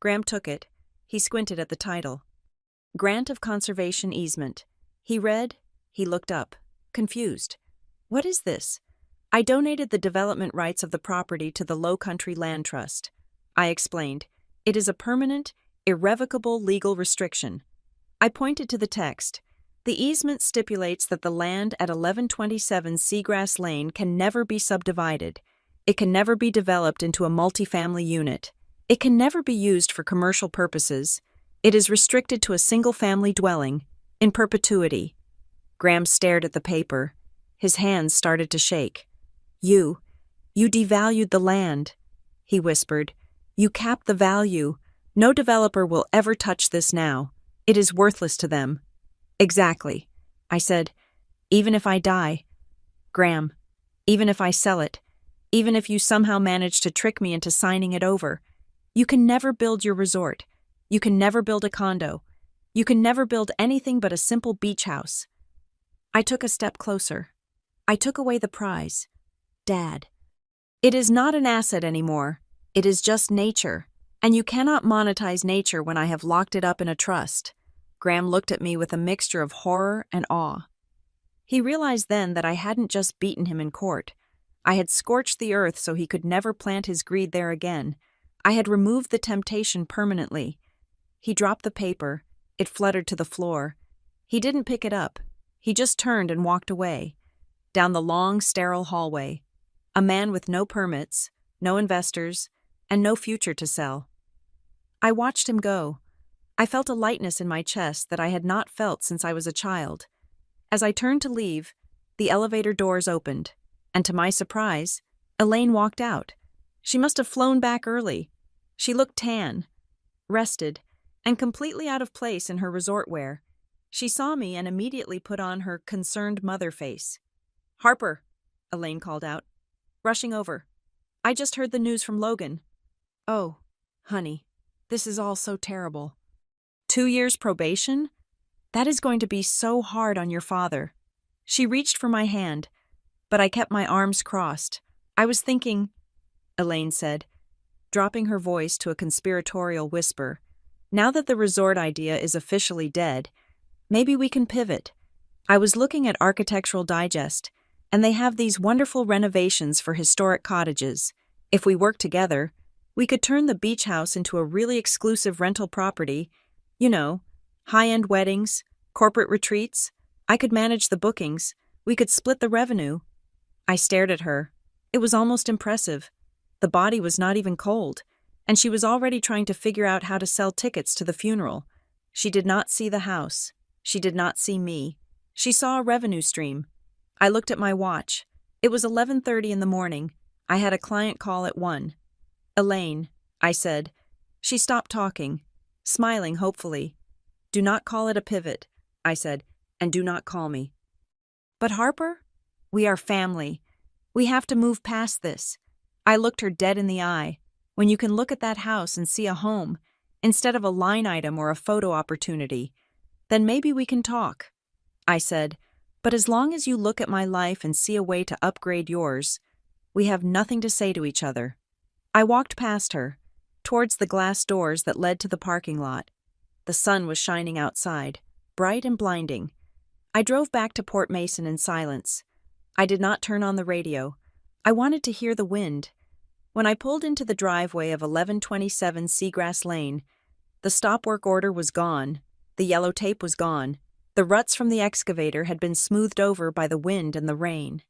Graham took it. He squinted at the title. Grant of Conservation Easement. He read. He looked up, confused. What is this? I donated the development rights of the property to the Low Country Land Trust. I explained. It is a permanent, irrevocable legal restriction. I pointed to the text. The easement stipulates that the land at 1127 Seagrass Lane can never be subdivided. It can never be developed into a multifamily unit. It can never be used for commercial purposes. It is restricted to a single-family dwelling, in perpetuity. Graham stared at the paper. His hands started to shake. You devalued the land, he whispered. You capped the value. No developer will ever touch this now. It is worthless to them. Exactly, I said. Even if I die. Graham, even if I sell it, even if you somehow manage to trick me into signing it over, you can never build your resort. You can never build a condo. You can never build anything but a simple beach house. I took a step closer. I took away the prize. Dad. It is not an asset anymore. It is just nature. And you cannot monetize nature when I have locked it up in a trust. Graham looked at me with a mixture of horror and awe. He realized then that I hadn't just beaten him in court. I had scorched the earth so he could never plant his greed there again. I had removed the temptation permanently. He dropped the paper. It fluttered to the floor. He didn't pick it up. He just turned and walked away. Down the long, sterile hallway. A man with no permits, no investors, and no future to sell. I watched him go. I felt a lightness in my chest that I had not felt since I was a child. As I turned to leave, the elevator doors opened, and to my surprise, Elaine walked out. She must have flown back early. She looked tan, rested, and completely out of place in her resort wear. She saw me and immediately put on her concerned mother face. Harper, Elaine called out, rushing over. I just heard the news from Logan. Oh, honey, this is all so terrible. 2 years probation? That is going to be so hard on your father. She reached for my hand, but I kept my arms crossed. I was thinking, Elaine said, dropping her voice to a conspiratorial whisper. Now that the resort idea is officially dead, maybe we can pivot. I was looking at Architectural Digest, and they have these wonderful renovations for historic cottages. If we work together, we could turn the beach house into a really exclusive rental property. You know, high-end weddings, corporate retreats. I could manage the bookings. We could split the revenue. I stared at her. It was almost impressive. The body was not even cold, and she was already trying to figure out how to sell tickets to the funeral. She did not see the house. She did not see me. She saw a revenue stream. I looked at my watch. It was 11:30 in the morning. I had a client call at 1. "Elaine," I said. She stopped talking, smiling hopefully. "Do not call it a pivot," I said, "and do not call me." "But Harper? We are family. We have to move past this." I looked her dead in the eye. When you can look at that house and see a home, instead of a line item or a photo opportunity, then maybe we can talk. I said, "But as long as you look at my life and see a way to upgrade yours, we have nothing to say to each other." I walked past her, towards the glass doors that led to the parking lot. The sun was shining outside, bright and blinding. I drove back to Port Mason in silence. I did not turn on the radio. I wanted to hear the wind. When I pulled into the driveway of 1127 Seagrass Lane, the stop work order was gone. The yellow tape was gone. The ruts from the excavator had been smoothed over by the wind and the rain.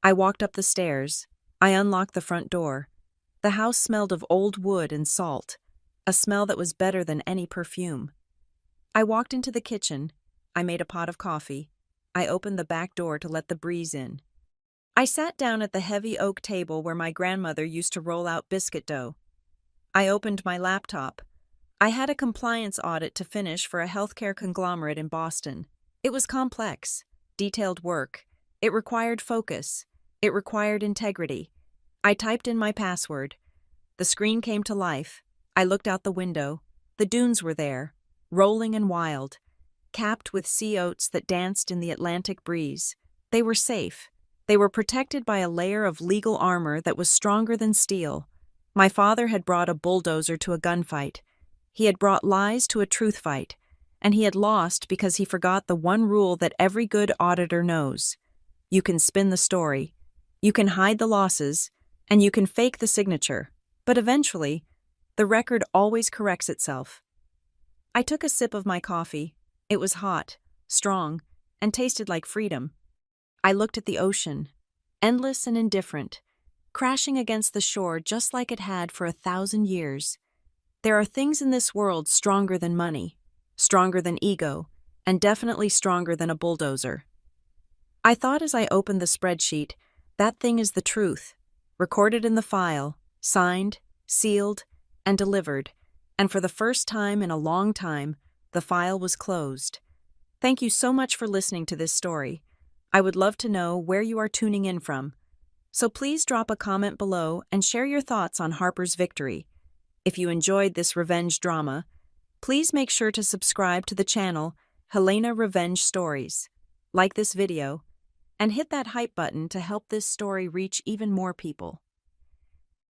I walked up the stairs. I unlocked the front door. The house smelled of old wood and salt, a smell that was better than any perfume. I walked into the kitchen. I made a pot of coffee. I opened the back door to let the breeze in. I sat down at the heavy oak table where my grandmother used to roll out biscuit dough. I opened my laptop. I had a compliance audit to finish for a healthcare conglomerate in Boston. It was complex, detailed work. It required focus. It required integrity. I typed in my password. The screen came to life. I looked out the window. The dunes were there, rolling and wild, capped with sea oats that danced in the Atlantic breeze. They were safe. They were protected by a layer of legal armor that was stronger than steel. My father had brought a bulldozer to a gunfight. He had brought lies to a truth fight, and he had lost because he forgot the one rule that every good auditor knows. You can spin the story, you can hide the losses, and you can fake the signature, but eventually, the record always corrects itself. I took a sip of my coffee. It was hot, strong, and tasted like freedom. I looked at the ocean, endless and indifferent, crashing against the shore just like it had for 1,000 years. There are things in this world stronger than money, stronger than ego, and definitely stronger than a bulldozer. I thought as I opened the spreadsheet, that thing is the truth, recorded in the file, signed, sealed, and delivered, and for the first time in a long time, the file was closed. Thank you so much for listening to this story. I would love to know where you are tuning in from. So please drop a comment below and share your thoughts on Harper's victory. If you enjoyed this revenge drama, please make sure to subscribe to the channel Helena Revenge Stories, like this video, and hit that hype button to help this story reach even more people.